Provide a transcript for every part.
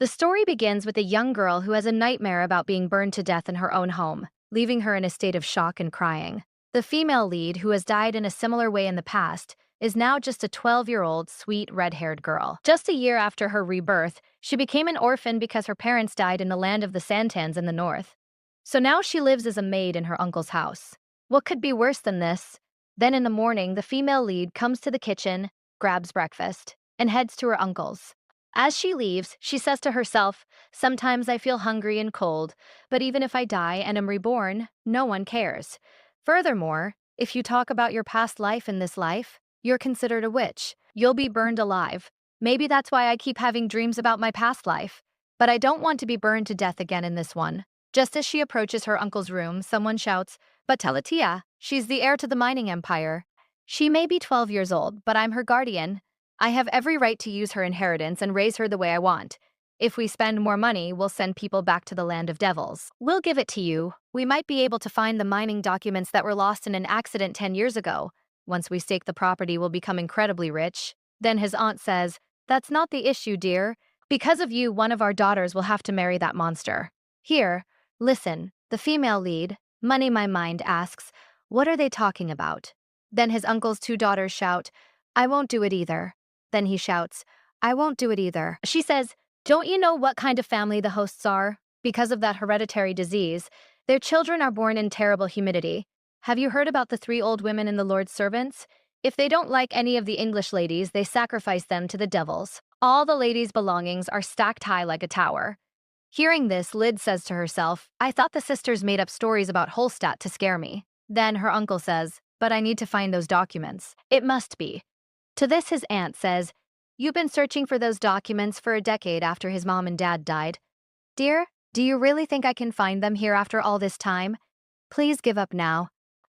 The story begins with a young girl who has a nightmare about being burned to death in her own home, leaving her in a state of shock and crying. The female lead, who has died in a similar way in the past, is now just a 12-year-old, sweet, red-haired girl. Just a year after her rebirth, she became an orphan because her parents died in the land of the Santans in the north. So now she lives as a maid in her uncle's house. What could be worse than this? Then in the morning, the female lead comes to the kitchen, grabs breakfast, and heads to her uncle's. As she leaves, she says to herself, "Sometimes I feel hungry and cold, but even if I die and am reborn, no one cares. Furthermore, if you talk about your past life in this life, you're considered a witch. You'll be burned alive. Maybe that's why I keep having dreams about my past life. But I don't want to be burned to death again in this one." Just as she approaches her uncle's room, someone shouts, "But tell Tia, she's the heir to the mining empire. She may be 12 years old, but I'm her guardian. I have every right to use her inheritance and raise her the way I want. If we spend more money, we'll send people back to the land of devils. We'll give it to you. We might be able to find the mining documents that were lost in an accident 10 years ago. Once we stake the property, we'll become incredibly rich." Then his aunt says, "That's not the issue, dear. Because of you, one of our daughters will have to marry that monster." Here, listen, the female lead, Money My Mind, asks, "What are they talking about?" Then his uncle's two daughters shout, "I won't do it either." Then he shouts, "I won't do it either." She says, "Don't you know what kind of family the hosts are? Because of that hereditary disease, their children are born in terrible humidity. Have you heard about the three old women in the Lord's servants? If they don't like any of the English ladies, they sacrifice them to the devils. All the ladies' belongings are stacked high like a tower." Hearing this, Lyd says to herself, "I thought the sisters made up stories about Holstadt to scare me." Then her uncle says, "But I need to find those documents. It must be." To this, his aunt says, "You've been searching for those documents for a decade after his mom and dad died. Dear, do you really think I can find them here after all this time? Please give up now."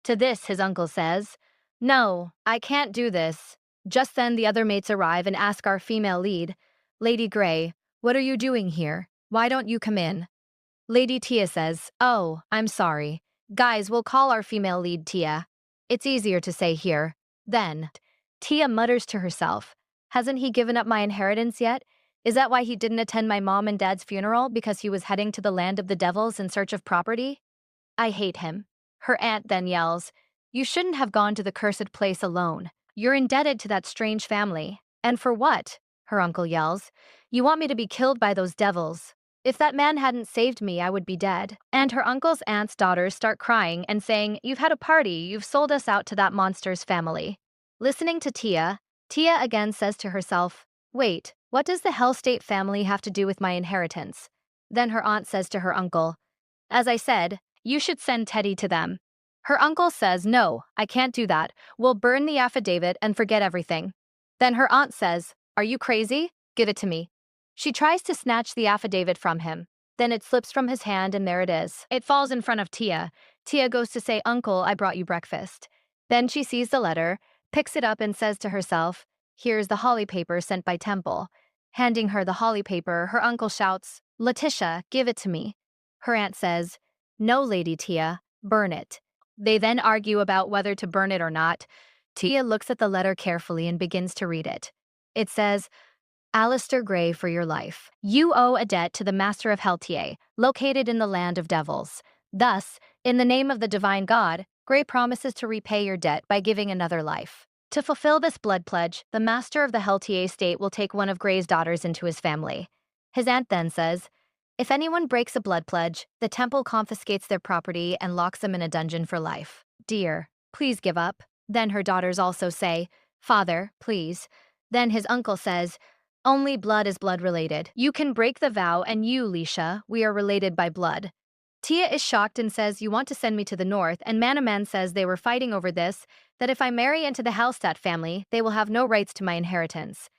To this, his uncle says, "No, I can't do this." Just then, the other mates arrive and ask our female lead, "Lady Grey, what are you doing here? Why don't you come in?" Lady Tia says, "Oh, I'm sorry. Guys, we'll call our female lead Tia. It's easier to say here." Then, Tia mutters to herself, "Hasn't he given up my inheritance yet? Is that why he didn't attend my mom and dad's funeral, because he was heading to the land of the devils in search of property? I hate him." Her aunt then yells, "You shouldn't have gone to the cursed place alone. You're indebted to that strange family." "And for what?" her uncle yells. "You want me to be killed by those devils. If that man hadn't saved me, I would be dead." And her uncle's aunt's daughters start crying and saying, "You've had a party, you've sold us out to that monster's family." Listening to Tia, Tia again says to herself, "Wait, what does the Hellstate family have to do with my inheritance?" Then her aunt says to her uncle, "As I said, you should send Teddy to them." Her uncle says, "No, I can't do that. We'll burn the affidavit and forget everything." Then her aunt says, "Are you crazy? Give it to me." She tries to snatch the affidavit from him. Then it slips from his hand and there it is. It falls in front of Tia. Tia goes to say, "Uncle, I brought you breakfast." Then she sees the letter, picks it up and says to herself, "Here's the holly paper sent by Temple." Handing her the holly paper, her uncle shouts, "Letitia, give it to me." Her aunt says, "No, Lady Tia, burn it." They then argue about whether to burn it or not. Tia looks at the letter carefully and begins to read it. It says, "Alistair Gray, for your life. You owe a debt to the Master of Heltier, located in the land of devils. Thus, in the name of the divine God, Gray promises to repay your debt by giving another life. To fulfill this blood pledge, the Master of the Heltier state will take one of Gray's daughters into his family." His aunt then says, "If anyone breaks a blood pledge, the temple confiscates their property and locks them in a dungeon for life. Dear, please give up." Then her daughters also say, "Father, please." Then his uncle says, "Only blood is blood related. You can break the vow, and you, Lisha, we are related by blood." Tia is shocked and says, "You want to send me to the north," and Manaman says they were fighting over this, that if I marry into the Hallstatt family, they will have no rights to my inheritance.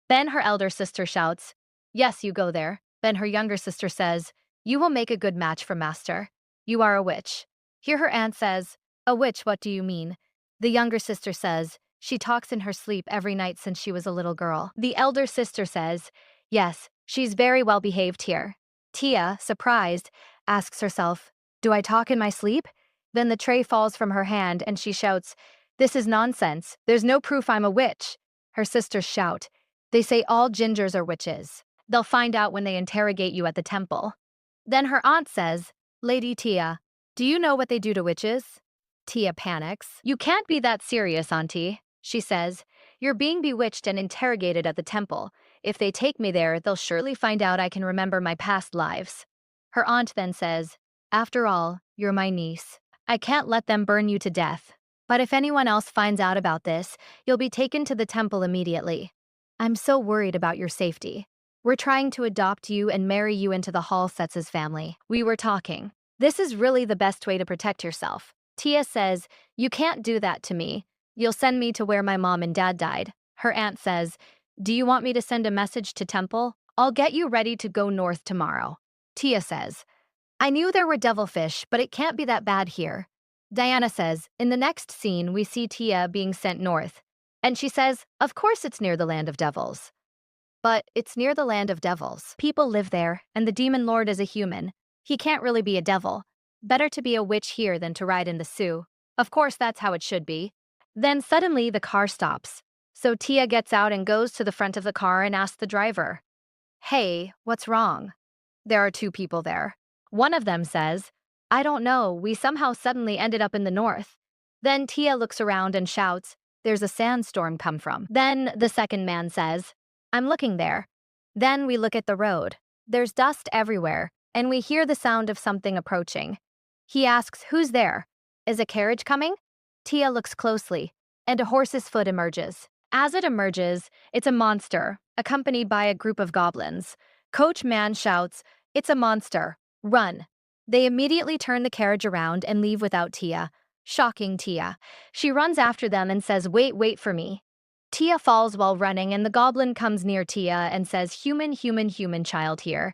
Then her elder sister shouts, "Yes, you go there." Then her younger sister says, "You will make a good match for Master. You are a witch." Here her aunt says, "A witch, what do you mean?" The younger sister says, "She talks in her sleep every night since she was a little girl." The elder sister says, "Yes, she's very well behaved here." Tia, surprised, asks herself, "Do I talk in my sleep?" Then the tray falls from her hand and she shouts, "This is nonsense. There's no proof I'm a witch." Her sisters shout, "They say all gingers are witches." They'll find out when they interrogate you at the temple. Then her aunt says, Lady Tia, do you know what they do to witches? Tia panics. You can't be that serious, Auntie, she says. You're being bewitched and interrogated at the temple. If they take me there, they'll surely find out I can remember my past lives. Her aunt then says, After all, you're my niece. I can't let them burn you to death. But if anyone else finds out about this, you'll be taken to the temple immediately. I'm so worried about your safety. We're trying to adopt you and marry you into the Hallsetz's family. We were talking. This is really the best way to protect yourself. Tia says, You can't do that to me. You'll send me to where my mom and dad died. Her aunt says, Do you want me to send a message to Temple? I'll get you ready to go north tomorrow. Tia says, I knew there were devilfish, but it can't be that bad here. Diana says, In the next scene, we see Tia being sent north. And she says, Of course it's near the land of devils. But it's near the land of devils. People live there, and the demon lord is a human. He can't really be a devil. Better to be a witch here than to ride in the Sioux. Of course, that's how it should be. Then suddenly the car stops. So Tia gets out and goes to the front of the car and asks the driver, Hey, what's wrong? There are two people there. One of them says, I don't know, we somehow suddenly ended up in the north. Then Tia looks around and shouts, There's a sandstorm come from. Then the second man says, I'm looking there. Then we look at the road. There's dust everywhere, and we hear the sound of something approaching. He asks, Who's there? Is a carriage coming? Tia looks closely, and a horse's foot emerges. As it emerges, it's a monster, accompanied by a group of goblins. Coach Man shouts, It's a monster. Run. They immediately turn the carriage around and leave without Tia, shocking Tia. She runs after them and says, Wait for me. Tia falls while running, and the goblin comes near Tia and says, Human child here.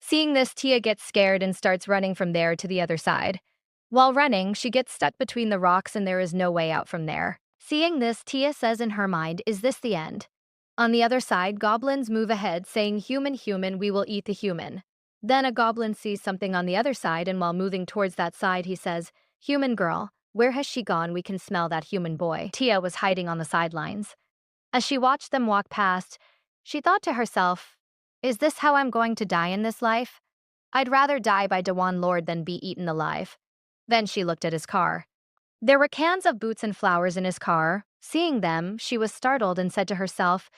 Seeing this, Tia gets scared and starts running from there to the other side. While running, she gets stuck between the rocks and there is no way out from there. Seeing this, Tia says in her mind, Is this the end? On the other side, goblins move ahead, saying, Human, we will eat the human. Then a goblin sees something on the other side, and while moving towards that side, he says, Human girl, where has she gone? We can smell that human boy. Tia was hiding on the sidelines. As she watched them walk past, she thought to herself, Is this how I'm going to die in this life? I'd rather die by Dewan Lord than be eaten alive. Then she looked at his car. There were cans of boots and flowers in his car. Seeing them, she was startled and said to herself,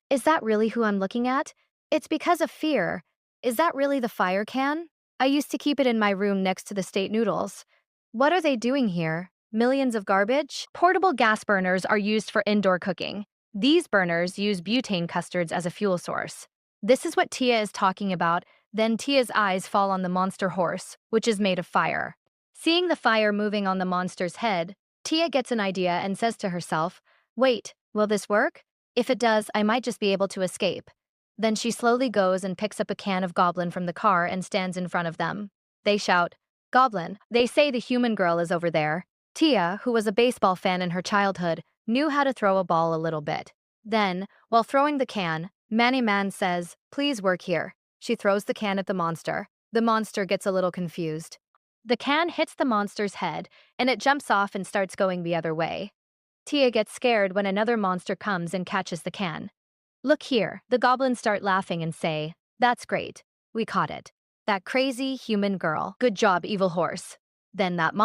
Is that really who I'm looking at? It's because of fear. Is that really the fire can? I used to keep it in my room next to the state noodles. What are they doing here? Millions of garbage? Portable gas burners are used for indoor cooking. These burners use butane custards as a fuel source. This is what Tia is talking about. Then Tia's eyes fall on the monster horse, which is made of fire. Seeing the fire moving on the monster's head, Tia gets an idea and says to herself, Wait, will this work? If it does, I might just be able to escape. Then she slowly goes and picks up a can of goblin from the car and stands in front of them. They shout, Goblin. They say the human girl is over there. Tia, who was a baseball fan in her childhood, knew how to throw a ball a little bit. Then, while throwing the can, Manny Man says, Please work here. She throws the can at the monster. The monster gets a little confused. The can hits the monster's head, and it jumps off and starts going the other way. Tia gets scared when another monster comes and catches the can. Look here, the goblins start laughing and say, That's great. We caught it. That crazy human girl. Good job, evil horse. Then that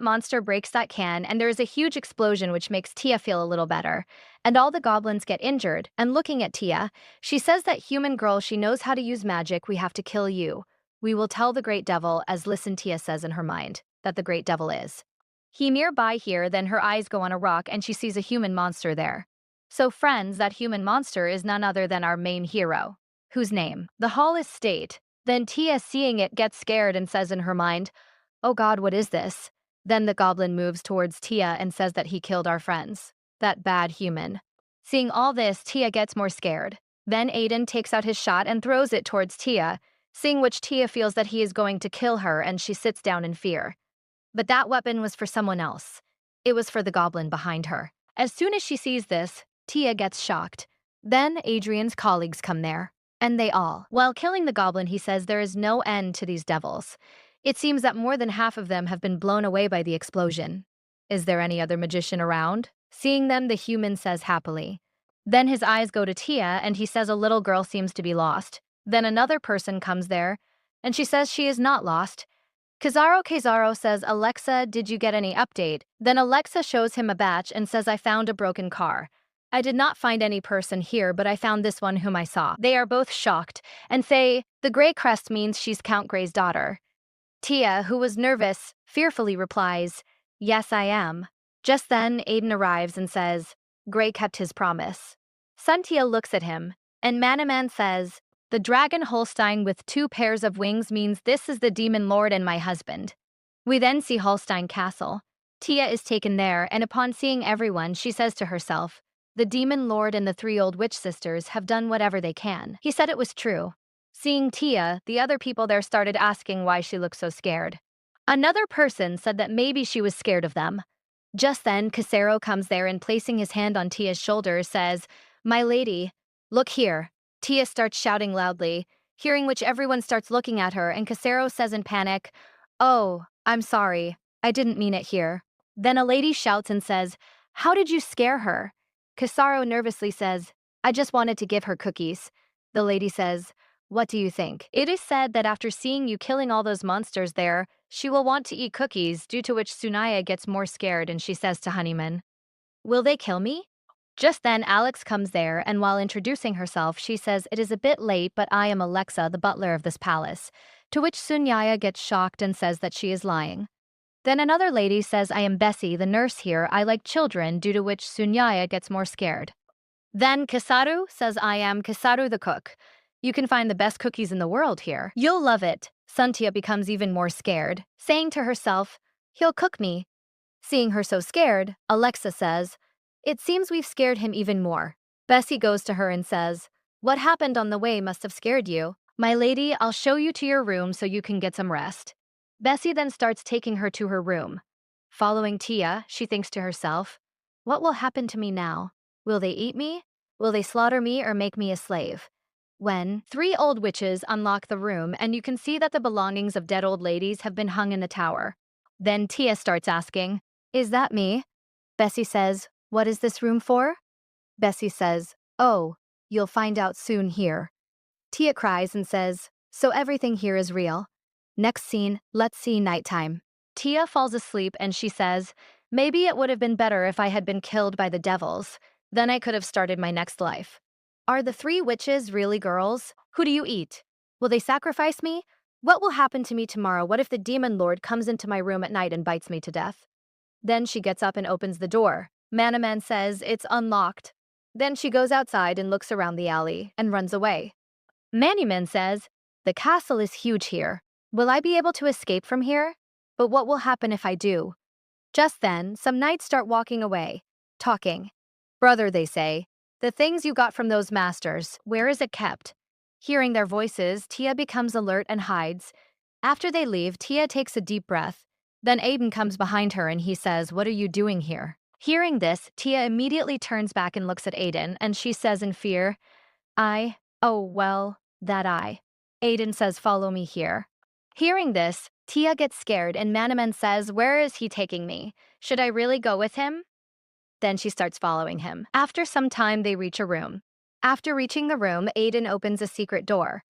monster breaks that can, and there is a huge explosion which makes Tia feel a little better. And all the goblins get injured, and looking at Tia, she says that human girl, she knows how to use magic, we have to kill you. We will tell the great devil, as listen Tia says in her mind, that the great devil is. He nearby here, then her eyes go on a rock and she sees a human monster there. So friends, that human monster is none other than our main hero. Whose name? The Hall is State. Then Tia, seeing it, gets scared and says in her mind, Oh God, what is this? Then the goblin moves towards Tia and says that he killed our friends. That bad human. Seeing all this, Tia gets more scared. Then Aiden takes out his shot and throws it towards Tia, seeing which Tia feels that he is going to kill her and she sits down in fear. But that weapon was for someone else. It was for the goblin behind her. As soon as she sees this, Tia gets shocked. Then Adrian's colleagues come there, and they all. While killing the goblin, he says there is no end to these devils. It seems that more than half of them have been blown away by the explosion. Is there any other magician around? Seeing them, the human says happily. Then his eyes go to Tia and he says a little girl seems to be lost. Then another person comes there and she says she is not lost. Kazaro says, Alexa, did you get any update? Then Alexa shows him a batch and says, I found a broken car. I did not find any person here, but I found this one whom I saw. They are both shocked and say, the gray crest means she's Count Gray's daughter. Tia, who was nervous, fearfully replies, yes, I am. Just then, Aiden arrives and says, Gray kept his promise. Suntia looks at him, and Manaman says, the dragon Holstein with 2 pairs of wings means this is the demon lord and my husband. We then see Holstein Castle. Tia is taken there, and upon seeing everyone, she says to herself, the demon lord and the 3 old witch sisters have done whatever they can. He said it was true. Seeing Tia, the other people there started asking why she looked so scared. Another person said that maybe she was scared of them. Just then, Casero comes there and placing his hand on Tia's shoulder says, my lady, look here. Tia starts shouting loudly, hearing which everyone starts looking at her and Casero says in panic, oh, I'm sorry, I didn't mean it here. Then a lady shouts and says, how did you scare her? Casero nervously says, I just wanted to give her cookies. The lady says, what do you think? It is said that after seeing you killing all those monsters there, she will want to eat cookies, due to which Sunaya gets more scared and she says to Honeyman, will they kill me? Just then, Alex comes there, and while introducing herself, she says, it is a bit late, but I am Alexa, the butler of this palace, to which Sunyaya gets shocked and says that she is lying. Then another lady says, I am Bessie, the nurse here, I like children, due to which Sunyaya gets more scared. Then Kasaru says, I am Kasaru the cook. You can find the best cookies in the world here. You'll love it. Suntia becomes even more scared, saying to herself, he'll cook me. Seeing her so scared, Alexa says, it seems we've scared him even more. Bessie goes to her and says, what happened on the way must have scared you. My lady, I'll show you to your room so you can get some rest. Bessie then starts taking her to her room. Following Tia, she thinks to herself, what will happen to me now? Will they eat me? Will they slaughter me or make me a slave? When 3 old witches unlock the room and you can see that the belongings of dead old ladies have been hung in the tower. Then Tia starts asking, is that me? Bessie says, what is this room for? Bessie says, oh, you'll find out soon here. Tia cries and says, so everything here is real. Next scene, let's see nighttime. Tia falls asleep and she says, maybe it would have been better if I had been killed by the devils. Then I could have started my next life. Are the 3 witches really girls? Who do you eat? Will they sacrifice me? What will happen to me tomorrow? What if the demon lord comes into my room at night and bites me to death? Then she gets up and opens the door. Manaman says it's unlocked. Then she goes outside and looks around the alley and runs away. Maniman says, the castle is huge here. Will I be able to escape from here? But what will happen if I do? Just then, some knights start walking away, talking. Brother, they say, the things you got from those masters, where is it kept? Hearing their voices, Tia becomes alert and hides. After they leave, Tia takes a deep breath. Then Aiden comes behind her and he says, what are you doing here? Hearing this, Tia immediately turns back and looks at Aiden, and she says in fear, oh well, that I. Aiden says, follow me here. Hearing this, Tia gets scared and Manaman says, where is he taking me? Should I really go with him? Then she starts following him. After some time, they reach a room. After reaching the room, Aiden opens a secret door.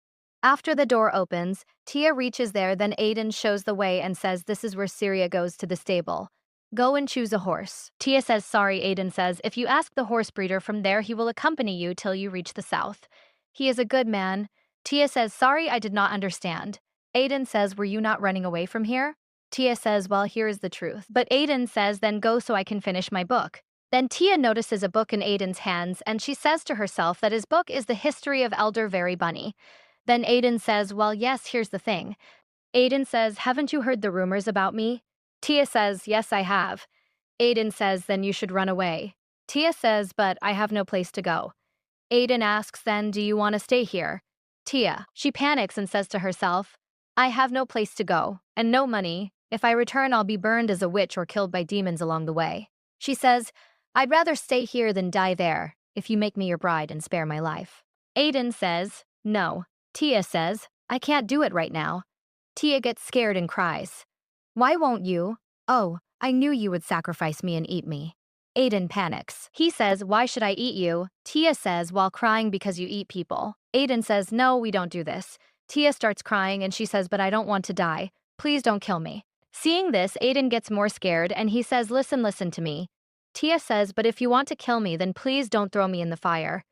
After the door opens, Tia reaches there, then Aiden shows the way and says this is where Syria goes to the stable. Go and choose a horse. Tia says sorry. Aiden says if you ask the horse breeder from there, he will accompany you till you reach the south. He is a good man. Tia says sorry, I did not understand. Aiden says were you not running away from here? Tia says well, here is the truth. But Aiden says then go so I can finish my book. Then Tia notices a book in Aiden's hands and she says to herself that his book is the history of Elder Very Bunny. Then Aiden says, well, yes, here's the thing. Aiden says, haven't you heard the rumors about me? Tia says, yes, I have. Aiden says, then you should run away. Tia says, but I have no place to go. Aiden asks, then do you want to stay here? Tia, she panics and says to herself, I have no place to go, and no money. If I return, I'll be burned as a witch or killed by demons along the way. She says, I'd rather stay here than die there, if you make me your bride and spare my life. Aiden says, no. Tia says, I can't do it right now. Tia gets scared and cries. Why won't you? Oh, I knew you would sacrifice me and eat me. Aiden panics. He says, "Why should I eat you?" Tia says, while crying, "Because you eat people." Aiden says, "No, we don't do this." Tia starts crying and she says, "But I don't want to die. Please don't kill me." Seeing this, Aiden gets more scared and he says, listen to me." Tia says, "But if you want to kill me, then please don't throw me in the fire."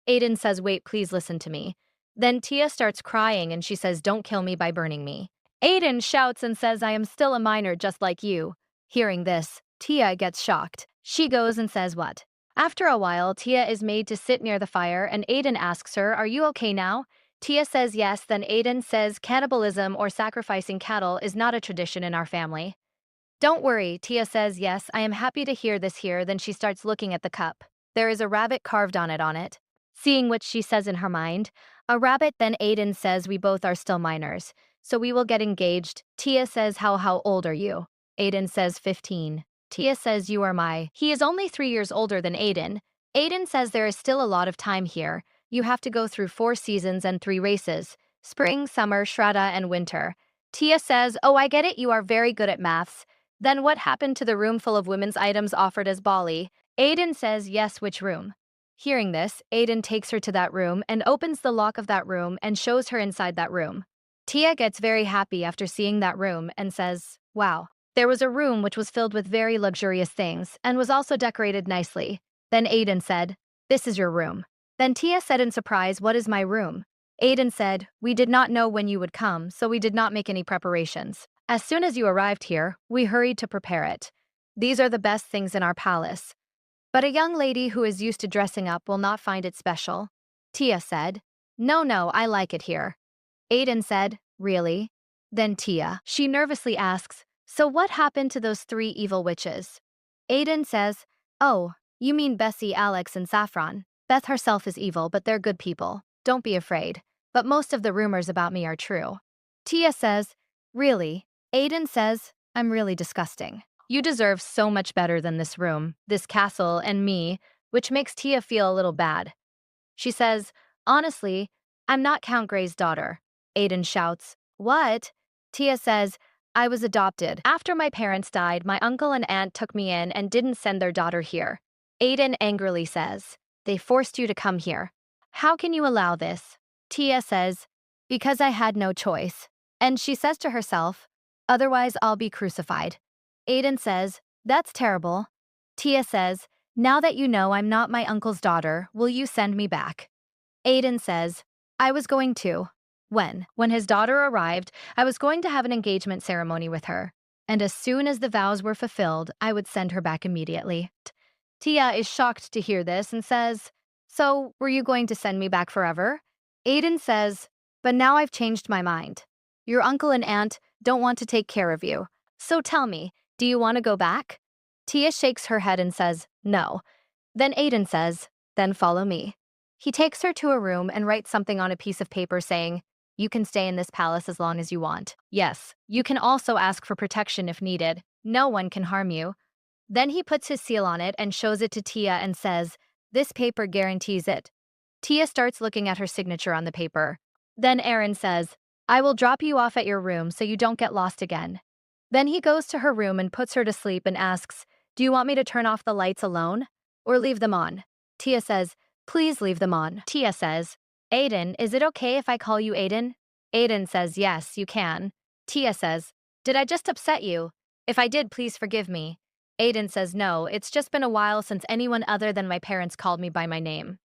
Aiden says, "Wait, please listen to me." Then Tia starts crying and she says, "Don't kill me by burning me." Aiden shouts and says, "I am still a minor just like you." Hearing this, Tia gets shocked. She goes and says, "What?" After a while, Tia is made to sit near the fire and Aiden asks her, "Are you okay now?" Tia says yes, then Aiden says cannibalism or sacrificing cattle is not a tradition in our family. "Don't worry," Tia says, "Yes, I am happy to hear this here." Then she starts looking at the cup. There is a rabbit carved on it. Seeing what she says in her mind, "A rabbit," then Aiden says, "We both are still minors, so we will get engaged." Tia says, How old are you?" Aiden says, 15. Tia says, "You are my..." He is only 3 years older than Aiden. Aiden says there is still a lot of time here. You have to go through 4 seasons and 3 races: spring, summer, Shraddha, and winter. Tia says, "Oh, I get it, you are very good at maths." Then what happened to the room full of women's items offered as Bali? Aiden says, "Yes, which room?" Hearing this, Aiden takes her to that room and opens the lock of that room and shows her inside that room. Tia gets very happy after seeing that room and says, "Wow." There was a room which was filled with very luxurious things and was also decorated nicely. Then Aiden said, "This is your room." Then Tia said in surprise, "What is my room?" Aiden said, "We did not know when you would come, so we did not make any preparations. As soon as you arrived here, we hurried to prepare it. These are the best things in our palace. But a young lady who is used to dressing up will not find it special." Tia said, No, I like it here." Aiden said, "Really?" Then Tia, she nervously asks, "So what happened to those 3 evil witches?" Aiden says, "Oh, you mean Bessie, Alex, and Saffron. Beth herself is evil, but they're good people. Don't be afraid. But most of the rumors about me are true." Tia says, "Really?" Aiden says, "I'm really disgusting. You deserve so much better than this room, this castle, and me," which makes Tia feel a little bad. She says, "Honestly, I'm not Count Grey's daughter." Aiden shouts, "What?" Tia says, "I was adopted. After my parents died, my uncle and aunt took me in and didn't send their daughter here." Aiden angrily says, "They forced you to come here. How can you allow this?" Tia says, "Because I had no choice." And she says to herself, "Otherwise I'll be crucified." Aiden says, "That's terrible." Tia says, "Now that you know I'm not my uncle's daughter, will you send me back?" Aiden says, "I was going to. When his daughter arrived, I was going to have an engagement ceremony with her. And as soon as the vows were fulfilled, I would send her back immediately." Tia is shocked to hear this and says, "So, were you going to send me back forever?" Aiden says, "But now I've changed my mind. Your uncle and aunt don't want to take care of you. So tell me, do you want to go back?" Tia shakes her head and says, "No." Then Aiden says, "Then follow me." He takes her to a room and writes something on a piece of paper saying, "You can stay in this palace as long as you want. Yes, you can also ask for protection if needed. No one can harm you." Then he puts his seal on it and shows it to Tia and says, "This paper guarantees it." Tia starts looking at her signature on the paper. Then Aaron says, "I will drop you off at your room so you don't get lost again." Then he goes to her room and puts her to sleep and asks, "Do you want me to turn off the lights alone or leave them on?" Tia says, "Please leave them on." Tia says, "Aiden, is it okay if I call you Aiden?" Aiden says, "Yes, you can." Tia says, "Did I just upset you? If I did, please forgive me." Aiden says, "No, it's just been a while since anyone other than my parents called me by my name."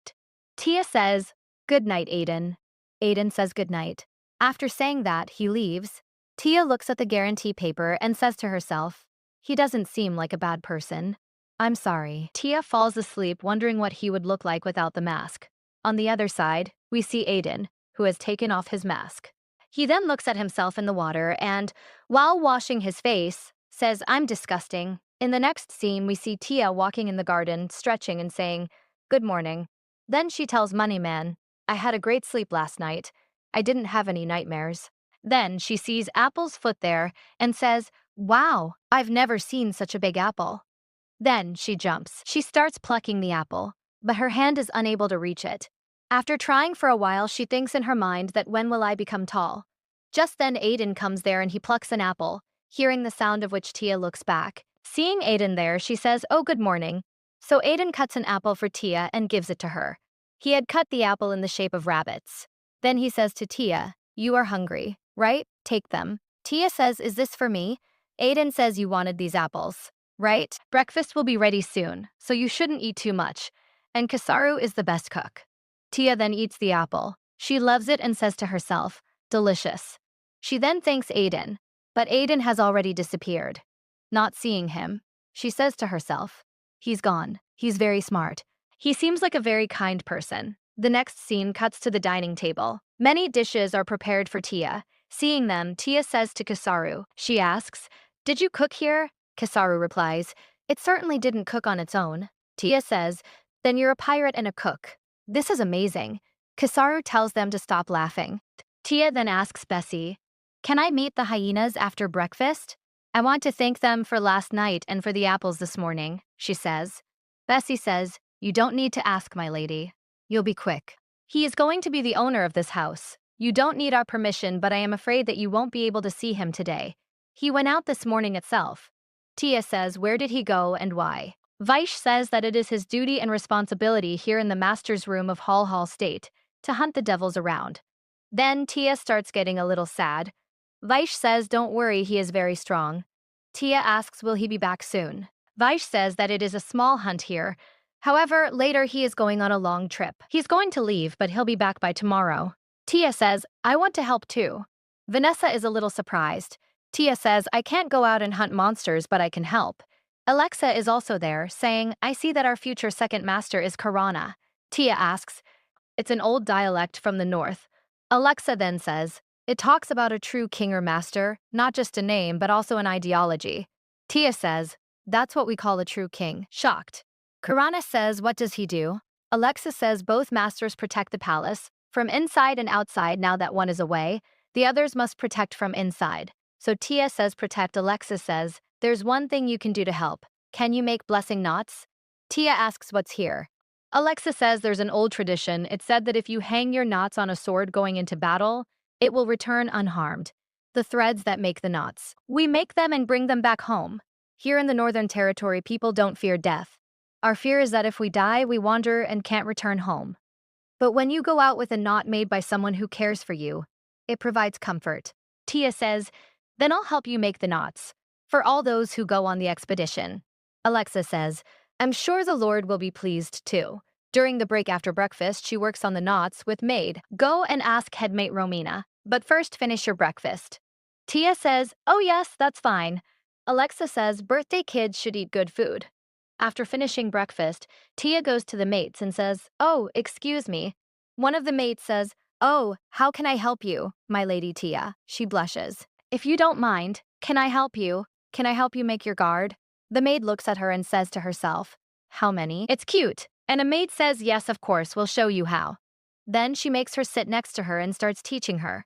Tia says, "Good night, Aiden." Aiden says good night. After saying that, he leaves. Tia looks at the guarantee paper and says to herself, "He doesn't seem like a bad person. I'm sorry." Tia falls asleep wondering what he would look like without the mask. On the other side, we see Aiden, who has taken off his mask. He then looks at himself in the water and, while washing his face, says, "I'm disgusting." In the next scene, we see Tia walking in the garden, stretching and saying, "Good morning." Then she tells Moneyman, "I had a great sleep last night. I didn't have any nightmares." Then she sees Apple's foot there and says, "Wow, I've never seen such a big apple." Then she jumps. She starts plucking the apple, but her hand is unable to reach it. After trying for a while, she thinks in her mind that when will I become tall? Just then Aiden comes there and he plucks an apple, hearing the sound of which Tia looks back. Seeing Aiden there, she says, "Oh, good morning." So Aiden cuts an apple for Tia and gives it to her. He had cut the apple in the shape of rabbits. Then he says to Tia, "You are hungry, right? Take them." Tia says, "Is this for me?" Aiden says, "You wanted these apples, right? Breakfast will be ready soon, so you shouldn't eat too much. And Kasaru is the best cook." Tia then eats the apple. She loves it and says to herself, "Delicious." She then thanks Aiden, but Aiden has already disappeared. Not seeing him, she says to herself, "He's gone. He's very smart. He seems like a very kind person." The next scene cuts to the dining table. Many dishes are prepared for Tia. Seeing them, Tia says to Kasaru. She asks, "Did you cook here?" Kasaru replies, "It certainly didn't cook on its own." Tia says, "Then you're a pirate and a cook." This is amazing. Kasaru tells them to stop laughing. Tia then asks Bessie, "Can I meet the hyenas after breakfast? I want to thank them for last night and for the apples this morning," she says. Bessie says, "You don't need to ask, my lady. You'll be quick. He is going to be the owner of this house. You don't need our permission, but I am afraid that you won't be able to see him today. He went out this morning itself." Tia says, "Where did he go and why?" Vaish says that it is his duty and responsibility here in the master's room of Hall State to hunt the devils around. Then Tia starts getting a little sad. Vaish says, "Don't worry, he is very strong." Tia asks, "Will he be back soon?" Vaish says that it is a small hunt here. However, later he is going on a long trip. He's going to leave, but he'll be back by tomorrow. Tia says, "I want to help too." Vanessa is a little surprised. Tia says, "I can't go out and hunt monsters, but I can help." Alexa is also there, saying, "I see that our future second master is Karana." Tia asks, "It's an old dialect from the north." Alexa then says, "It talks about a true king or master, not just a name, but also an ideology." Tia says, "That's what we call a true king." Shocked. Karana says, "What does he do?" Alexa says both masters protect the palace, from inside and outside now that one is away. The others must protect from inside. So Tia says protect. Alexa says, "There's one thing you can do to help. Can you make blessing knots?" Tia asks what's here. Alexa says there's an old tradition. It said that if you hang your knots on a sword going into battle, it will return unharmed. The threads that make the knots. We make them and bring them back home. Here in the Northern Territory, people don't fear death. Our fear is that if we die, we wander and can't return home. But when you go out with a knot made by someone who cares for you, it provides comfort." Tia says, "Then I'll help you make the knots for all those who go on the expedition." Alexa says, "I'm sure the Lord will be pleased too." During the break after breakfast, she works on the knots with maid. Go and ask headmate Romina, but first finish your breakfast. Tia says, "Oh yes, that's fine." Alexa says birthday kids should eat good food. After finishing breakfast, Tia goes to the mates and says, "Oh, excuse me." One of the mates says, "Oh, how can I help you, my lady Tia?" She blushes. "If you don't mind, can I help you? Can I help you make your guard?" The maid looks at her and says to herself, "How many?" It's cute. And a maid says, "Yes, of course, we'll show you how." Then she makes her sit next to her and starts teaching her.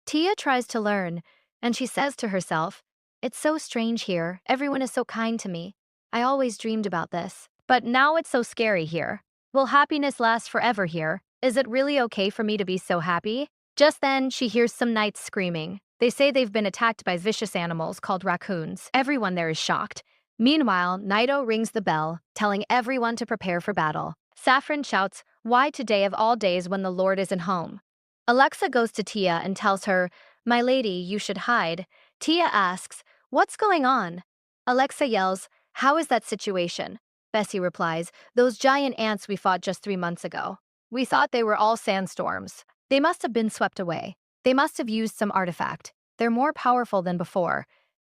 Tia tries to learn, and she says to herself, "It's so strange here. Everyone is so kind to me. I always dreamed about this. But now it's so scary here. Will happiness last forever here? Is it really okay for me to be so happy?" Just then, she hears some knights screaming. They say they've been attacked by vicious animals called raccoons. Everyone there is shocked. Meanwhile, Naito rings the bell, telling everyone to prepare for battle. Saffron shouts, "Why today of all days when the Lord isn't home?" Alexa goes to Tia and tells her, "My lady, you should hide." Tia asks, "What's going on?" Alexa yells, "How is that situation?" Bessie replies, "Those giant ants we fought just 3 months ago. We thought they were all sandstorms. They must have been swept away. They must have used some artifact. They're more powerful than before.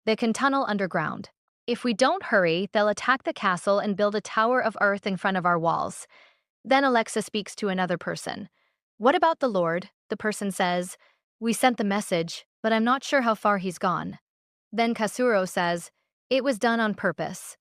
They can tunnel underground. If we don't hurry, they'll attack the castle and build a tower of earth in front of our walls." Then Alexa speaks to another person. "What about the Lord?" The person says, "We sent the message, but I'm not sure how far he's gone." Then Kasuro says, "It was done on purpose.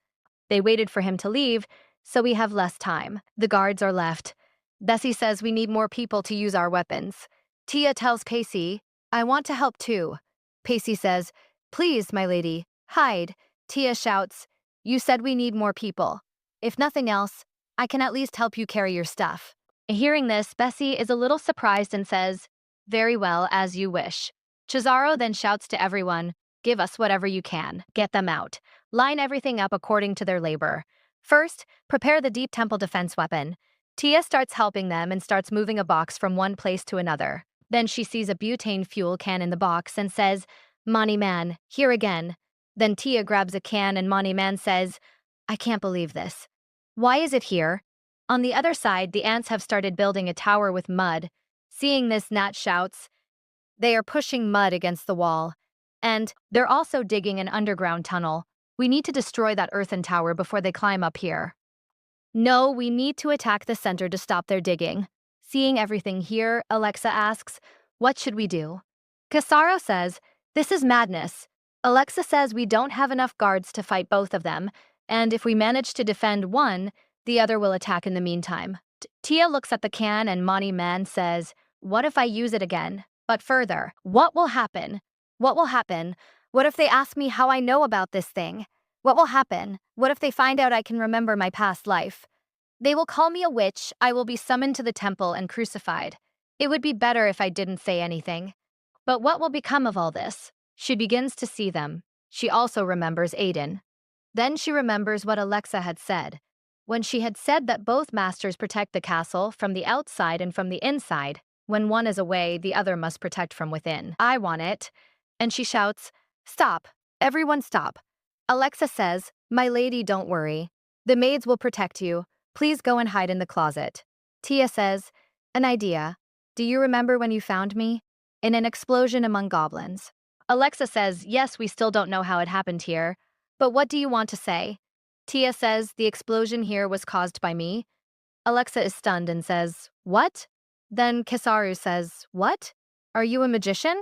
They waited for him to leave, so we have less time. The guards are left." Bessie says we need more people to use our weapons. Tia tells Pacey, "I want to help too." Pacey says, "Please, my lady, hide." Tia shouts, "You said we need more people. If nothing else, I can at least help you carry your stuff." Hearing this, Bessie is a little surprised and says, "Very well, as you wish." Cesaro then shouts to everyone, "Give us whatever you can. Get them out. Line everything up according to their labor." First, prepare the deep temple defense weapon. Tia starts helping them and starts moving a box from one place to another. Then she sees a butane fuel can in the box and says, Money Man, here again. Then Tia grabs a can and Money Man says, I can't believe this. Why is it here? On the other side, the ants have started building a tower with mud. Seeing this, Nat shouts, they are pushing mud against the wall. And they're also digging an underground tunnel. We need to destroy that earthen tower before they climb up here. No, we need to attack the center to stop their digging. Seeing everything here, Alexa asks, what should we do? Casaro says, this is madness. Alexa says we don't have enough guards to fight both of them, and if we manage to defend one, the other will attack in the meantime. Tia looks at the can and Monty Man says, what if I use it again? But further, what will happen? What will happen? What if they ask me how I know about this thing? What will happen? What if they find out I can remember my past life? They will call me a witch, I will be summoned to the temple and crucified. It would be better if I didn't say anything. But what will become of all this? She begins to see them. She also remembers Aiden. Then she remembers what Alexa had said. When she had said that both masters protect the castle from the outside and from the inside, when one is away, the other must protect from within. I want it. And she shouts, stop. Everyone stop. Alexa says, my lady, don't worry. The maids will protect you. Please go and hide in the closet. Tia says, an idea. Do you remember when you found me? In an explosion among goblins. Alexa says, yes, we still don't know how it happened here. But what do you want to say? Tia says, the explosion here was caused by me. Alexa is stunned and says, what? Then Kisaru says, what? Are you a magician?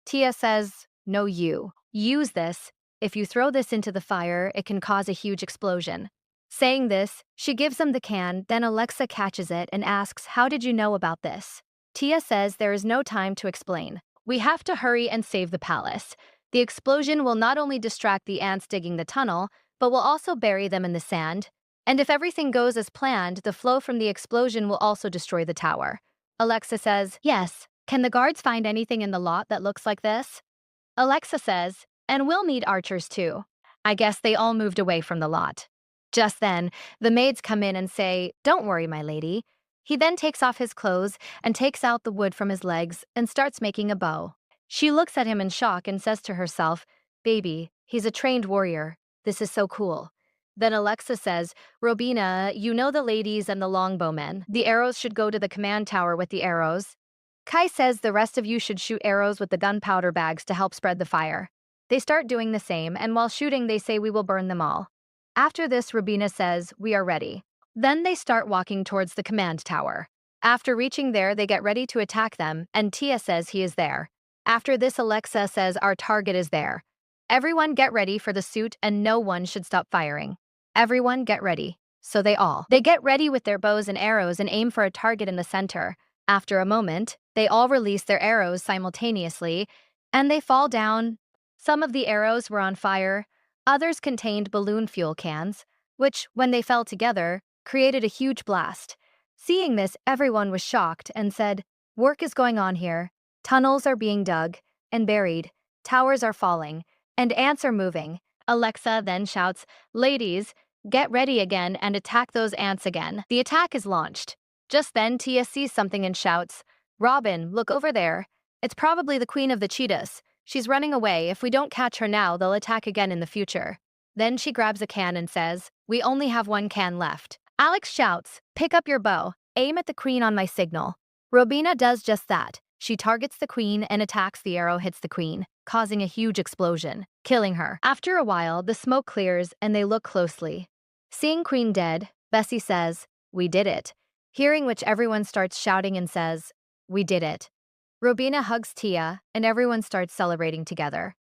Tia says, no, you. Use this. If you throw this into the fire, it can cause a huge explosion. Saying this, she gives him the can, then Alexa catches it and asks, how did you know about this? Tia says there is no time to explain. We have to hurry and save the palace. The explosion will not only distract the ants digging the tunnel, but will also bury them in the sand. And if everything goes as planned, the flow from the explosion will also destroy the tower. Alexa says, yes. Can the guards find anything in the lot that looks like this? Alexa says, and we'll need archers too. I guess they all moved away from the lot. Just then, the maids come in and say, don't worry, my lady. He then takes off his clothes and takes out the wood from his legs and starts making a bow. She looks at him in shock and says to herself, baby, he's a trained warrior. This is so cool. Then Alexa says, Robina, you know the ladies and the longbowmen. The arrows should go to the command tower with the arrows. Kai says the rest of you should shoot arrows with the gunpowder bags to help spread the fire. They start doing the same, and while shooting, they say we will burn them all. After this, Robina says, we are ready. Then they start walking towards the command tower. After reaching there, they get ready to attack them, and Tia says he is there. After this, Alexa says our target is there. Everyone get ready for the suit and no one should stop firing. Everyone get ready. So they get ready with their bows and arrows and aim for a target in the center. After a moment, they all release their arrows simultaneously, and they fall down. Some of the arrows were on fire, others contained balloon fuel cans, which, when they fell together, created a huge blast. Seeing this, everyone was shocked and said, work is going on here. Tunnels are being dug and buried, towers are falling, and ants are moving. Alexa then shouts, ladies, get ready again and attack those ants again. The attack is launched. Just then, Tia sees something and shouts, Robin, look over there. It's probably the queen of the cheetahs. She's running away. If we don't catch her now, they'll attack again in the future. Then she grabs a can and says, we only have one can left. Alex shouts, pick up your bow, aim at the queen on my signal. Robina does just that. She targets the queen and attacks. The arrow hits the queen, causing a huge explosion, killing her. After a while, the smoke clears and they look closely. Seeing Queen dead, Bessie says, we did it. Hearing which, everyone starts shouting and says, we did it. Robina hugs Tia and everyone starts celebrating together.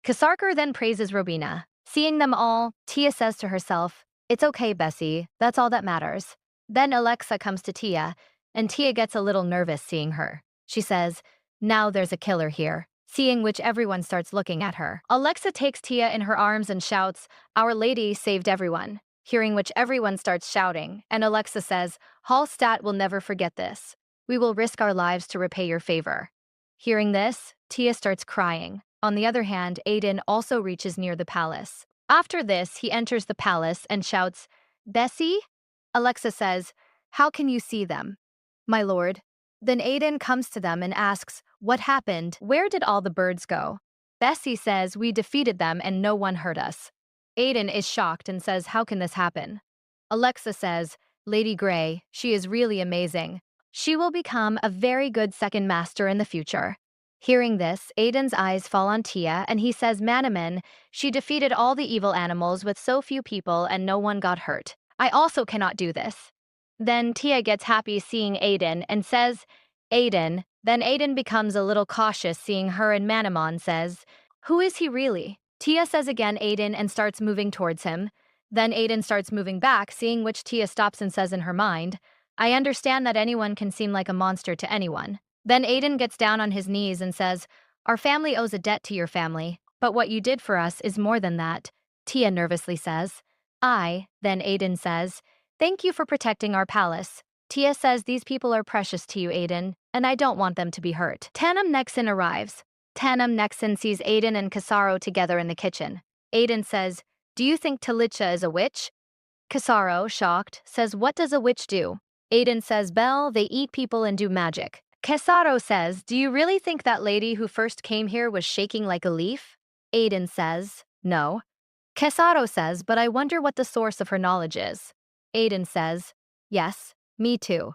Kasarkar then praises Robina. Seeing them all, Tia says to herself, it's okay, Bessie, that's all that matters. Then Alexa comes to Tia, and Tia gets a little nervous seeing her. She says, now there's a killer here. Seeing which, everyone starts looking at her. Alexa takes Tia in her arms and shouts, Our Lady saved everyone. Hearing which, everyone starts shouting, and Alexa says, Hallstatt will never forget this. We will risk our lives to repay your favor. Hearing this, Tia starts crying. On the other hand, Aiden also reaches near the palace. After this, he enters the palace and shouts, Bessie? Alexa says, how can you see them? My lord. Then Aiden comes to them and asks, what happened? Where did all the birds go? Bessie says, we defeated them and no one hurt us. Aiden is shocked and says, how can this happen? Alexa says, Lady Grey, she is really amazing. She will become a very good second master in the future. Hearing this, Aiden's eyes fall on Tia and he says, Manaman, she defeated all the evil animals with so few people and no one got hurt. I also cannot do this. Then Tia gets happy seeing Aiden and says, Aiden. Then Aiden becomes a little cautious seeing her and Manamon says, who is he really? Tia says again Aiden and starts moving towards him. Then Aiden starts moving back, seeing which Tia stops and says in her mind, I understand that anyone can seem like a monster to anyone. Then Aiden gets down on his knees and says, our family owes a debt to your family, but what you did for us is more than that. Tia nervously says, then Aiden says, thank you for protecting our palace. Tia says these people are precious to you, Aiden, and I don't want them to be hurt. Tanum Nexon arrives. Tanum Nexon sees Aiden and Casaro together in the kitchen. Aiden says, do you think Talitha is a witch? Casaro, shocked, says, what does a witch do? Aiden says, Belle, they eat people and do magic. Casaro says, do you really think that lady who first came here was shaking like a leaf? Aiden says, no. Casaro says, but I wonder what the source of her knowledge is. Aiden says, yes, me too.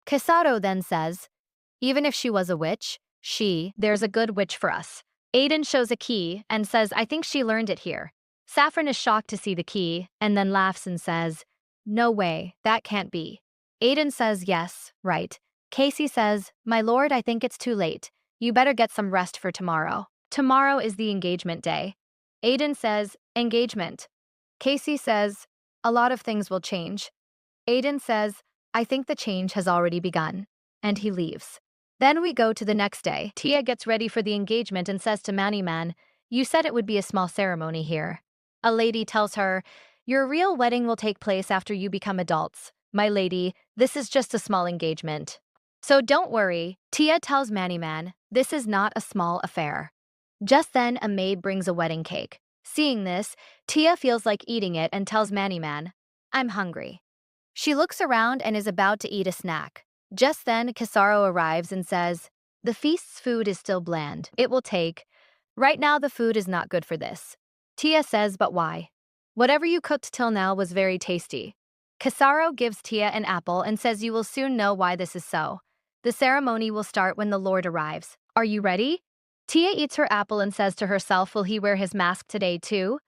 Casaro then says, even if she was a witch, there's a good witch for us. Aiden shows a key and says, I think she learned it here. Saffron is shocked to see the key and then laughs and says, no way, that can't be. Aiden says, yes, right. Casey says, my lord, I think it's too late. You better get some rest for tomorrow. Tomorrow is the engagement day. Aiden says, engagement. Casey says, a lot of things will change. Aiden says, I think the change has already begun. And he leaves. Then we go to the next day. Tia gets ready for the engagement and says to Maniman, you said it would be a small ceremony here. A lady tells her, your real wedding will take place after you become adults. My lady, this is just a small engagement. So don't worry, Tia tells Maniman, this is not a small affair. Just then, a maid brings a wedding cake. Seeing this, Tia feels like eating it and tells Maniman, I'm hungry. She looks around and is about to eat a snack. Just then, Casaro arrives and says, the feast's food is still bland. It will take. Right now, the food is not good for this. Tia says, but why? Whatever you cooked till now was very tasty. Casaro gives Tia an apple and says you will soon know why this is so. The ceremony will start when the Lord arrives. Are you ready? Tia eats her apple and says to herself, will he wear his mask today too?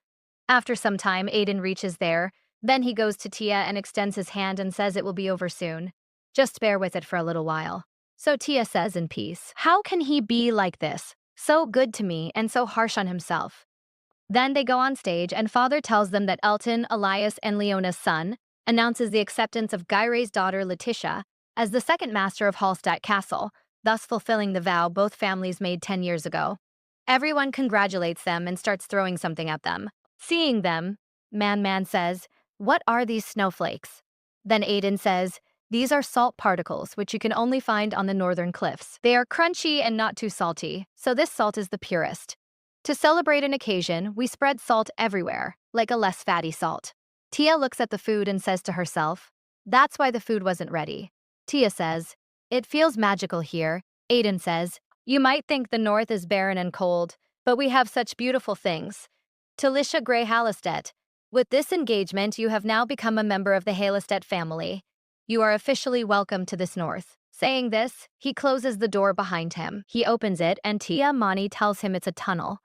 After some time, Aiden reaches there. Then he goes to Tia and extends his hand and says it will be over soon. Just bear with it for a little while. So Tia says in peace, how can he be like this? So good to me and so harsh on himself. Then they go on stage and father tells them that Elton, Elias, and Leona's son announces the acceptance of Gyray's daughter Letitia as the second master of Hallstatt Castle, thus fulfilling the vow both families made 10 years ago. Everyone congratulates them and starts throwing something at them. Seeing them, Man says, what are these snowflakes? Then Aiden says, these are salt particles which you can only find on the northern cliffs. They are crunchy and not too salty, so this salt is the purest. To celebrate an occasion, we spread salt everywhere, like a less fatty salt. Tia looks at the food and says to herself, that's why the food wasn't ready. Tia says, it feels magical here. Aiden says, you might think the north is barren and cold, but we have such beautiful things. Talisha Gray Hallistet, with this engagement you have now become a member of the Hallistet family. You are officially welcome to this north. Saying this, he closes the door behind him. He opens it and Tia Mani tells him it's a tunnel.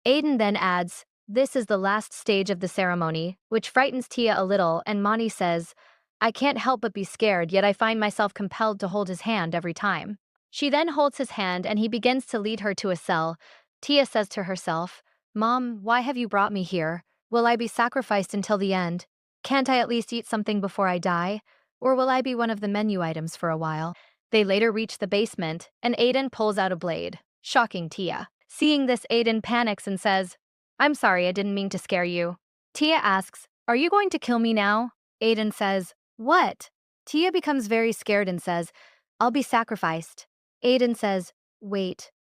Aiden then adds, this is the last stage of the ceremony, which frightens Tia a little, and Mani says, I can't help but be scared, yet I find myself compelled to hold his hand every time. She then holds his hand and he begins to lead her to a cell. Tia says to herself, Mom, why have you brought me here? Will I be sacrificed until the end? Can't I at least eat something before I die? Or will I be one of the menu items for a while? They later reach the basement, and Aiden pulls out a blade, shocking Tia. Seeing this, Aiden panics and says, I'm sorry, I didn't mean to scare you. Tia asks, are you going to kill me now? Aiden says, what? Tia becomes very scared and says, I'll be sacrificed. Aiden says, wait.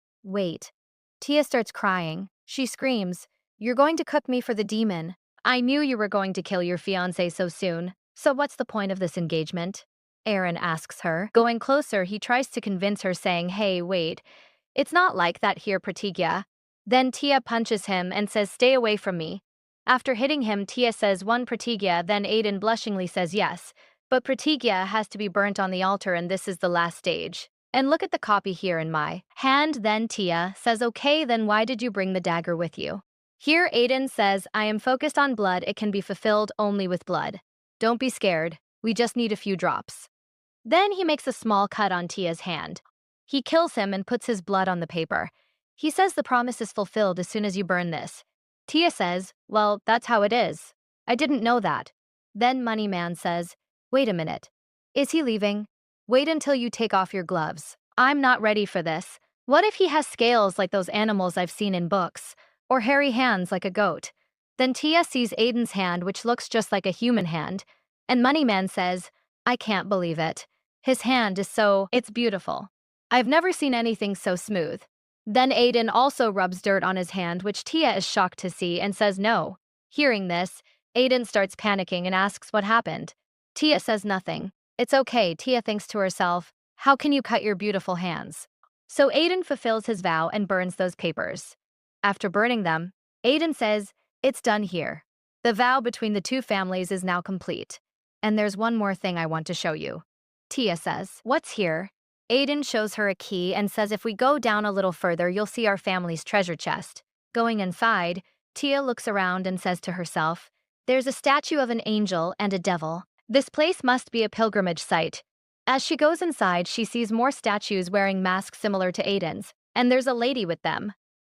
Tia starts crying. She screams, you're going to cook me for the demon. I knew you were going to kill your fiancé so soon. So what's the point of this engagement? Aaron asks her. Going closer, he tries to convince her, saying, hey, wait. It's not like that here, Pratigya. Then Tia punches him and says, stay away from me. After hitting him, Tia says, one Pratigya, then Aiden blushingly says yes. But Pratigya has to be burnt on the altar, and this is the last stage. And look at the copy here in my hand. Then Tia says, okay, then why did you bring the dagger with you? Here Aiden says, I am focused on blood. It can be fulfilled only with blood. Don't be scared. We just need a few drops. Then he makes a small cut on Tia's hand. He kills him and puts his blood on the paper. He says the promise is fulfilled as soon as you burn this. Tia says, well, that's how it is. I didn't know that. Then Moneyman says, wait a minute. Is he leaving? Wait until you take off your gloves. I'm not ready for this. What if he has scales like those animals I've seen in books? Or hairy hands like a goat? Then Tia sees Aiden's hand, which looks just like a human hand, and Moneyman says, I can't believe it. His hand is it's beautiful. I've never seen anything so smooth. Then Aiden also rubs dirt on his hand, which Tia is shocked to see and says no. Hearing this, Aiden starts panicking and asks what happened. Tia says nothing. It's okay, Tia thinks to herself, how can you cut your beautiful hands? So Aiden fulfills his vow and burns those papers. After burning them, Aiden says, it's done here. The vow between the two families is now complete. And there's one more thing I want to show you. Tia says, what's here? Aiden shows her a key and says if we go down a little further, you'll see our family's treasure chest. Going inside, Tia looks around and says to herself, there's a statue of an angel and a devil. This place must be a pilgrimage site. As she goes inside, she sees more statues wearing masks similar to Aiden's, and there's a lady with them.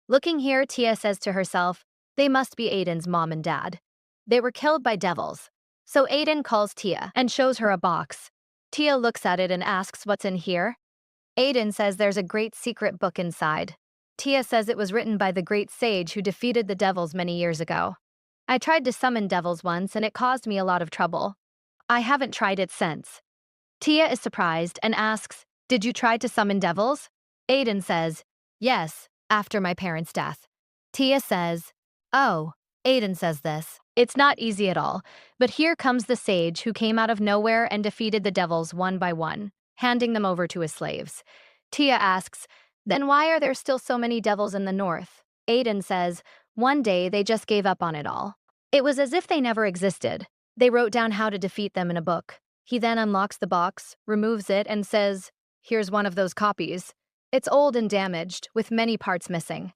Looking here, Tia says to herself, they must be Aiden's mom and dad. They were killed by devils. So Aiden calls Tia and shows her a box. Tia looks at it and asks what's in here. Aiden says there's a great secret book inside. Tia says it was written by the great sage who defeated the devils many years ago. I tried to summon devils once and it caused me a lot of trouble. I haven't tried it since. Tia is surprised and asks, did you try to summon devils? Aiden says, yes, after my parents' death. Tia says, oh. Aiden says this. It's not easy at all, but here comes the sage who came out of nowhere and defeated the devils one by one, handing them over to his slaves. Tia asks, then why are there still so many devils in the north? Aiden says, one day they just gave up on it all. It was as if they never existed. They wrote down how to defeat them in a book. He then unlocks the box, removes it, and says, here's one of those copies. It's old and damaged, with many parts missing.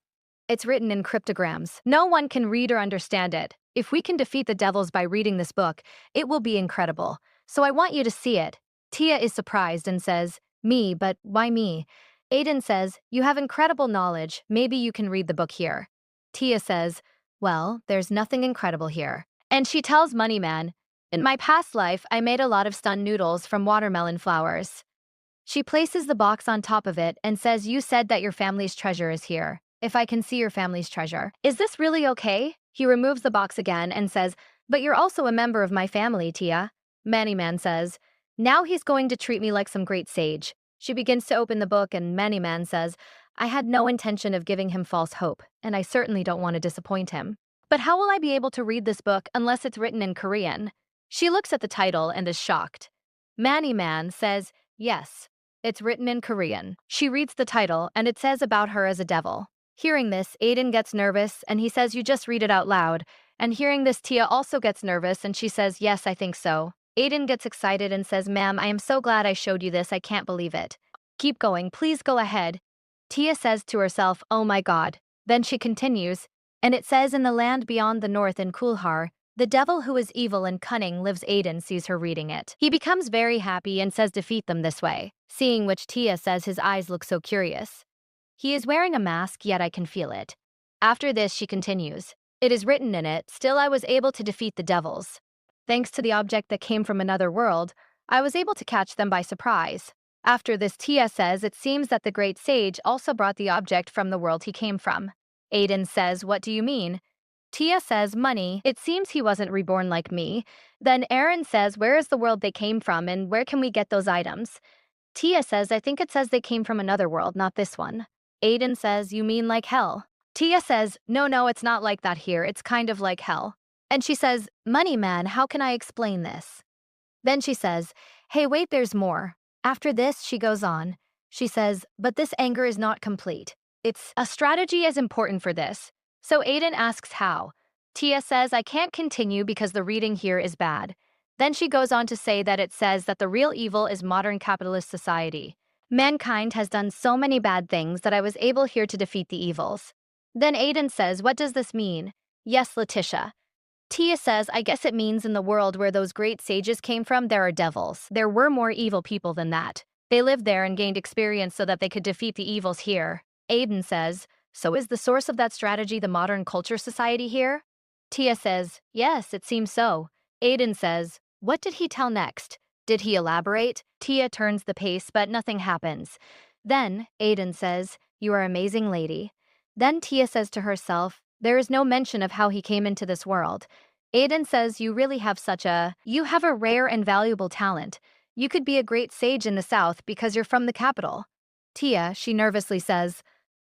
It's written in cryptograms. No one can read or understand it. If we can defeat the devils by reading this book, it will be incredible. So I want you to see it. Tia is surprised and says, me, but why me? Aiden says, you have incredible knowledge. Maybe you can read the book here. Tia says, well, there's nothing incredible here. And she tells Moneyman, in my past life, I made a lot of stunned noodles from watermelon flowers. She places the box on top of it and says, you said that your family's treasure is here. If I can see your family's treasure. Is this really okay? He removes the box again and says, but you're also a member of my family, Tia. Moneyman says, now he's going to treat me like some great sage. She begins to open the book and Moneyman says, I had no intention of giving him false hope, and I certainly don't want to disappoint him. But how will I be able to read this book unless it's written in Korean? She looks at the title and is shocked. Moneyman says, yes, it's written in Korean. She reads the title and it says about her as a devil. Hearing this, Aiden gets nervous and he says, you just read it out loud. And hearing this, Tia also gets nervous and she says, yes, I think so. Aiden gets excited and says, ma'am, I am so glad I showed you this. I can't believe it. Keep going. Please go ahead. Tia says to herself, oh my God. Then she continues, and it says in the land beyond the north in Kulhar, the devil who is evil and cunning lives. Aiden sees her reading it. He becomes very happy and says defeat them this way, seeing which Tia says his eyes look so curious. He is wearing a mask, yet I can feel it. After this, she continues. It is written in it, still I was able to defeat the devils. Thanks to the object that came from another world, I was able to catch them by surprise. After this, Tia says it seems that the great sage also brought the object from the world he came from. Aiden says, what do you mean? Tia says, money. It seems he wasn't reborn like me. Then Aaron says, where is the world they came from and where can we get those items? Tia says, I think it says they came from another world, not this one. Aiden says, you mean like hell? Tia says, no, it's not like that here. It's kind of like hell. And she says, "Money man, how can I explain this?" Then she says, "Hey, wait, there's more." After this, she goes on. She says, "But this anger is not complete. It's a strategy as important for this." So Aiden asks how. Tia says, "I can't continue because the reading here is bad." Then she goes on to say that it says that the real evil is modern capitalist society. Mankind has done so many bad things that I was able here to defeat the evils. Then Aiden says, "What does this mean?" "Yes, Letitia." Tia says, "I guess it means in the world where those great sages came from, there are devils. There were more evil people than that. They lived there and gained experience so that they could defeat the evils here." Aiden says, "So is the source of that strategy the modern culture society here?" Tia says, "Yes, it seems so." Aiden says, "What did he tell next? Did he elaborate?" Tia turns the pace, but nothing happens. Then Aiden says, "You are amazing, lady." Then Tia says to herself, "There is no mention of how he came into this world." Aiden says, You have a rare and valuable talent. You could be a great sage in the South because you're from the capital." Tia, she nervously says,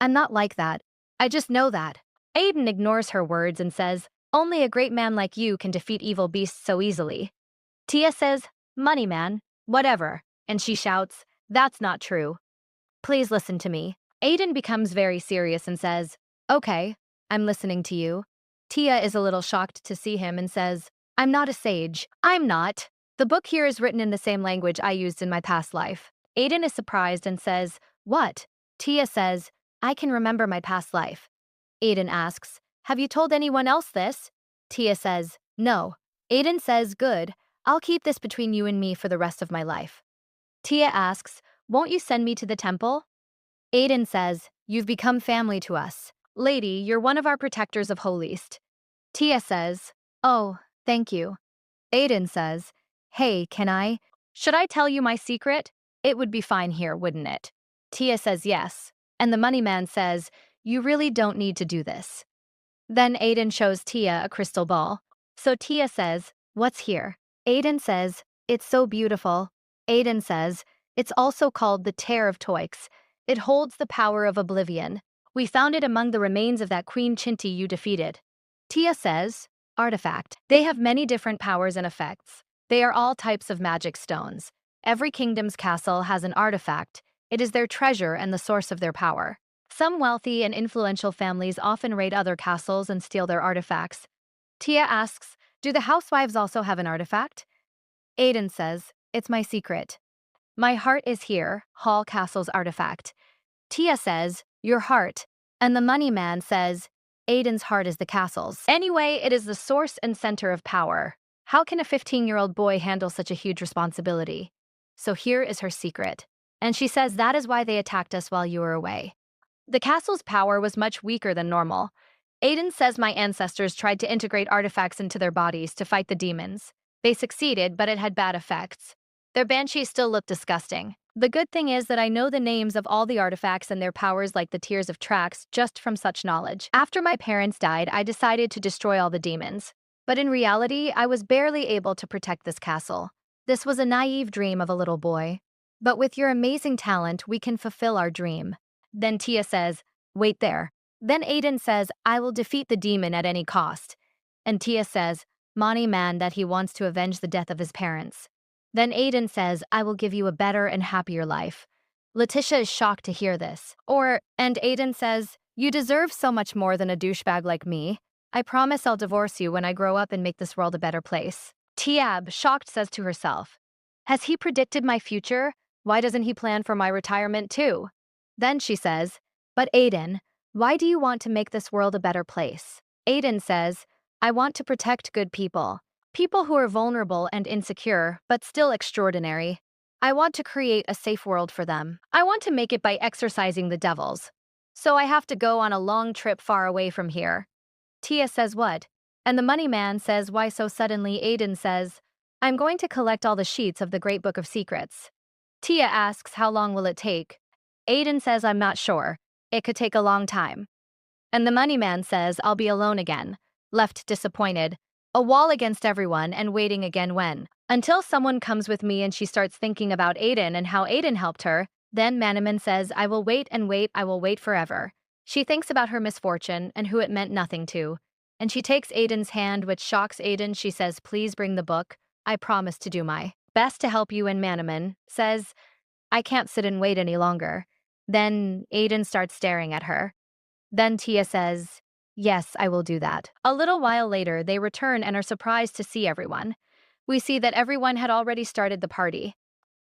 "I'm not like that. I just know that." Aiden ignores her words and says, "Only a great man like you can defeat evil beasts so easily." Tia says, "Money man, whatever." And she shouts, "That's not true. Please listen to me." Aiden becomes very serious and says, "Okay, I'm listening to you." Tia is a little shocked to see him and says, "I'm not a sage. I'm not. The book here is written in the same language I used in my past life." Aiden is surprised and says, "What?" Tia says, "I can remember my past life." Aiden asks, "Have you told anyone else this?" Tia says, "No." Aiden says, "Good. I'll keep this between you and me for the rest of my life." Tia asks, "Won't you send me to the temple?" Aiden says, "You've become family to us. Lady, you're one of our protectors of Holist." Tia says, "Oh, thank you." Aiden says, "Hey, should I tell you my secret? It would be fine here, wouldn't it?" Tia says yes. And the money man says, "You really don't need to do this." Then Aiden shows Tia a crystal ball. So Tia says, "What's here?" Aiden says, "It's so beautiful." Aiden says, "It's also called the Tear of Toix. It holds the power of oblivion. We found it among the remains of that Queen Chinti you defeated." Tia says, "Artifact. They have many different powers and effects. They are all types of magic stones. Every kingdom's castle has an artifact. It is their treasure and the source of their power. Some wealthy and influential families often raid other castles and steal their artifacts." Tia asks, "Do the housewives also have an artifact?" Aiden says, "It's my secret. My heart is here, Hall Castle's artifact." Tia says, "Your heart." And the money man says, "Aiden's heart is the castle's. Anyway, it is the source and center of power. How can a 15-year-old boy handle such a huge responsibility?" So here is her secret. And she says that is why they attacked us while you were away. The castle's power was much weaker than normal. Aiden says my ancestors tried to integrate artifacts into their bodies to fight the demons. They succeeded, but it had bad effects. Their banshees still look disgusting. The good thing is that I know the names of all the artifacts and their powers like the Tears of Trax just from such knowledge. After my parents died, I decided to destroy all the demons. But in reality, I was barely able to protect this castle. This was a naive dream of a little boy. But with your amazing talent, we can fulfill our dream." Then Tia says, "Wait there." Then Aiden says, "I will defeat the demon at any cost." And Tia says, "Money man, that he wants to avenge the death of his parents." Then Aiden says, "I will give you a better and happier life." Letitia is shocked to hear this. And Aiden says, "You deserve so much more than a douchebag like me. I promise I'll divorce you when I grow up and make this world a better place." Tiab, shocked, says to herself, "Has he predicted my future? Why doesn't he plan for my retirement too?" Then she says, "But Aiden, why do you want to make this world a better place?" Aiden says, "I want to protect good people. People who are vulnerable and insecure, but still extraordinary. I want to create a safe world for them. I want to make it by exorcising the devils. So I have to go on a long trip far away from here." Tia says, "What?" And the money man says, "Why so suddenly?" Aiden says, "I'm going to collect all the sheets of the Great Book of Secrets." Tia asks, "How long will it take?" Aiden says, "I'm not sure. It could take a long time." And the money man says, "I'll be alone again, left disappointed, a wall against everyone and waiting again when, until someone comes with me." And she starts thinking about Aiden and how Aiden helped her. Then Maniman says, "I will wait and wait, I will wait forever." She thinks about her misfortune and who it meant nothing to. and she takes Aiden's hand, which shocks Aiden. She says, please bring the book. I promise to do my best to help you. And Manaman says, I can't sit and wait any longer. Then Aiden starts staring at her. Then Tia says, yes, I will do that. A little while later, they return and are surprised to see everyone. We see that everyone had already started the party.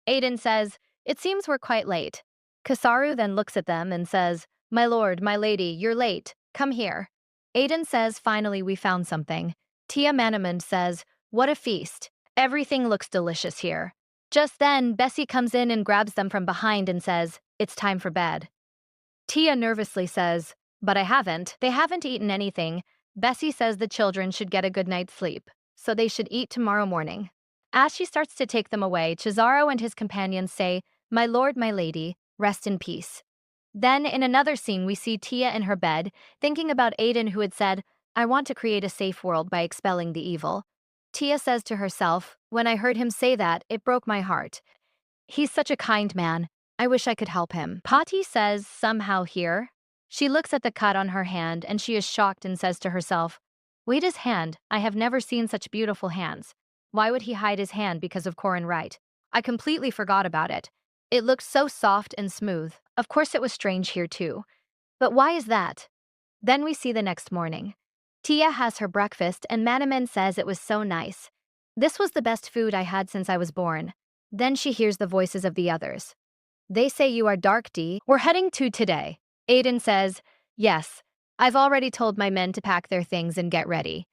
Aiden says, it seems we're quite late. Kasaru then looks at them and says, my lord, my lady, you're late. Come here. Aiden says, finally we found something. Tia Manamund says, what a feast. Everything looks delicious here. Just then, Bessie comes in and grabs them from behind and says, it's time for bed. Tia nervously says, but I haven't. They haven't eaten anything. Bessie says the children should get a good night's sleep, so they should eat tomorrow morning. As she starts to take them away, Chizaro and his companions say, my lord, my lady, rest in peace. Then, in another scene, we see Tia in her bed, thinking about Aiden, who had said, I want to create a safe world by expelling the evil. Tia says to herself, when I heard him say that, it broke my heart. He's such a kind man. I wish I could help him. Pati says, somehow here. She looks at the cut on her hand and she is shocked and says to herself, wait, his hand. I have never seen such beautiful hands. Why would he hide his hand because of Corin Wright? I completely forgot about it. It looked so soft and smooth. Of course it was strange here too. But why is that? Then we see the next morning. Tia has her breakfast and Manaman says it was so nice. This was the best food I had since I was born. Then she hears the voices of the others. They say you are Dark D. We're heading to today. Aiden says, yes, I've already told my men to pack their things and get ready.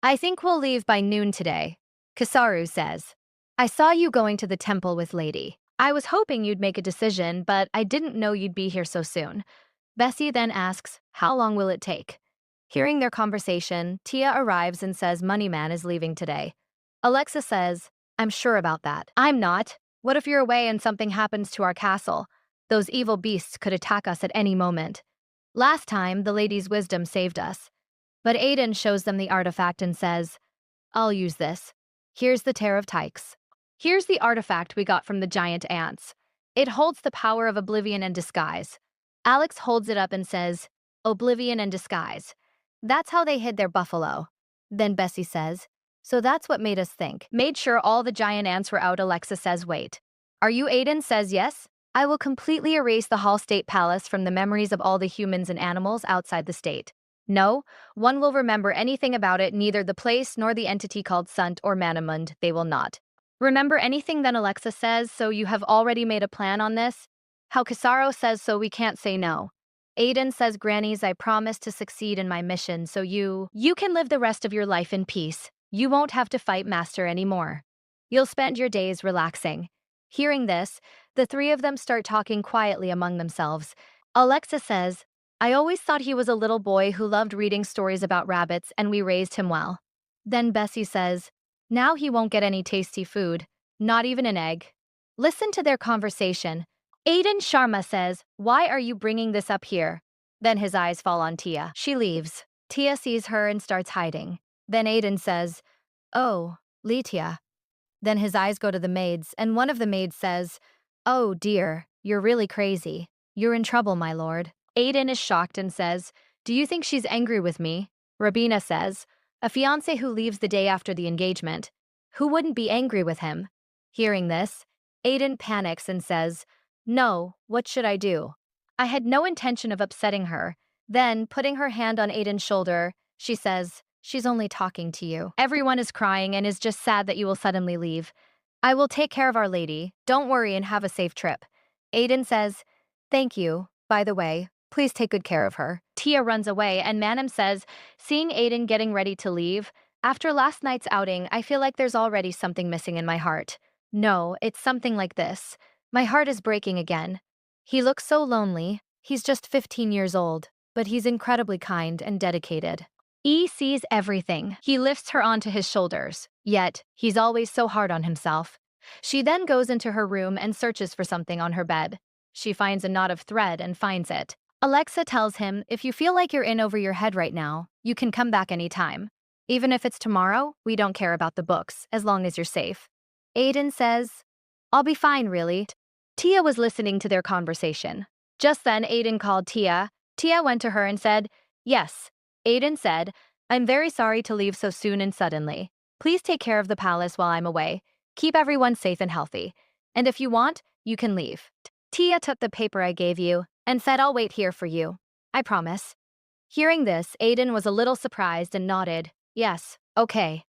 I think we'll leave by noon today. Kasaru says, I saw you going to the temple with Lady. I was hoping you'd make a decision, but I didn't know you'd be here so soon. Bessie then asks, how long will it take? Hearing their conversation, Tia arrives and says Moneyman is leaving today. Alexa says, I'm sure about that. I'm not. What if you're away and something happens to our castle? Those evil beasts could attack us at any moment. Last time, the lady's wisdom saved us. But Aiden shows them the artifact and says, I'll use this. Here's the Tear of Tykes. Here's the artifact we got from the giant ants. It holds the power of oblivion and disguise. Alex holds it up and says, Oblivion and disguise. That's how they hid their buffalo. Then Bessie says, so that's what made us think. Made sure all the giant ants were out. Alexa says, wait. Are you Aiden? Says yes. I will completely erase the Hall State Palace from the memories of all the humans and animals outside the state. No, one will remember anything about it, neither the place nor the entity called Sunt or Manamund. They will not remember anything. Then Alexa says, so you have already made a plan on this? How Kisaro says, so we can't say no. Aiden says, Grannies, I promise to succeed in my mission, so you can live the rest of your life in peace. You won't have to fight Master anymore. You'll spend your days relaxing. Hearing this, the three of them start talking quietly among themselves. Alexa says, I always thought he was a little boy who loved reading stories about rabbits and we raised him well. Then Bessie says, now he won't get any tasty food, not even an egg. Listen to their conversation. Aiden Sharma says, why are you bringing this up here? Then his eyes fall on Tia. She leaves. Tia sees her and starts hiding. Then Aiden says, oh, Litia. Then his eyes go to the maids, and one of the maids says, oh dear, you're really crazy. You're in trouble, my lord. Aiden is shocked and says, do you think she's angry with me? Rabina says, a fiancé who leaves the day after the engagement. Who wouldn't be angry with him? Hearing this, Aiden panics and says, no, what should I do? I had no intention of upsetting her. Then, putting her hand on Aiden's shoulder, she says, she's only talking to you. Everyone is crying and is just sad that you will suddenly leave. I will take care of Our Lady. Don't worry and have a safe trip. Aiden says, thank you. By the way, please take good care of her. Tia runs away and Manam says, seeing Aiden getting ready to leave, after last night's outing, I feel like there's already something missing in my heart. No, it's something like this. My heart is breaking again. He looks so lonely. He's just 15 years old, but he's incredibly kind and dedicated. E sees everything. He lifts her onto his shoulders, yet he's always so hard on himself. She then goes into her room and searches for something on her bed. She finds a knot of thread and finds it. Alexa tells him, if you feel like you're in over your head right now, you can come back anytime. Even if it's tomorrow, we don't care about the books, as long as you're safe. Aiden says, I'll be fine, really. Tia was listening to their conversation. Just then, Aiden called Tia. Tia went to her and said, yes. Aiden said, I'm very sorry to leave so soon and suddenly. Please take care of the palace while I'm away. Keep everyone safe and healthy. And if you want, you can leave. Tia took the paper I gave you and said I'll wait here for you. I promise. Hearing this, Aiden was a little surprised and nodded. Yes, okay.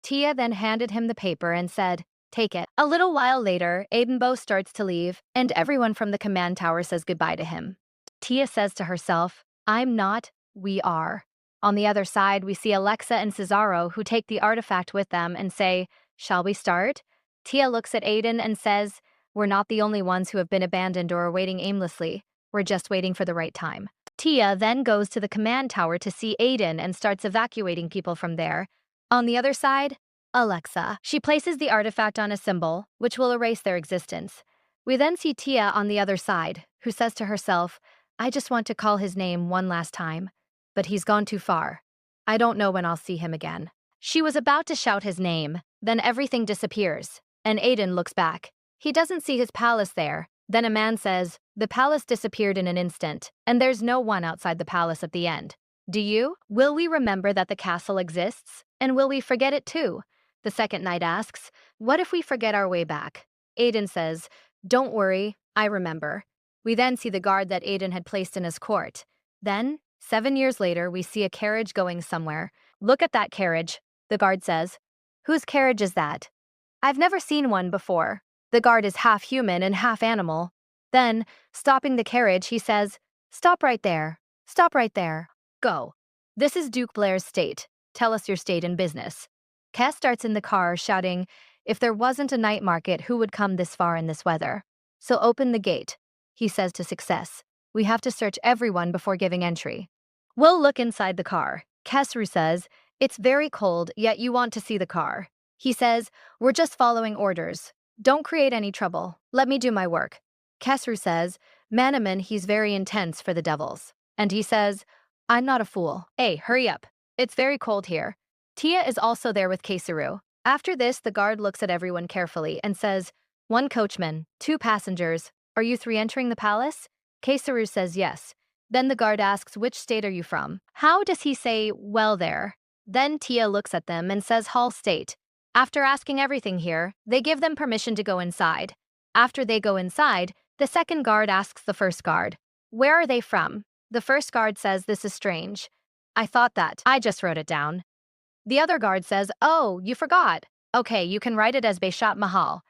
Tia then handed him the paper and said, take it. A little while later, Aidenbo starts to leave, and everyone from the command tower says goodbye to him. Tia says to herself, I'm not, we are. On the other side, we see Alexa and Cesaro who take the artifact with them and say, shall we start? Tia looks at Aiden and says, we're not the only ones who have been abandoned or are waiting aimlessly. We're just waiting for the right time. Tia then goes to the command tower to see Aiden and starts evacuating people from there. On the other side, Alexa. She places the artifact on a symbol, which will erase their existence. We then see Tia on the other side, who says to herself, I just want to call his name one last time. But he's gone too far. I don't know when I'll see him again. She was about to shout his name, then everything disappears, and Aiden looks back. He doesn't see his palace there. Then a man says, the palace disappeared in an instant, and there's no one outside the palace at the end. Do you? Will we remember that the castle exists? And will we forget it too? The second knight asks, what if we forget our way back? Aiden says, don't worry, I remember. We then see the guard that Aiden had placed in his court. Then, 7 years later, we see a carriage going somewhere. Look at that carriage, the guard says. Whose carriage is that? I've never seen one before. The guard is half human and half animal. Then, stopping the carriage, he says, stop right there. Stop right there. Go. This is Duke Blair's state. Tell us your state and business. Kes starts in the car, shouting, if there wasn't a night market, who would come this far in this weather? So open the gate, he says to Success. We have to search everyone before giving entry. We'll look inside the car. Kesru says, it's very cold, yet you want to see the car. He says, we're just following orders. Don't create any trouble. Let me do my work. Kesru says, Manaman, he's very intense for the devils. And he says, I'm not a fool. Hey, hurry up. It's very cold here. Tia is also there with Kesuru. After this, the guard looks at everyone carefully and says, 1 coachman, 2 passengers. Are you 3 entering the palace? Kesuru says yes. Then the guard asks, which state are you from? How does he say, well there? Then Tia looks at them and says Hall State. After asking everything here, they give them permission to go inside. After they go inside, the second guard asks the first guard, where are they from? The first guard says this is strange. I thought that. I just wrote it down. The other guard says, oh, you forgot. Okay, you can write it as Beshat Mahal.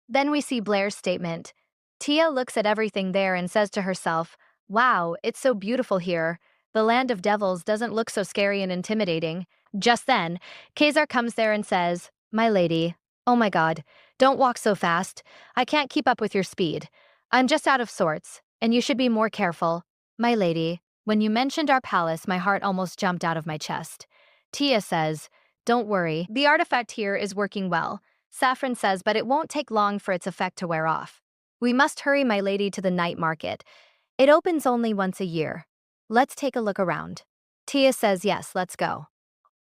Then we see Blair's statement. Tia looks at everything there and says to herself, wow, it's so beautiful here. The land of devils doesn't look so scary and intimidating. Just then, Khazar comes there and says, my lady, oh my god, don't walk so fast. I can't keep up with your speed. I'm just out of sorts, and you should be more careful. My lady, when you mentioned our palace, my heart almost jumped out of my chest. Tia says, don't worry, the artifact here is working well. Saffron says, but it won't take long for its effect to wear off. We must hurry my lady to the night market. It opens only once a year. Let's take a look around. Tia says, yes, let's go.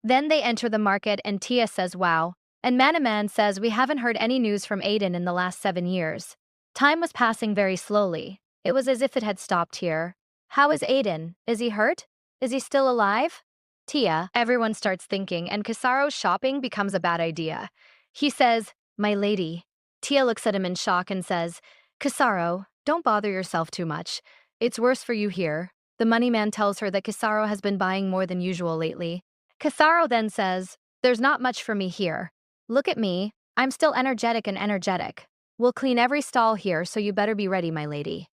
Then they enter the market and Tia says, wow. And Manaman says, we haven't heard any news from Aiden in the last 7 years. Time was passing very slowly. It was as if it had stopped here. How is Aiden? Is he hurt? Is he still alive? Tia, everyone starts thinking, and Kisaro's shopping becomes a bad idea. He says, my lady. Tia looks at him in shock and says, Kisaro, don't bother yourself too much. It's worse for you here. The money man tells her that Kisaro has been buying more than usual lately. Kisaro then says, there's not much for me here. Look at me. I'm still energetic and energetic. We'll clean every stall here, so you better be ready, my lady.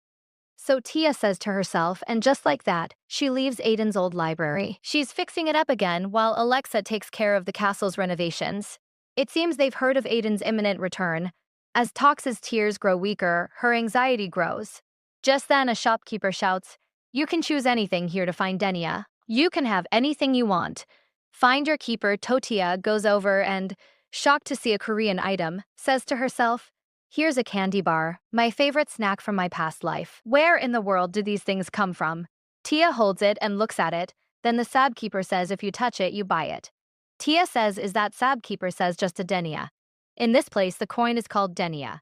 So Tia says to herself, and just like that, she leaves Aiden's old library. She's fixing it up again while Alexa takes care of the castle's renovations. It seems they've heard of Aiden's imminent return. As Tox's tears grow weaker, her anxiety grows. Just then a shopkeeper shouts, you can choose anything here to find Denia. You can have anything you want. Find your keeper. Totia goes over and, shocked to see a Korean item, says to herself, here's a candy bar, my favorite snack from my past life. Where in the world do these things come from? Tia holds it and looks at it. Then the sabkeeper says if you touch it, you buy it. Tia says is that sabkeeper says just a denia. In this place, the coin is called denia.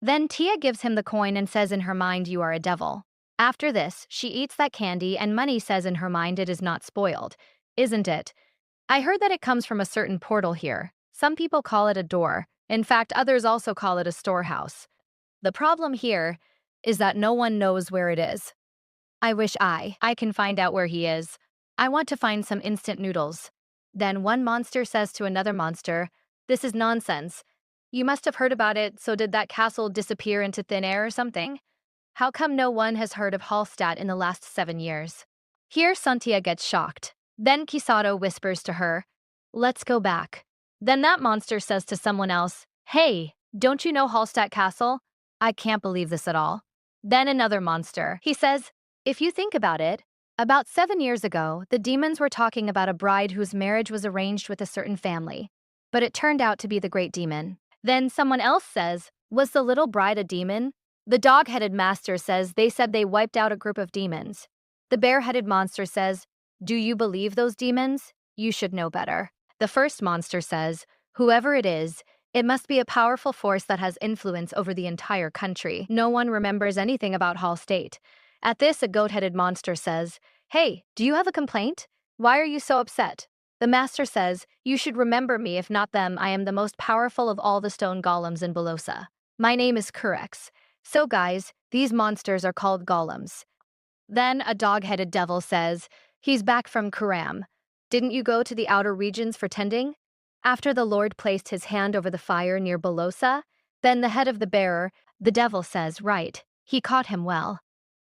Then Tia gives him the coin and says in her mind, you are a devil. After this, she eats that candy and Money says in her mind it is not spoiled. Isn't it? I heard that it comes from a certain portal here. Some people call it a door. In fact, others also call it a storehouse. The problem here is that no one knows where it is. I wish I can find out where he is. I want to find some instant noodles. Then one monster says to another monster, "This is nonsense. You must have heard about it, so did that castle disappear into thin air or something? How come no one has heard of Hallstatt in the last 7 years?" Here Santia gets shocked. Then Kisato whispers to her, "Let's go back." Then that monster says to someone else, "Hey, don't you know Hallstatt Castle? I can't believe this at all." Then another monster. He says, "If you think about it, about 7 years ago, the demons were talking about a bride whose marriage was arranged with a certain family, but it turned out to be the great demon." Then someone else says, "Was the little bride a demon?" The dog-headed master says they said they wiped out a group of demons. The bear-headed monster says, "Do you believe those demons? You should know better." The first monster says, "Whoever it is, it must be a powerful force that has influence over the entire country. No one remembers anything about Hallstatt." At this, a goat-headed monster says, "Hey, do you have a complaint? Why are you so upset?" The master says, "You should remember me, if not them. I am the most powerful of all the stone golems in Belosa. My name is Kurex. So guys, these monsters are called golems." Then a dog-headed devil says, "He's back from Kuram. Didn't you go to the outer regions for tending?" After the Lord placed his hand over the fire near Belosa, then the head of the bearer, the devil says, "Right, he caught him well."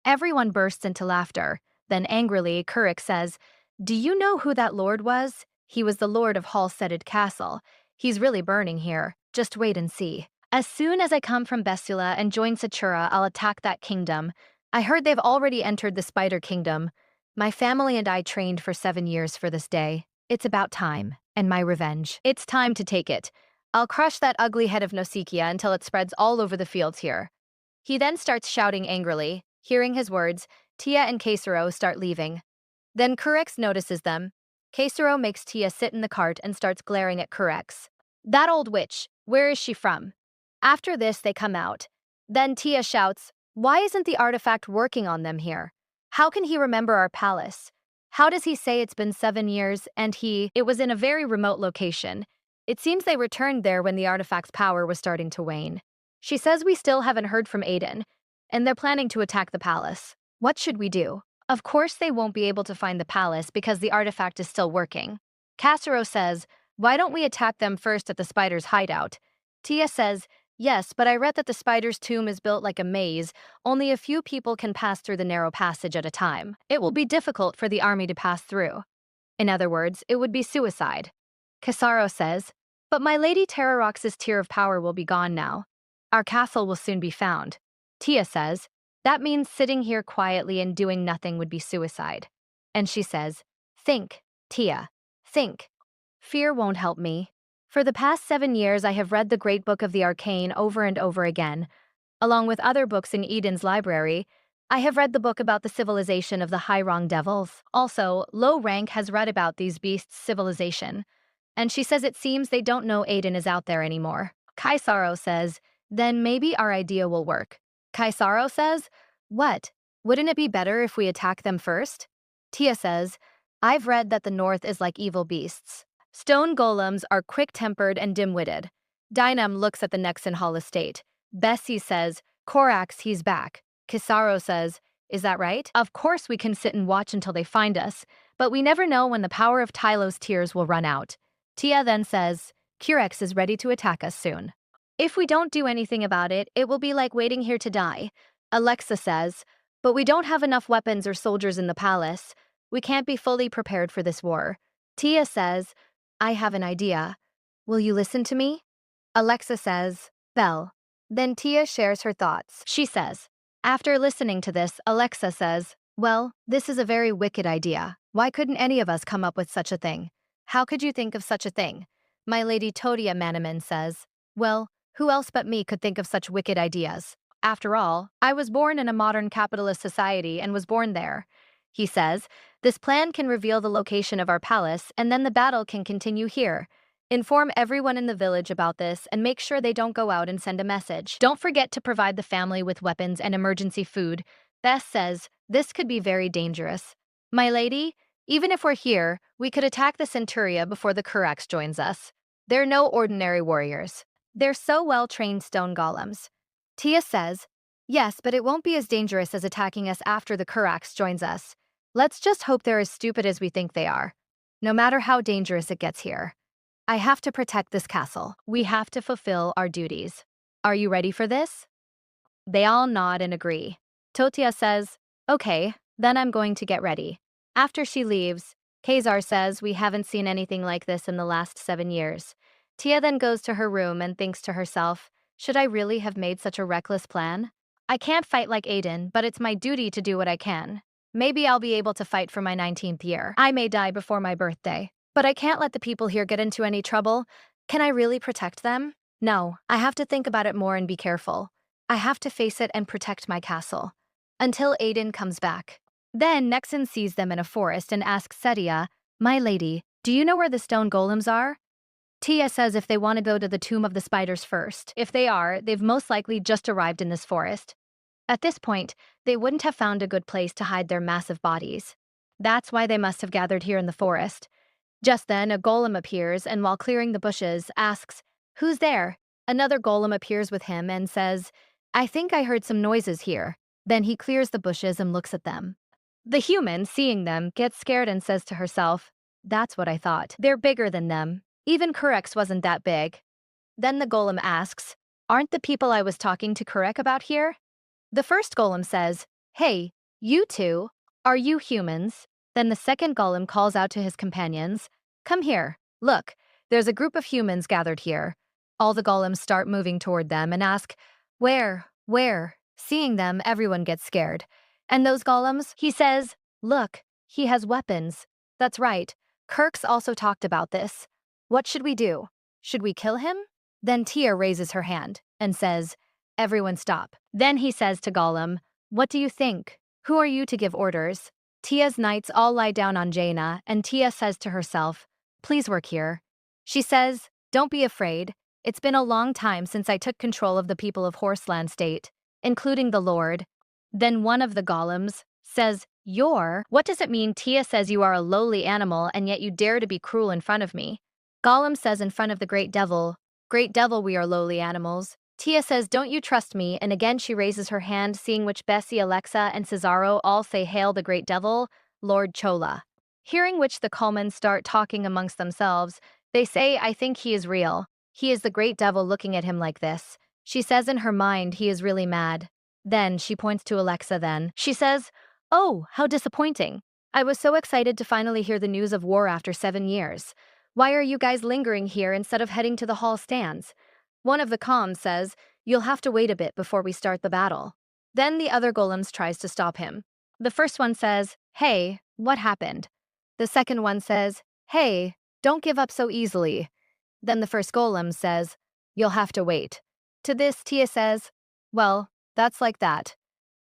Everyone bursts into laughter. Then angrily, Kurik says, "Do you know who that lord was? He was the lord of Hallstatt Castle. He's really burning here. Just wait and see. As soon as I come from Bestula and join Satura, I'll attack that kingdom. I heard they've already entered the Spider Kingdom. My family and I trained for 7 years for this day. It's about time, and my revenge. It's time to take it. I'll crush that ugly head of Nausicaa until it spreads all over the fields here." He then starts shouting angrily. Hearing his words, Tia and Kesaro start leaving. Then Kurex notices them. Kesaro makes Tia sit in the cart and starts glaring at Kurex. "That old witch, where is she from?" After this, they come out. Then Tia shouts, "Why isn't the artifact working on them here? How can he remember our palace? How does he say it's been 7 years and it was in a very remote location? It seems they returned there when the artifact's power was starting to wane." She says we still haven't heard from Aiden, and they're planning to attack the palace. What should we do? Of course they won't be able to find the palace because the artifact is still working. Casero says, "Why don't we attack them first at the spider's hideout?" Tia says, "Yes, but I read that the spider's tomb is built like a maze. Only a few people can pass through the narrow passage at a time. It will be difficult for the army to pass through. In other words, it would be suicide." Casaro says, "But my lady Terrarox's Tear of Power will be gone now. Our castle will soon be found." Tia says, "That means sitting here quietly and doing nothing would be suicide." And she says, "Think, Tia, think. Fear won't help me. For the past 7 years, I have read the Great Book of the Arcane over and over again. Along with other books in Eden's library, I have read the book about the civilization of the High Rang Devils. Also, Low Rank has read about these beasts' civilization. And she says it seems they don't know Aiden is out there anymore." Kaisaro says, "Then maybe our idea will work." Kaisaro says, "What? Wouldn't it be better if we attack them first?" Tia says, "I've read that the north is like evil beasts. Stone golems are quick-tempered and dim-witted." Dynam looks at the Nexen Hall estate. Bessie says, "Korax, he's back." Kisaro says, "Is that right? Of course we can sit and watch until they find us, but we never know when the power of Tylo's tears will run out." Tia then says, "Curex is ready to attack us soon. If we don't do anything about it, it will be like waiting here to die." Alexa says, "But we don't have enough weapons or soldiers in the palace. We can't be fully prepared for this war." Tia says, "I have an idea. Will you listen to me?" Alexa says, "Bell." Then Tia shares her thoughts. She says, after listening to this, Alexa says, "Well, this is a very wicked idea. Why couldn't any of us come up with such a thing? How could you think of such a thing?" My lady Todia Manaman says, "Well, who else but me could think of such wicked ideas? After all, I was born in a modern capitalist society and was born there." He says, "This plan can reveal the location of our palace, and then the battle can continue here. Inform everyone in the village about this and make sure they don't go out and send a message. Don't forget to provide the family with weapons and emergency food." Bess says, "This could be very dangerous." My lady, Even if we're here, we could attack the Centuria before the Kurax joins us. They're no ordinary warriors. They're so well-trained stone golems. Tia says, yes, but it won't be as dangerous as attacking us after the Kurax joins us. Let's just hope they're as stupid as we think they are. No matter how dangerous it gets here. I have to protect this castle. We have to fulfill our duties. Are you ready for this? They all nod and agree. Totia says, okay, then I'm going to get ready. After she leaves, Kazar says we haven't seen anything like this in the last 7 years. Tia then goes to her room and thinks to herself, should I really have made such a reckless plan? I can't fight like Aiden, but it's my duty to do what I can. Maybe I'll be able to fight for my 19th year. I may die before my birthday, but I can't let the people here get into any trouble. Can I really protect them? No, I have to think about it more and be careful. I have to face it and protect my castle. Until Aiden comes back. Then Nexon sees them in a forest and asks Setia, my lady, do you know where the stone golems are? Tia says if they want to go to the Tomb of the Spiders first. If they are, they've most likely just arrived in this forest. At this point, they wouldn't have found a good place to hide their massive bodies. That's why they must have gathered here in the forest. Just then, a golem appears and while clearing the bushes, asks, who's there? Another golem appears with him and says, I think I heard some noises here. Then he clears the bushes and looks at them. The human, seeing them, gets scared and says to herself, that's what I thought. They're bigger than them. Even Kurex wasn't that big. Then the golem asks, aren't the people I was talking to Kurek about here? The first golem says, hey, you two, are you humans? Then the second golem calls out to his companions, come here, look, there's a group of humans gathered here. All the golems start moving toward them and ask, where? Seeing them, everyone gets scared. And those golems, he says, look, he has weapons. That's right, Kirk's also talked about this. What should we do? Should we kill him? Then Tia raises her hand and says, everyone stop. Then he says to Golem, what do you think? Who are you to give orders? Tia's knights all lie down on Jaina, and Tia says to herself, please work here. She says, don't be afraid. It's been a long time since I took control of the people of Horseland State, including the Lord. Then one of the golems says, what does it mean Tia says you are a lowly animal and yet you dare to be cruel in front of me? Golem says in front of the Great Devil, we are lowly animals. Tia says, don't you trust me? And again she raises her hand, seeing which Bessie, Alexa, and Cesaro all say, hail the Great Devil, Lord Chola. Hearing which the Colemen start talking amongst themselves, they say, I think he is real. He is the Great Devil looking at him like this. She says in her mind he is really mad. Then she points to Alexa then. She says, oh, how disappointing. I was so excited to finally hear the news of war after 7 years. Why are you guys lingering here instead of heading to the hall stands? One of the comms says, you'll have to wait a bit before we start the battle. Then the other golems tries to stop him. The first one says, hey, what happened? The second one says, hey, don't give up so easily. Then the first golem says, you'll have to wait. To this, Tia says, well, that's like that.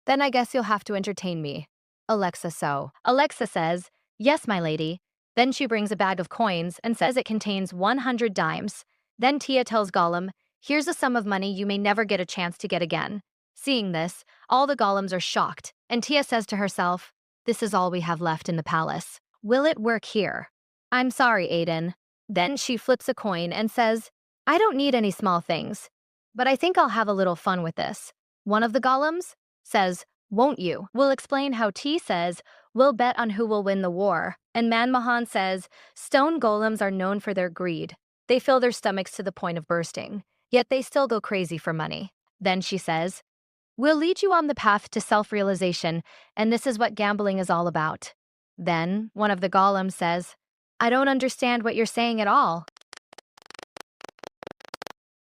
Then I guess you'll have to entertain me. Alexa says, yes, my lady. Then she brings a bag of coins and says it contains 100 dimes. Then Tia tells Golem, here's a sum of money you may never get a chance to get again. Seeing this, all the golems are shocked, and Tia says to herself, this is all we have left in the palace. Will it work here? I'm sorry, Aiden. Then she flips a coin and says, I don't need any small things, but I think I'll have a little fun with this. One of the golems says, won't you? We'll explain how T says, we'll bet on who will win the war. And Manmohan says, stone golems are known for their greed. They fill their stomachs to the point of bursting, yet they still go crazy for money. Then she says, we'll lead you on the path to self-realization, and this is what gambling is all about. Then one of the golems says, I don't understand what you're saying at all.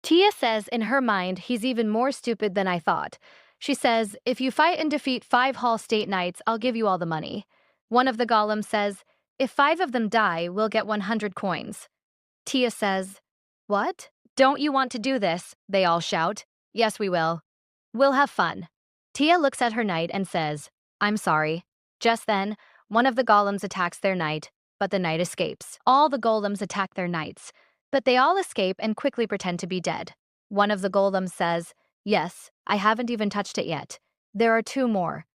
Tia says in her mind he's even more stupid than I thought. She says, if you fight and defeat 5 Hall State Knights, I'll give you all the money. One of the golems says, if 5 of them die, we'll get 100 coins. Tia says, what? Don't you want to do this? They all shout. Yes, we will. We'll have fun. Tia looks at her knight and says, I'm sorry. Just then, one of the golems attacks their knight, but the knight escapes. All the golems attack their knights, but they all escape and quickly pretend to be dead. One of the golems says, yes, I haven't even touched it yet. There are 2 more.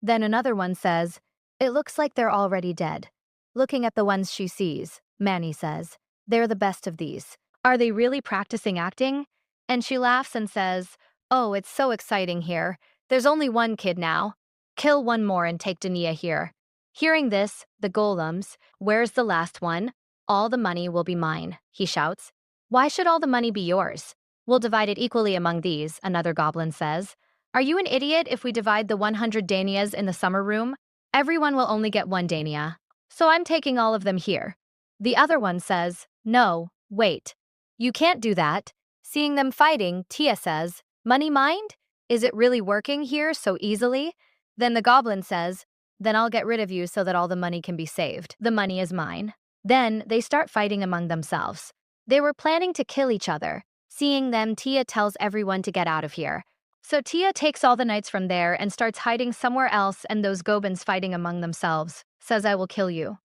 Then another one says, it looks like they're already dead. looking at the ones she sees. Manny says, "They're the best of these. Are they really practicing acting?" And she laughs and says, "Oh, it's so exciting here. There's only one kid now. Kill one more and take Dania here." Hearing this, the golems, "Where's the last one? All the money will be mine," he shouts. "Why should all the money be yours? We'll divide it equally among these," another goblin says. "Are you an idiot if we divide the 100 danias in the summer room? Everyone will only get one dania. So I'm taking all of them here." The other one says, "No, wait. You can't do that." Seeing them fighting, Tia says, "Money mind? Is it really working here so easily?" Then the goblin says, "Then I'll get rid of you so that all the money can be saved. The money is mine." Then they start fighting among themselves. They were planning to kill each other. Seeing them, Tia tells everyone to get out of here. So Tia takes all the knights from there and starts hiding somewhere else, and those goblins fighting among themselves, says, "I will kill you."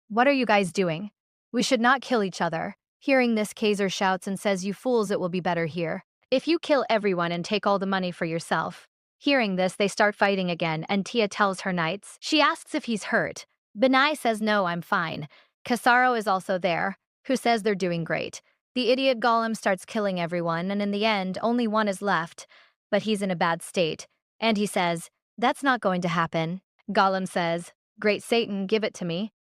"What are you guys doing? We should not kill each other." Hearing this, Kaiser shouts and says, "You fools, it will be better here if you kill everyone and take all the money for yourself." Hearing this, they start fighting again, and Tia tells her knights. She asks if he's hurt. Benai says, "No, I'm fine." Casaro is also there, who says they're doing great. The idiot golem starts killing everyone, and in the end, only one is left, but he's in a bad state. And he says, "That's not going to happen." Golem says, "Great Satan, give it to me."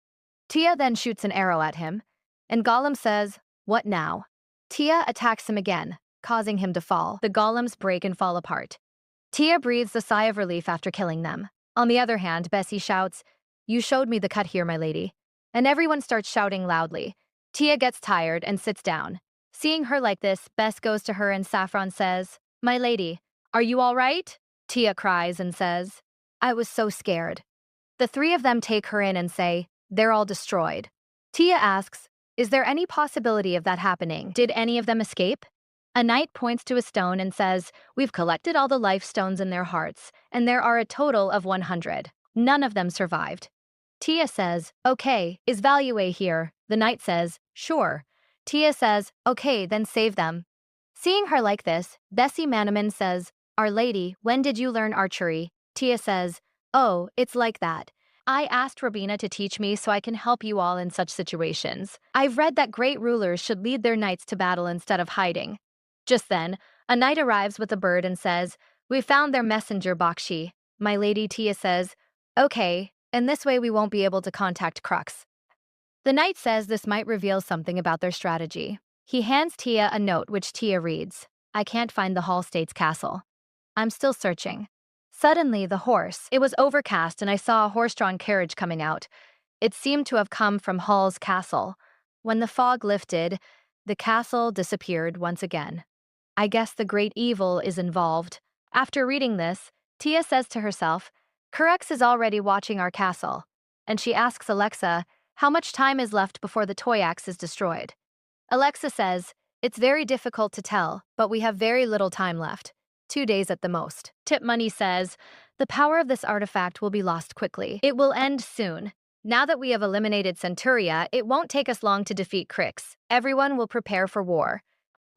Tia then shoots an arrow at him, and Gollum says, "What now?" Tia attacks him again, causing him to fall. The golems break and fall apart. Tia breathes a sigh of relief after killing them. On the other hand, Bessie shouts, "You showed me the cut here, my lady." And everyone starts shouting loudly. Tia gets tired and sits down. Seeing her like this, Bess goes to her and Saffron says, "My lady, are you all right?" Tia cries and says, "I was so scared." The three of them take her in and say, "They're all destroyed." Tia asks, "Is there any possibility of that happening? Did any of them escape?" A knight points to a stone and says, "We've collected all the life stones in their hearts, and there are a total of 100. None of them survived." Tia says, "Okay, is Value here?" The knight says, "Sure." Tia says, "Okay, then save them." Seeing her like this, Bessie Manaman says, "Our Lady, when did you learn archery?" Tia says, "Oh, it's like that. I asked Robina to teach me so I can help you all in such situations. I've read that great rulers should lead their knights to battle instead of hiding." Just then, a knight arrives with a bird and says, "We found their messenger, Bakshi." My lady, Tia says, "Okay, and this way we won't be able to contact Crux." The knight says this might reveal something about their strategy. He hands Tia a note which Tia reads, "I can't find the Hall State's castle. I'm still searching." Suddenly, it was overcast and I saw a horse-drawn carriage coming out. It seemed to have come from Hall's castle. When the fog lifted, the castle disappeared once again. I guess the great evil is involved. After reading this, Tia says to herself, "Crux is already watching our castle." And she asks Alexa, how much time is left before the toy axe is destroyed. Alexa says, "It's very difficult to tell, but we have very little time left. 2 days at the most." Tip Money says, "The power of this artifact will be lost quickly. It will end soon. Now that we have eliminated Centuria, it won't take us long to defeat Crix. Everyone will prepare for war."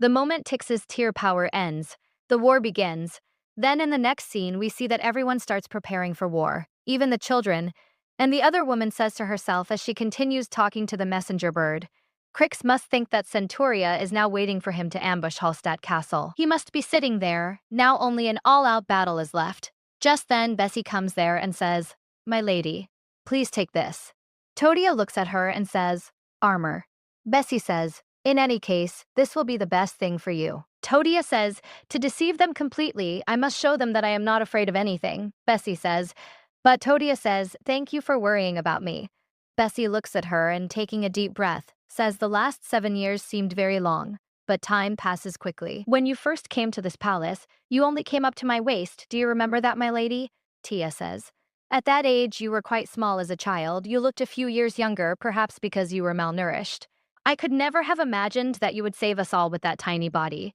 The moment Tix's tear power ends, the war begins. Then in the next scene, we see that everyone starts preparing for war, even the children. And the other woman says to herself as she continues talking to the messenger bird, "Crix must think that Centuria is now waiting for him to ambush Hallstatt Castle. He must be sitting there, now only an all-out battle is left." Just then, Bessie comes there and says, "My lady, please take this." Todia looks at her and says, "Armor." Bessie says, "In any case, this will be the best thing for you." Todia says, "To deceive them completely, I must show them that I am not afraid of anything." Bessie says, but Todia says, "Thank you for worrying about me." Bessie looks at her and, taking a deep breath, says, "The last 7 years seemed very long, but time passes quickly. When you first came to this palace, you only came up to my waist. Do you remember that, my lady?" Tia says, "At that age, you were quite small as a child. You looked a few years younger, perhaps because you were malnourished. I could never have imagined that you would save us all with that tiny body.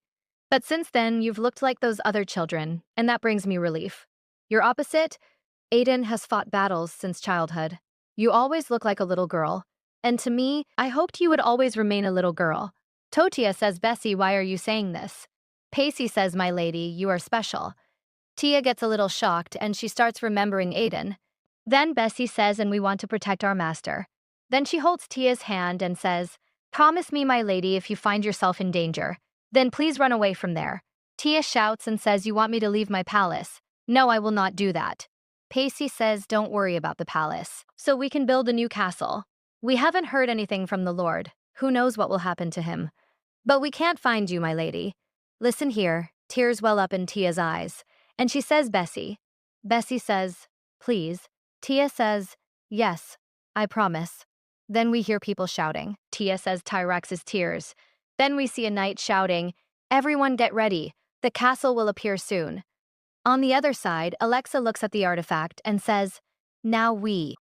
But since then, you've looked like those other children, and that brings me relief. Your opposite, Aiden, has fought battles since childhood. You always look like a little girl. And to me, I hoped you would always remain a little girl." Totia says, "Bessie, why are you saying this?" Pacey says, "My lady, you are special." Tia gets a little shocked and she starts remembering Aiden. Then Bessie says, "And we want to protect our master." Then she holds Tia's hand and says, "Promise me, my lady, if you find yourself in danger, then please run away from there." Tia shouts and says, "You want me to leave my palace?" "No, I will not do that." Pacey says, "Don't worry about the palace. So we can build a new castle. We haven't heard anything from the Lord. Who knows what will happen to him? But we can't find you, my lady. Listen here." Tears well up in Tia's eyes, and she says, "Bessie." Bessie says, "Please." Tia says, "Yes, I promise." Then we hear people shouting. Tia says Tyrax's tears. Then we see a knight shouting, "Everyone get ready. The castle will appear soon." On the other side, Alexa looks at the artifact and says, "Now we."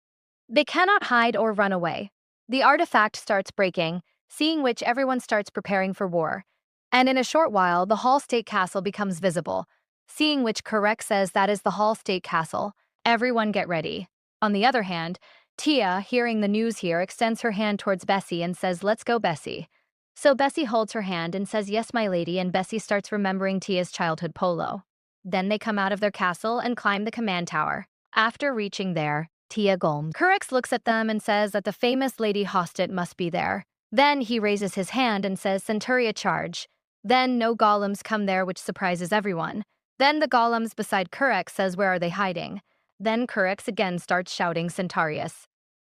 They cannot hide or run away. The artifact starts breaking, seeing which everyone starts preparing for war. And in a short while, the Hall State Castle becomes visible, seeing which Correct says that is the Hall State Castle. Everyone get ready. On the other hand, Tia, hearing the news here, extends her hand towards Bessie and says, "Let's go, Bessie." So Bessie holds her hand and says, "Yes, my lady," and Bessie starts remembering Tia's childhood polo. Then they come out of their castle and climb the command tower. After reaching there, Tia Golm. Currex looks at them and says that the famous Lady Hostet must be there. Then he raises his hand and says, "Centuria charge." Then no golems come there, which surprises everyone. Then the golems beside Currex says, "Where are they hiding?" Then Currex again starts shouting Centarius.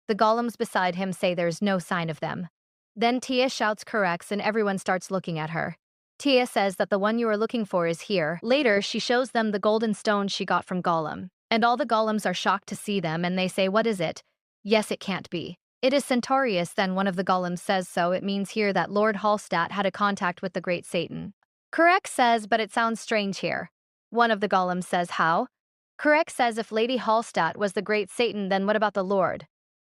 The golems beside him say there's no sign of them. Then Tia shouts Currex and everyone starts looking at her. Tia says that the one you are looking for is here. Later, she shows them the golden stones she got from Gollum. And all the golems are shocked to see them and they say, "What is it?" "Yes, it can't be. It is Centaurius." Then one of the golems says, "So it means here that Lord Hallstatt had a contact with the great Satan." Correct says, "But it sounds strange here." One of the golems says, "How?" Correct says, "If Lady Hallstatt was the great Satan, then what about the Lord?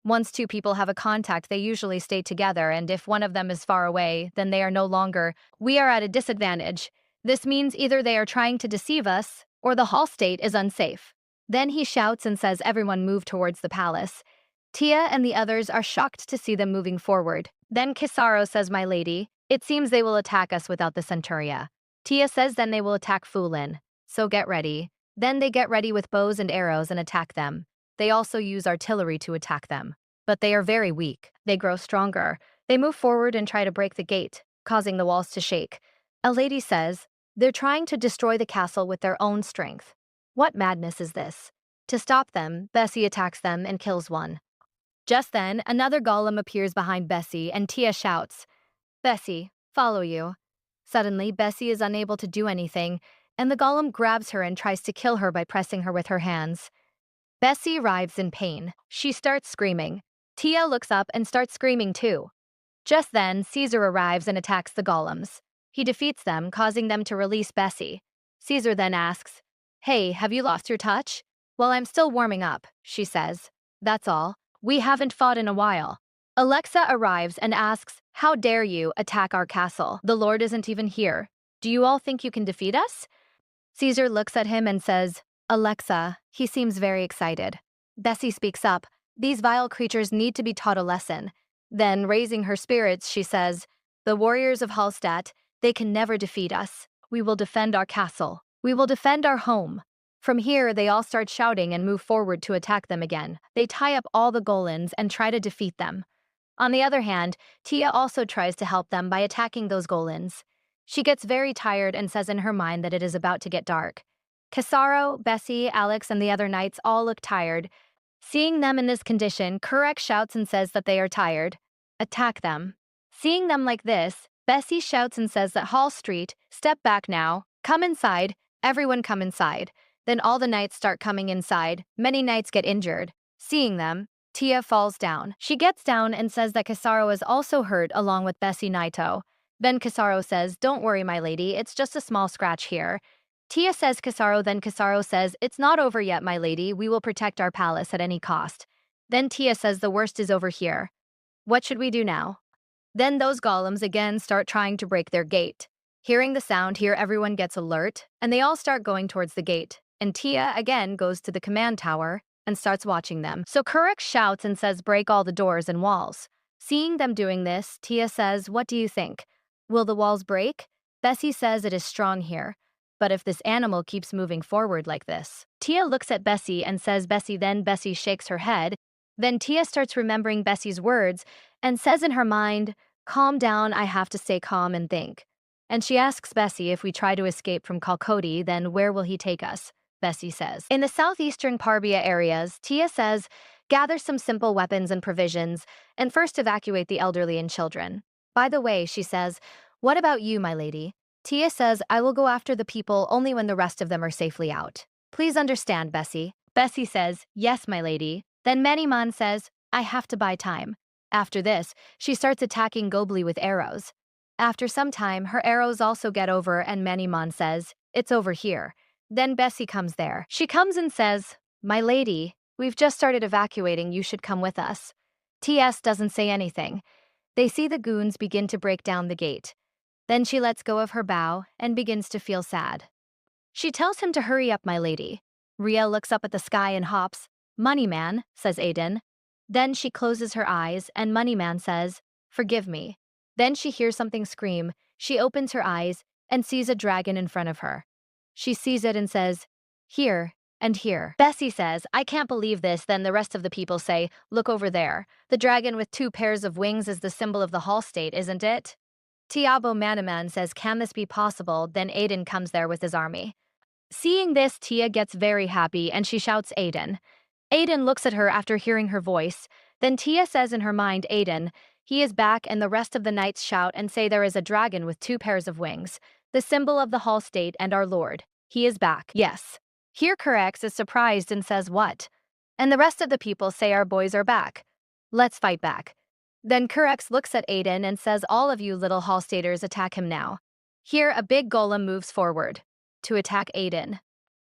Once two people have a contact, they usually stay together, and if one of them is far away, then they are no longer. We are at a disadvantage. This means either they are trying to deceive us, or the Hallstate is unsafe." Then he shouts and says, "Everyone move towards the palace." Tia and the others are shocked to see them moving forward. Then Kisaro says, "My lady, it seems they will attack us without the Centuria." Tia says then they will attack Fulin. So get ready. Then they get ready with bows and arrows and attack them. They also use artillery to attack them. But they are very weak. They grow stronger. They move forward and try to break the gate, causing the walls to shake. A lady says, "They're trying to destroy the castle with their own strength. What madness is this?" To stop them, Bessie attacks them and kills one. Just then, another golem appears behind Bessie and Tia shouts, "Bessie, follow you." Suddenly, Bessie is unable to do anything, and the golem grabs her and tries to kill her by pressing her with her hands. Bessie writhes in pain. She starts screaming. Tia looks up and starts screaming too. Just then, Caesar arrives and attacks the golems. He defeats them, causing them to release Bessie. Caesar then asks, "Hey, have you lost your touch?" "Well, I'm still warming up," she says. "That's all. We haven't fought in a while." Alexa arrives and asks, "How dare you attack our castle? The Lord isn't even here. Do you all think you can defeat us?" Caesar looks at him and says, "Alexa." He seems very excited. Bessie speaks up, "These vile creatures need to be taught a lesson." Then, raising her spirits, she says, "The warriors of Hallstatt, they can never defeat us. We will defend our castle. We will defend our home." From here, they all start shouting and move forward to attack them again. They tie up all the Golans and try to defeat them. On the other hand, Tia also tries to help them by attacking those Golans. She gets very tired and says in her mind that it is about to get dark. Casaro, Bessie, Alex, and the other knights all look tired. Seeing them in this condition, Kurek shouts and says that they are tired. Attack them. Seeing them like this, Bessie shouts and says that Hall Street, "Step back now. Come inside. Everyone come inside." Then all the knights start coming inside. Many knights get injured. Seeing them, Tia falls down. She gets down and says that Casaro is also hurt along with Bessie Naito. Then Casaro says, "Don't worry, my lady, it's just a small scratch here." Tia says Casaro, then Casaro says, "It's not over yet, my lady, we will protect our palace at any cost." Then Tia says the worst is over here. What should we do now? Then those golems again start trying to break their gate. Hearing the sound here, everyone gets alert, and they all start going towards the gate. And Tia again goes to the command tower and starts watching them. So Kurek shouts and says, "Break all the doors and walls." Seeing them doing this, Tia says, "What do you think? Will the walls break?" Bessie says it is strong here. But if this animal keeps moving forward like this. Tia looks at Bessie and says, "Bessie," then Bessie shakes her head. Then Tia starts remembering Bessie's words and says in her mind, calm down, I have to stay calm and think. And she asks Bessie if we try to escape from Kalkoti, then where will he take us? Bessie says. In the southeastern Parbia areas, Tia says, gather some simple weapons and provisions, and first evacuate the elderly and children. By the way, she says, what about you, my lady? Tia says, I will go after the people only when the rest of them are safely out. Please understand, Bessie. Bessie says, yes, my lady. Then Maniman says, I have to buy time. After this, she starts attacking Gobli with arrows. After some time, her arrows also get over and Maniman says, it's over here. Then Bessie comes there. She comes and says, my lady, we've just started evacuating, you should come with us. TS doesn't say anything. They see the goons begin to break down the gate. Then she lets go of her bow and begins to feel sad. She tells him to hurry up, my lady. Ria looks up at the sky and hops. Moneyman, says Aiden. Then she closes her eyes and Moneyman says, forgive me. Then she hears something scream. She opens her eyes and sees a dragon in front of her. She sees it and says, here and here. Bessie says, I can't believe this. Then the rest of the people say, look over there. The dragon with 2 pairs of wings is the symbol of the Hall State, isn't it? Tiabo Manaman says, can this be possible? Then Aiden comes there with his army. Seeing this, Tia gets very happy and she shouts Aiden. Aiden looks at her after hearing her voice. Then Tia says in her mind, Aiden, he is back, and the rest of the knights shout and say there is a dragon with 2 pairs of wings, the symbol of the Hall State and our lord. He is back. Yes. Here Kurex is surprised and says what? And the rest of the people say our boys are back. Let's fight back. Then Kurex looks at Aiden and says all of you little Hallstaters attack him now. Here a big golem moves forward to attack Aiden.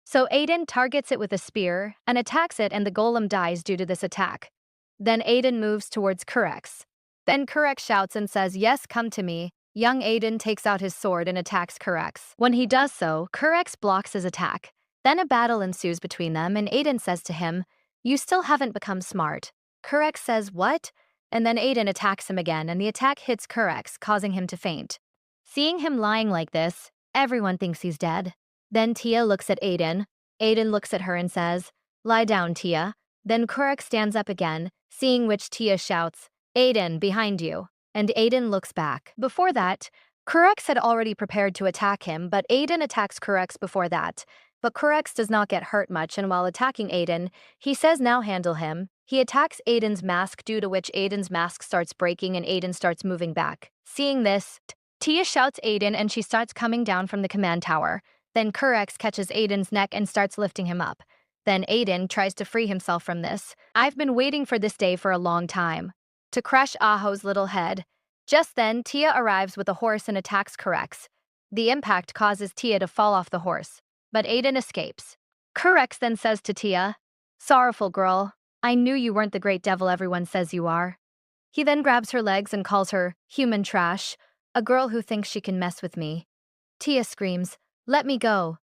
So Aiden targets it with a spear and attacks it, and the golem dies due to this attack. Then Aiden moves towards Kurex. Then Kurex shouts and says, yes, come to me. Young Aiden takes out his sword and attacks Kurex. When he does so, Kurex blocks his attack. Then a battle ensues between them and Aiden says to him, you still haven't become smart. Kurex says, what? And then Aiden attacks him again and the attack hits Kurex, causing him to faint. Seeing him lying like this, everyone thinks he's dead. Then Tia looks at Aiden. Aiden looks at her and says, lie down, Tia. Then Kurex stands up again, seeing which Tia shouts, Aiden, behind you. And Aiden looks back. Before that, Kurex had already prepared to attack him, but Aiden attacks Kurex before that. But Kurex does not get hurt much, and while attacking Aiden, he says now handle him. He attacks Aiden's mask, due to which Aiden's mask starts breaking and Aiden starts moving back. Seeing this, Tia shouts Aiden and she starts coming down from the command tower. Then Kurex catches Aiden's neck and starts lifting him up. Then Aiden tries to free himself from this. I've been waiting for this day for a long time. To crush Aho's little head. Just then, Tia arrives with a horse and attacks Kurex. The impact causes Tia to fall off the horse, but Aiden escapes. Kurex then says to Tia, sorrowful girl, I knew you weren't the great devil everyone says you are. He then grabs her legs and calls her human trash, a girl who thinks she can mess with me. Tia screams, let me go,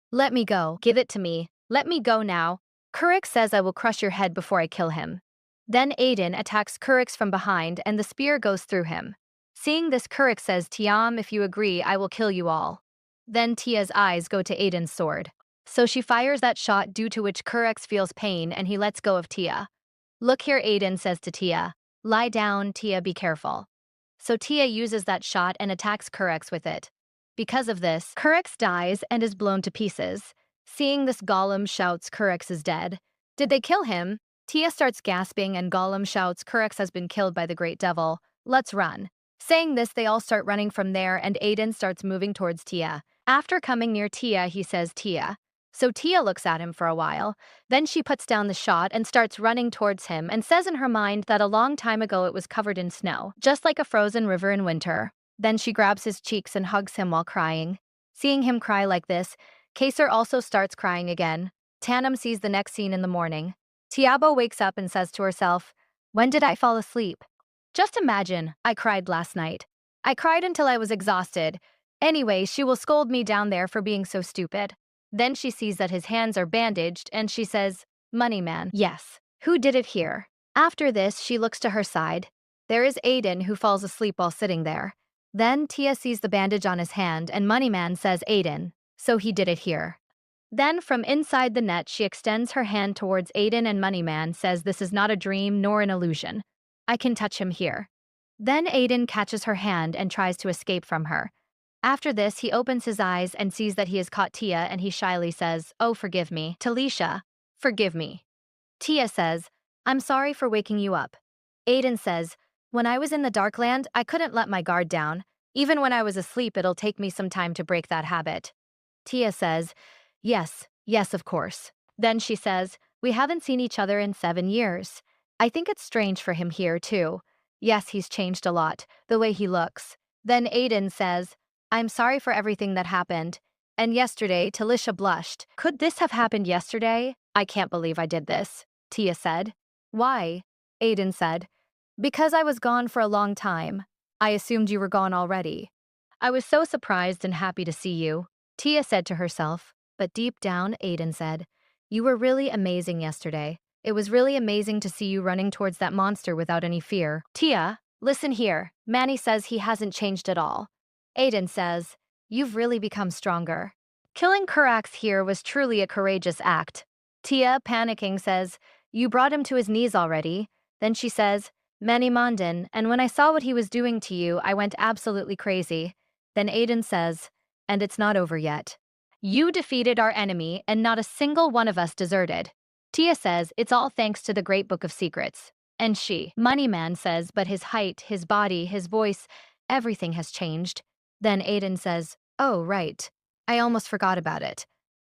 give it to me, let me go now. Kurex says I will crush your head before I kill him. Then Aiden attacks Kurex from behind and the spear goes through him. Seeing this, Kurex says, Tiam, if you agree, I will kill you all. Then Tia's eyes go to Aiden's sword. So she fires that shot, due to which Kurex feels pain and he lets go of Tia. Look here, Aiden says to Tia. Lie down, Tia, be careful. So Tia uses that shot and attacks Kurex with it. Because of this, Kurex dies and is blown to pieces. Seeing this, Gollum shouts Kurex is dead. Did they kill him? Tia starts gasping and Gollum shouts Kurex has been killed by the Great Devil. Let's run. Saying this, they all start running from there and Aiden starts moving towards Tia. After coming near Tia, he says Tia. So Tia looks at him for a while. Then she puts down the shot and starts running towards him and says in her mind that a long time ago it was covered in snow, just like a frozen river in winter. Then she grabs his cheeks and hugs him while crying. Seeing him cry like this, Kaser also starts crying again. Tanum sees the next scene in the morning. Tiabo wakes up and says to herself, when did I fall asleep? Just imagine, I cried last night. I cried until I was exhausted. Anyway, she will scold me down there for being so stupid. Then she sees that his hands are bandaged and she says, Moneyman. Yes. Who did it here? After this, she looks to her side. There is Aiden, who falls asleep while sitting there. Then Tia sees the bandage on his hand and Moneyman says Aiden. So he did it here. Then from inside the net, she extends her hand towards Aiden, and Moneyman says this is not a dream nor an illusion. I can touch him here. Then Aiden catches her hand and tries to escape from her. After this, he opens his eyes and sees that he has caught Tia, and he shyly says, "Oh, forgive me. Talisha, forgive me." Tia says, "I'm sorry for waking you up." Aiden says, "When I was in the Darkland, I couldn't let my guard down. Even when I was asleep, it'll take me some time to break that habit." Tia says, "Yes, yes, of course." Then she says, "We haven't seen each other in 7 years. I think it's strange for him here, too. Yes, he's changed a lot, the way he looks." Then Aiden says, "I'm sorry for everything that happened. And yesterday, Talisha blushed. Could this have happened yesterday? I can't believe I did this," Tia said. "Why?" Aiden said. "Because I was gone for a long time. I assumed you were gone already. I was so surprised and happy to see you," Tia said to herself. But deep down, Aiden said, "You were really amazing yesterday. It was really amazing to see you running towards that monster without any fear." "Tia, listen here. Manny says he hasn't changed at all." Aiden says, "You've really become stronger." Killing Kurax here was truly a courageous act. Tia, panicking, says, "You brought him to his knees already." Then she says, "Manny Mondin, and when I saw what he was doing to you, I went absolutely crazy." Then Aiden says, "And it's not over yet. You defeated our enemy, and not a single one of us deserted." Tia says, "It's all thanks to the Great Book of Secrets." And Moneyman says, "But his height, his body, his voice, everything has changed." Then Aiden says, "Oh, right. I almost forgot about it."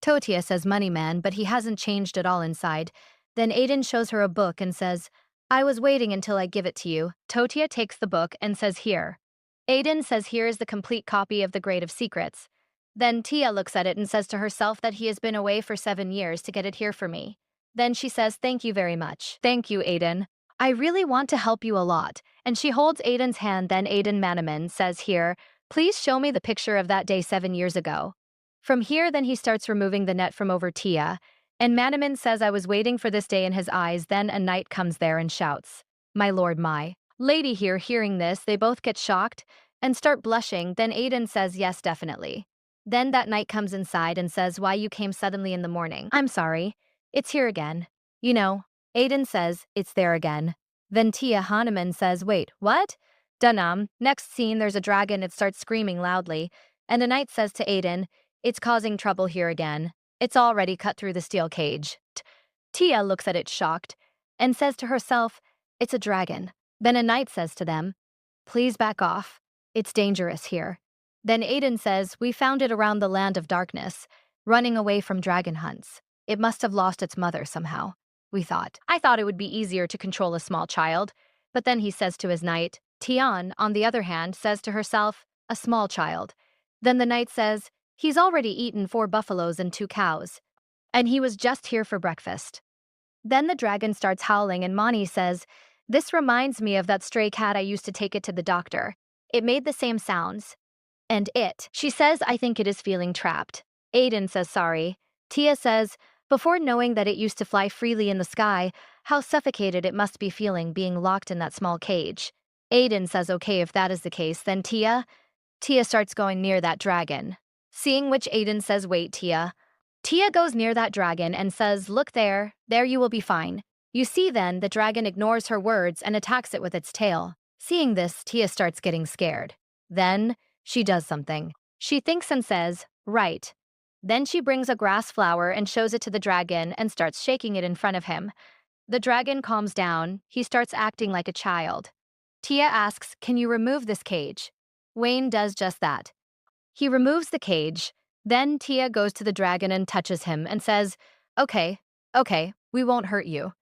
Totia says, "Moneyman, but he hasn't changed at all inside." Then Aiden shows her a book and says, "I was waiting until I give it to you." Totia takes the book and says, "Here." Aiden says, "Here is the complete copy of the Great of Secrets." Then Tia looks at it and says to herself that he has been away for 7 years to get it here for me. Then she says, "Thank you very much." "Thank you, Aiden. I really want to help you a lot." And she holds Aiden's hand. Then Aiden Manaman says, "Here, please show me the picture of that day 7 years ago." From here, then he starts removing the net from over Tia. And Manaman says, "I was waiting for this day in his eyes." Then a knight comes there and shouts, "My lord, my lady." Here, hearing this, they both get shocked and start blushing. Then Aiden says, "Yes, definitely." Then that knight comes inside and says, "Why you came suddenly in the morning?" "I'm sorry. It's here again." "You know." Aiden says, "It's there again." Then Tia Hanuman says, "Wait, what?" Dunham. Next scene, there's a dragon. It starts screaming loudly. And a knight says to Aiden, "It's causing trouble here again. It's already cut through the steel cage." Tia looks at it shocked and says to herself, "It's a dragon." Then a knight says to them, "Please back off. It's dangerous here." Then Aiden says, "We found it around the land of darkness, running away from dragon hunts. It must have lost its mother somehow. We thought. I thought it would be easier to control a small child." But then he says to his knight. Tian, on the other hand, says to herself, "A small child." Then the knight says, "He's already eaten 4 buffaloes and 2 cows. And he was just here for breakfast." Then the dragon starts howling, and Mani says, "This reminds me of that stray cat I used to take it to the doctor. It made the same sounds." And she says, "I think it is feeling trapped." Aiden says, "Sorry." Tia says, "Before knowing that it used to fly freely in the sky, how suffocated it must be feeling being locked in that small cage." Aiden says, "Okay, if that is the case, then Tia starts going near that dragon. Seeing which, Aiden says, "Wait, Tia." Tia goes near that dragon and says, "Look there, there you will be fine." You see then, the dragon ignores her words and attacks it with its tail. Seeing this, Tia starts getting scared. Then she does something. She thinks and says, "Right." Then she brings a grass flower and shows it to the dragon and starts shaking it in front of him. The dragon calms down. He starts acting like a child. Tia asks, "Can you remove this cage?" Wayne does just that. He removes the cage. Then Tia goes to the dragon and touches him and says, Okay, we won't hurt you."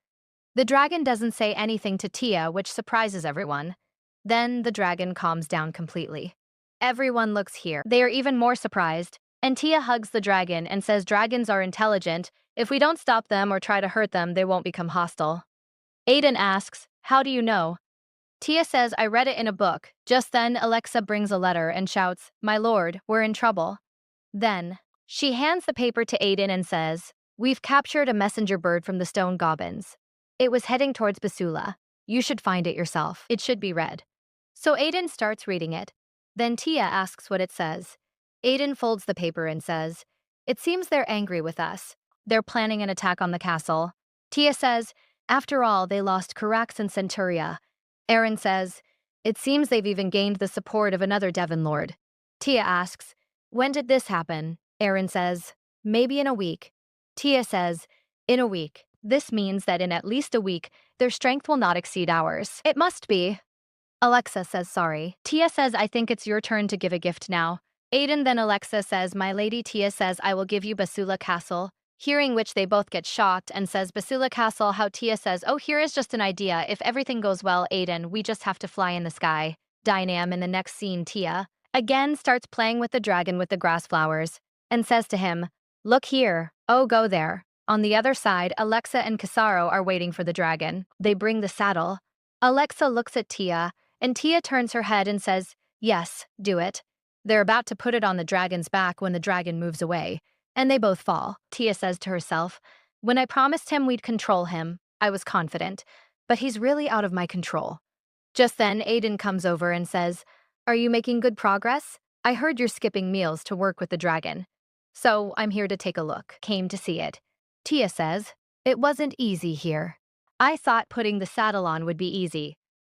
The dragon doesn't say anything to Tia, which surprises everyone. Then the dragon calms down completely. Everyone looks here. They are even more surprised. And Tia hugs the dragon and says, "Dragons are intelligent. If we don't stop them or try to hurt them, they won't become hostile." Aiden asks, "How do you know?" Tia says, "I read it in a book." Just then, Alexa brings a letter and shouts, "My lord, we're in trouble." Then, she hands the paper to Aiden and says, "We've captured a messenger bird from the stone goblins. It was heading towards Basula. You should find it yourself. It should be read." So Aiden starts reading it. Then Tia asks what it says. Aiden folds the paper and says, It seems they're angry with us. They're planning an attack on the castle. Tia says, after all, they lost Carax and Centuria. Aaron says, it seems they've even gained the support of another Devon Lord. Tia asks, when did this happen? Aaron says, maybe in a week. Tia says, in a week. This means that in at least a week, their strength will not exceed ours. It must be. Alexa says sorry. Tia says, I think it's your turn to give a gift now. Aiden then Alexa says, my lady. Tia says, I will give you Basula Castle. Hearing which they both get shocked and says, Basula Castle. How Tia says, oh, here is just an idea. If everything goes well, Aiden, we just have to fly in the sky. Dynam in the next scene, Tia again starts playing with the dragon with the grass flowers and says to him, look here. Oh, go there. On the other side, Alexa and Casaro are waiting for the dragon. They bring the saddle. Alexa looks at Tia, and Tia turns her head and says, yes, do it. They're about to put it on the dragon's back when the dragon moves away, and they both fall. Tia says to herself, when I promised him we'd control him, I was confident, but he's really out of my control. Just then, Aiden comes over and says, are you making good progress? I heard you're skipping meals to work with the dragon. So I'm here to take a look. Came to see it. Tia says, it wasn't easy here. I thought putting the saddle on would be easy.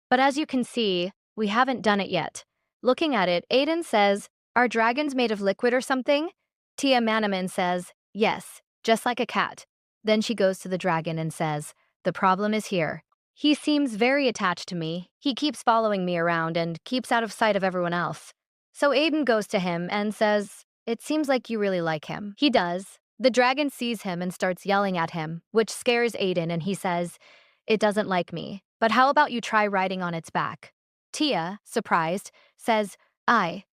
But as you can see, we haven't done it yet. Looking at it, Aiden says, are dragons made of liquid or something? Tia Manaman says, yes, just like a cat. Then she goes to the dragon and says, the problem is here. He seems very attached to me. He keeps following me around and keeps out of sight of everyone else. So Aiden goes to him and says, it seems like you really like him. He does. The dragon sees him and starts yelling at him, which scares Aiden, and he says, it doesn't like me. But how about you try riding on its back? Tia, surprised, says, I.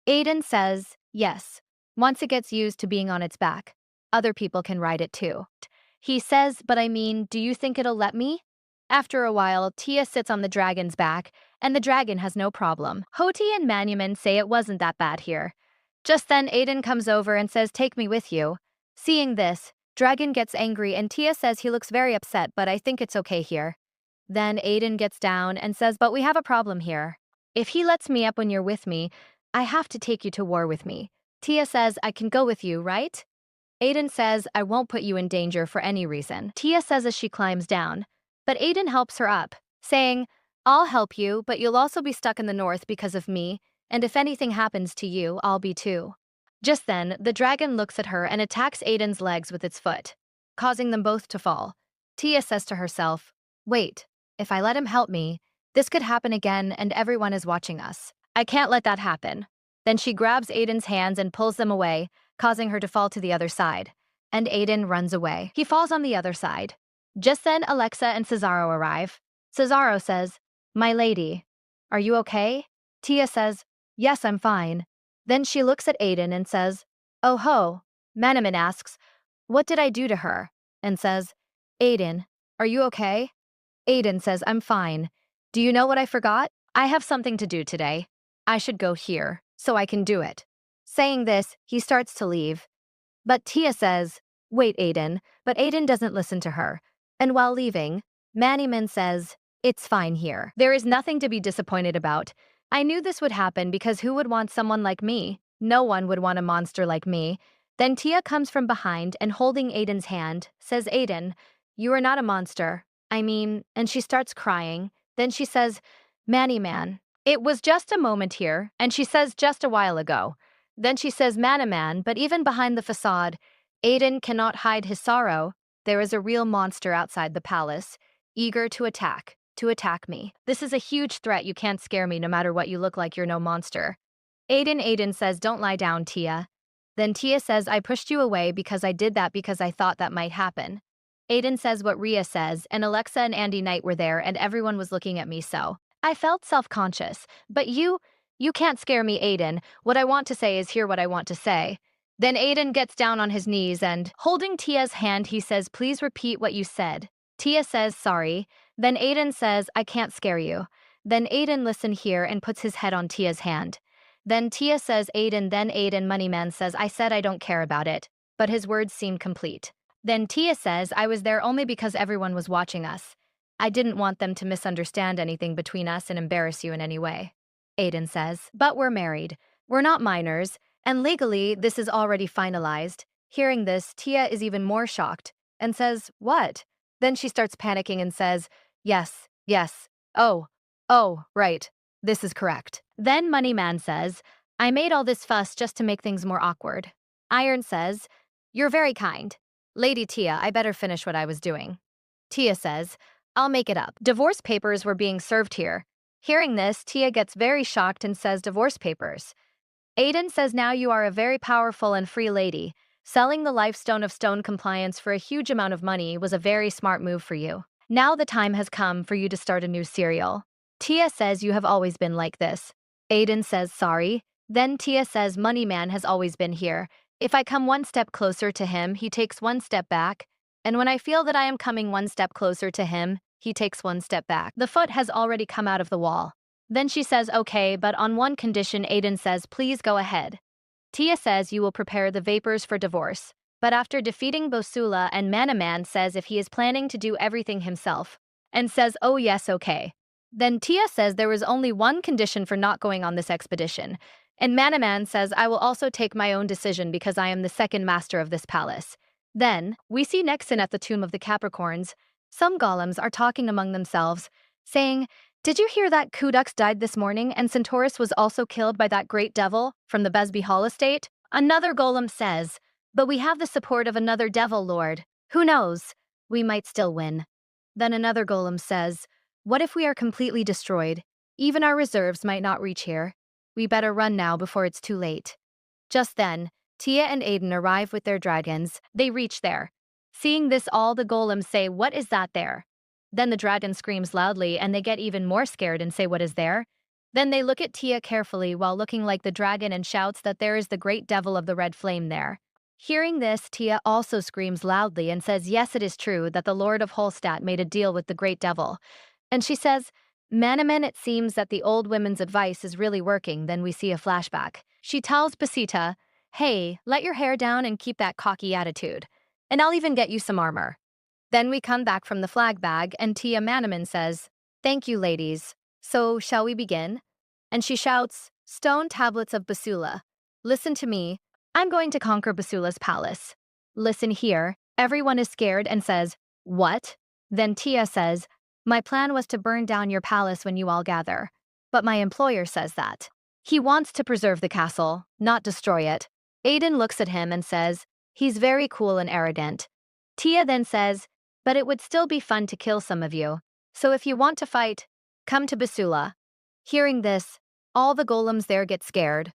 Aiden says, yes. Once it gets used to being on its back, other people can ride it too. He says, but I mean, do you think it'll let me? After a while, Tia sits on the dragon's back, and the dragon has no problem. Hoti and Manuman say it wasn't that bad here. Just then, Aiden comes over and says, take me with you. Seeing this, Dragon gets angry and Tia says he looks very upset, but I think it's okay here. Then Aiden gets down and says, but we have a problem here. If he lets me up when you're with me, I have to take you to war with me. Tia says, I can go with you, right? Aiden says, I won't put you in danger for any reason. Tia says as she climbs down, but Aiden helps her up, saying, I'll help you, but you'll also be stuck in the north because of me, and if anything happens to you, I'll be too. Just then, the dragon looks at her and attacks Aiden's legs with its foot, causing them both to fall. Tia says to herself, wait, if I let him help me, this could happen again and everyone is watching us. I can't let that happen. Then she grabs Aiden's hands and pulls them away, causing her to fall to the other side. And Aiden runs away. He falls on the other side. Just then, Alexa and Cesaro arrive. Cesaro says, my lady, are you okay? Tia says, yes, I'm fine. Then she looks at Aiden and says, oh ho. Manaman asks, what did I do to her? And says, Aiden, are you okay? Aiden says, I'm fine. Do you know what I forgot? I have something to do today. I should go here, so I can do it. Saying this, he starts to leave. But Tia says, wait, Aiden. But Aiden doesn't listen to her. And while leaving, Maniman says, it's fine here. There is nothing to be disappointed about. I knew this would happen because who would want someone like me? No one would want a monster like me. Then Tia comes from behind and holding Aiden's hand, says, Aiden, you are not a monster. I mean, and she starts crying. Then she says, Manny Man, it was just a moment here. And she says, just a while ago. Then she says, Manaman, but even behind the facade, Aiden cannot hide his sorrow. There is a real monster outside the palace, eager to attack me. This is a huge threat. You can't scare me no matter what you look like. You're no monster. Aiden says, don't lie down, Tia. Then Tia says, I pushed you away because I did that because I thought that might happen. Aiden says what Rhea says, and Alexa and Andy Knight were there and everyone was looking at me, so I felt self-conscious. But you can't scare me, Aiden. What I want to say is hear what I want to say. Then Aiden gets down on his knees and, holding Tia's hand, he says, please repeat what you said. Tia says, sorry. Then Aiden says, I can't scare you. Then Aiden listen here and puts his head on Tia's hand. Then Tia says, Aiden. Then Aiden Moneyman says, I said I don't care about it. But his words seemed complete. Then Tia says, I was there only because everyone was watching us. I didn't want them to misunderstand anything between us and embarrass you in any way. Aiden says, but we're married. We're not minors, and legally this is already finalized. Hearing this, Tia is even more shocked and says, "What?" Then she starts panicking and says, "Yes, yes. Oh, oh, right. This is correct." Then Moneyman says, "I made all this fuss just to make things more awkward." Iron says, "You're very kind. Lady Tia, I better finish what I was doing." Tia says, "I'll make it up. Divorce papers were being served here." Hearing this, Tia gets very shocked and says, "Divorce papers?" Aiden says, "Now you are a very powerful and free lady. Selling the Lifestone of Stone Compliance for a huge amount of money was a very smart move for you. Now the time has come for you to start a new serial." Tia says, "You have always been like this." Aiden says, "Sorry." Then Tia says, "Moneyman has always been here. If I come one step closer to him, he takes one step back. And when I feel that I am coming one step closer to him, he takes one step back." The foot has already come out of the wall. Then she says, "Okay, but on one condition." Aiden says, "Please go ahead." Tia says, "You will prepare the vapors for divorce." But after defeating Bosula, and Manaman says if he is planning to do everything himself, and says, "Oh yes, okay." Then Tia says there is only one condition for not going on this expedition. And Manaman says, "I will also take my own decision because I am the second master of this palace." Then, we see Nexon at the tomb of the Capricorns. Some golems are talking among themselves, saying, "Did you hear that Kudux died this morning and Centaurus was also killed by that great devil from the Besby Hall estate?" Another golem says, "But we have the support of another devil lord. Who knows? We might still win." Then another golem says, "What if we are completely destroyed? Even our reserves might not reach here. We better run now before it's too late." Just then, Tia and Aiden arrive with their dragons. They reach there. Seeing this, all the golems say, "What is that there?" Then the dragon screams loudly and they get even more scared and say, "What is there?" Then they look at Tia carefully while looking like the dragon and shouts that there is the great devil of the red flame there. Hearing this, Tia also screams loudly and says, "Yes, it is true that the Lord of Holstat made a deal with the great devil." And she says, "Manaman, it seems that the old women's advice is really working." Then we see a flashback. She tells Basita, "Hey, let your hair down and keep that cocky attitude. And I'll even get you some armor." Then we come back from the flag bag and Tia Manaman says, "Thank you, ladies. So, shall we begin?" And she shouts, "Stone tablets of Basula. Listen to me. I'm going to conquer Basula's palace." Listen here. Everyone is scared and says, "What?" Then Tia says, "My plan was to burn down your palace when you all gather. But my employer says that he wants to preserve the castle, not destroy it." Aiden looks at him and says, "He's very cool and arrogant." Tia then says, "But it would still be fun to kill some of you. So if you want to fight, come to Basula." Hearing this, all the golems there get scared.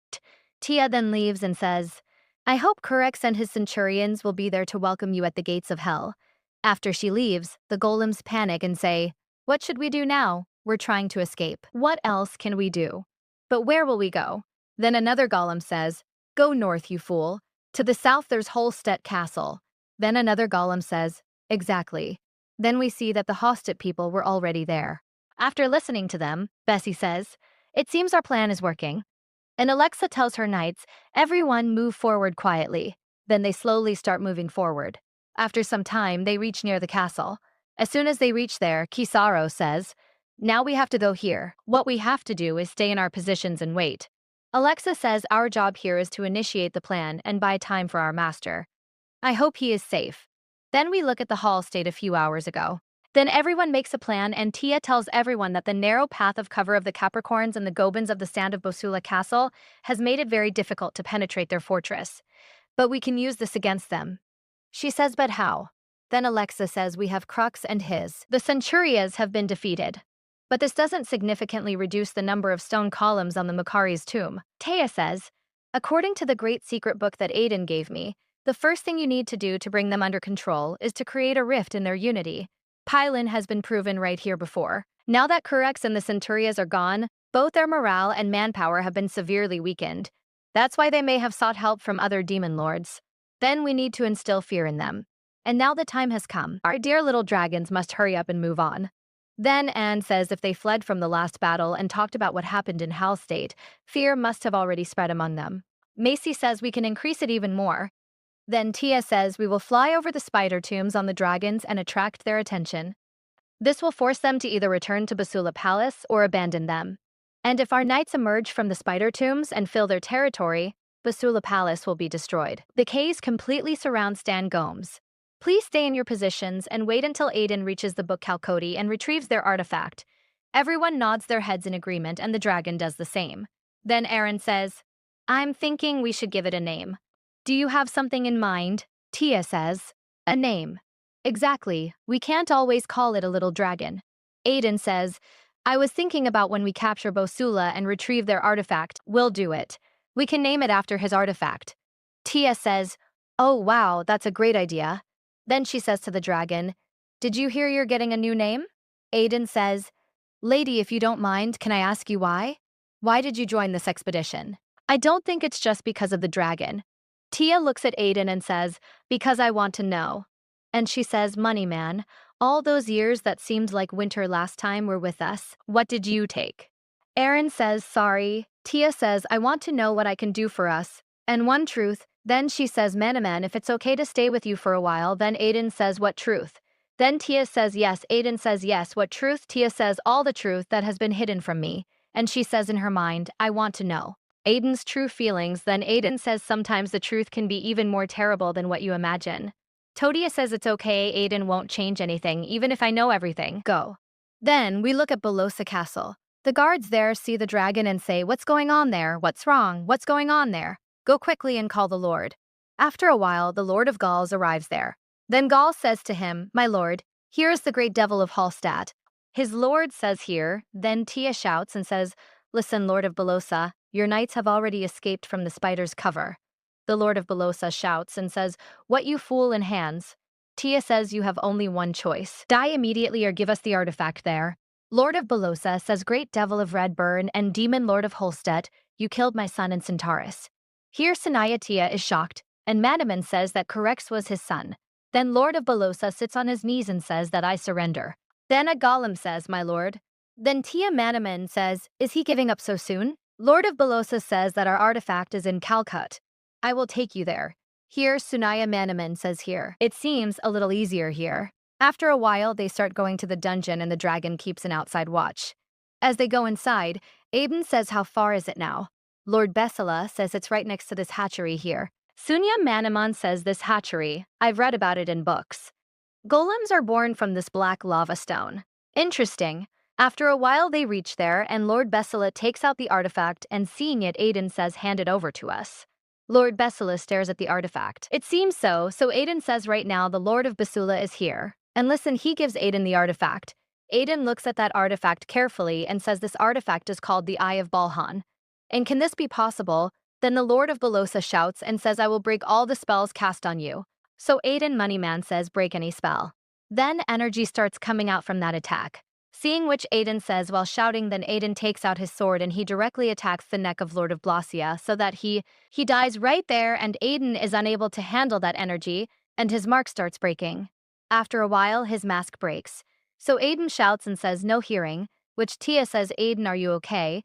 Tia then leaves and says, "I hope Kurex and his centurions will be there to welcome you at the gates of hell." After she leaves, the golems panic and say, "What should we do now? We're trying to escape. What else can we do? But where will we go?" Then another golem says, "Go north, you fool. To the south there's Holstedt Castle." Then another golem says, "Exactly." Then we see that the Hostet people were already there. After listening to them, Bessie says, "It seems our plan is working." And Alexa tells her knights, "Everyone move forward quietly." Then they slowly start moving forward. After some time, they reach near the castle. As soon as they reach there, Kisaro says, "Now we have to go here. What we have to do is stay in our positions and wait." Alexa says, "Our job here is to initiate the plan and buy time for our master. I hope he is safe." Then we look at the hall state a few hours ago. Then everyone makes a plan and Tia tells everyone that the narrow path of cover of the Capricorns and the Gobans of the Sand of Bosula Castle has made it very difficult to penetrate their fortress. But we can use this against them. She says, "But how?" Then Alexa says, "We have Crux and his. The Centurias have been defeated. But this doesn't significantly reduce the number of stone columns on the Makari's tomb." Taya says, "According to the great secret book that Aiden gave me, the first thing you need to do to bring them under control is to create a rift in their unity. Pylon has been proven right here before. Now that Kurex and the Centurias are gone, both their morale and manpower have been severely weakened. That's why they may have sought help from other demon lords. Then we need to instill fear in them. And now the time has come. Our dear little dragons must hurry up and move on." Then Anne says if they fled from the last battle and talked about what happened in Hal State, fear must have already spread among them. Macy says we can increase it even more. Then Tia says we will fly over the spider tombs on the dragons and attract their attention. This will force them to either return to Basula Palace or abandon them. And if our knights emerge from the spider tombs and fill their territory, Basula Palace will be destroyed. The K's completely surround Stan Gomes. Please stay in your positions and wait until Aiden reaches the Book Calcoti and retrieves their artifact. Everyone nods their heads in agreement and the dragon does the same. Then Aaron says, I'm thinking we should give it a name. Do you have something in mind? Tia says, a name. Exactly, we can't always call it a little dragon. Aiden says, I was thinking about when we capture Bosula and retrieve their artifact, we'll do it. We can name it after his artifact. Tia says, oh wow, that's a great idea. Then she says to the dragon, did you hear you're getting a new name? Aiden says, lady, if you don't mind, can I ask you why? Why did you join this expedition? I don't think it's just because of the dragon. Tia looks at Aiden and says, because I want to know. And she says, money man, all those years that seemed like winter last time were with us. What did you take? Aaron says, sorry. Tia says, I want to know what I can do for us. And one truth. Then she says, Manaman, if it's okay to stay with you for a while. Then Aiden says, what truth? Then Tia says, yes. Aiden says, yes. What truth? Tia says, all the truth that has been hidden from me. And she says in her mind, I want to know. Aiden's true feelings. Then Aiden says, sometimes the truth can be even more terrible than what you imagine. Todia says it's okay, Aiden won't change anything, even if I know everything. Go. Then we look at Belosa Castle. The guards there see the dragon and say, what's going on there? What's wrong? What's going on there? Go quickly and call the Lord. After a while, the Lord of Gauls arrives there. Then Gaul says to him, my lord, here is the great devil of Hallstatt. His lord says here. Then Tia shouts and says, listen, Lord of Belosa, your knights have already escaped from the spider's cover. The Lord of Belosa shouts and says, what you fool in hands? Tia says you have only one choice. Die immediately or give us the artifact there. Lord of Belosa says, great devil of Redburn and demon Lord of Holstedt, you killed my son in Centaurus. Here Sanaya Tia is shocked, and Manaman says that Corex was his son. Then Lord of Belosa sits on his knees and says that I surrender. Then a golem says, my lord. Then Tia Manaman says, is he giving up so soon? Lord of Belosa says that our artifact is in Calcut. I will take you there. Here, Sunaya Manaman says here. It seems a little easier here. After a while, they start going to the dungeon and the dragon keeps an outside watch. As they go inside, Aiden says, how far is it now? Lord Bessela says it's right next to this hatchery here. Sunya Manaman says this hatchery, I've read about it in books. Golems are born from this black lava stone. Interesting. After a while, they reach there and Lord Bessela takes out the artifact and seeing it, Aiden says, hand it over to us. Lord Bessela stares at the artifact. It seems so Aiden says right now the Lord of Basula is here. And listen, he gives Aiden the artifact. Aiden looks at that artifact carefully and says this artifact is called the Eye of Balhan. And can this be possible? Then the Lord of Belosa shouts and says, I will break all the spells cast on you. So Aiden Moneyman says, break any spell. Then energy starts coming out from that attack. Seeing which Aiden says while shouting, then Aiden takes out his sword and he directly attacks the neck of Lord of Blasia so that he dies right there and Aiden is unable to handle that energy and his mark starts breaking. After a while, his mask breaks. So Aiden shouts and says, no hearing, which Tia says, Aiden, are you okay?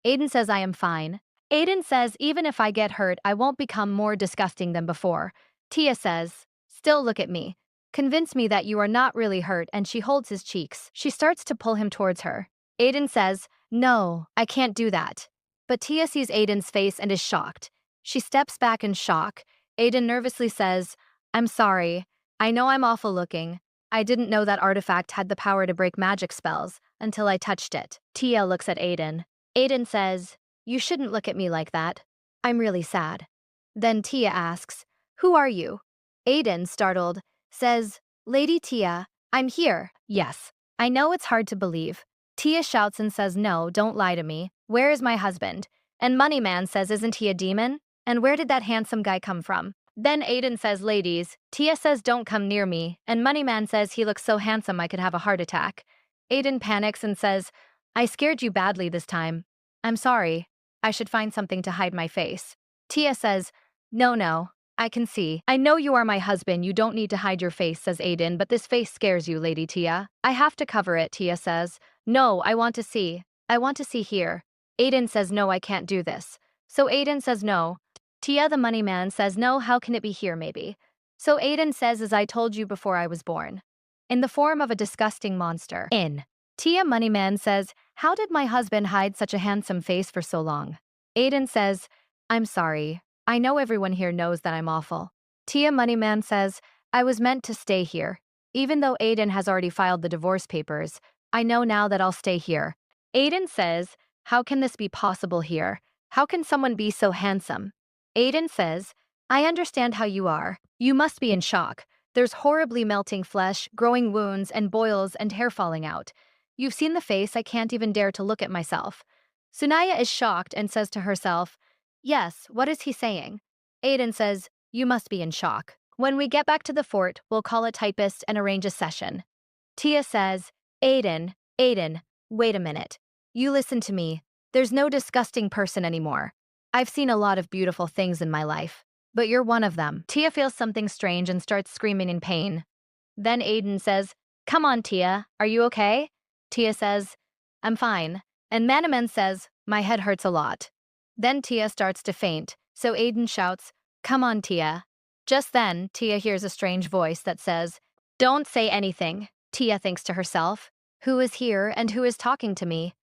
Aiden says, I am fine. Aiden says, even if I get hurt, I won't become more disgusting than before. Tia says, still look at me. Convince me that you are not really hurt, and she holds his cheeks. She starts to pull him towards her. Aiden says, no, I can't do that. But Tia sees Aiden's face and is shocked. She steps back in shock. Aiden nervously says, I'm sorry. I know I'm awful looking. I didn't know that artifact had the power to break magic spells until I touched it. Tia looks at Aiden. Aiden says, you shouldn't look at me like that. I'm really sad. Then Tia asks, who are you? Aiden, startled, says, Lady Tia, I'm here. Yes. I know it's hard to believe. Tia shouts and says, no, don't lie to me. Where is my husband? And Moneyman says, isn't he a demon? And where did that handsome guy come from? Then Aiden says, ladies. Tia says, don't come near me. And Moneyman says, he looks so handsome I could have a heart attack. Aiden panics and says, I scared you badly this time. I'm sorry. I should find something to hide my face. Tia says, no, I can see. I know you are my husband, you don't need to hide your face, says Aiden, but this face scares you, Lady Tia. I have to cover it, Tia says. No, I want to see. I want to see here. Aiden says, no, I can't do this. So Aiden says no. Tia the money man says, no, how can it be here maybe? So Aiden says, as I told you before I was born. In the form of a disgusting monster. Tia Moneyman says, how did my husband hide such a handsome face for so long? Aiden says, I'm sorry. I know everyone here knows that I'm awful. Tia Moneyman says, I was meant to stay here. Even though Aiden has already filed the divorce papers, I know now that I'll stay here. Aiden says, how can this be possible here? How can someone be so handsome? Aiden says, I understand how you are. You must be in shock. There's horribly melting flesh, growing wounds, and boils and hair falling out. You've seen the face, I can't even dare to look at myself. Sunaya is shocked and says to herself, yes, what is he saying? Aiden says, you must be in shock. When we get back to the fort, we'll call a typist and arrange a session. Tia says, Aiden, wait a minute. You listen to me. There's no disgusting person anymore. I've seen a lot of beautiful things in my life, but you're one of them. Tia feels something strange and starts screaming in pain. Then Aiden says, come on, Tia, are you okay? Tia says, I'm fine. And Manaman says, my head hurts a lot. Then Tia starts to faint, so Aiden shouts, come on, Tia. Just then, Tia hears a strange voice that says, don't say anything. Tia thinks to herself, who is here and who is talking to me?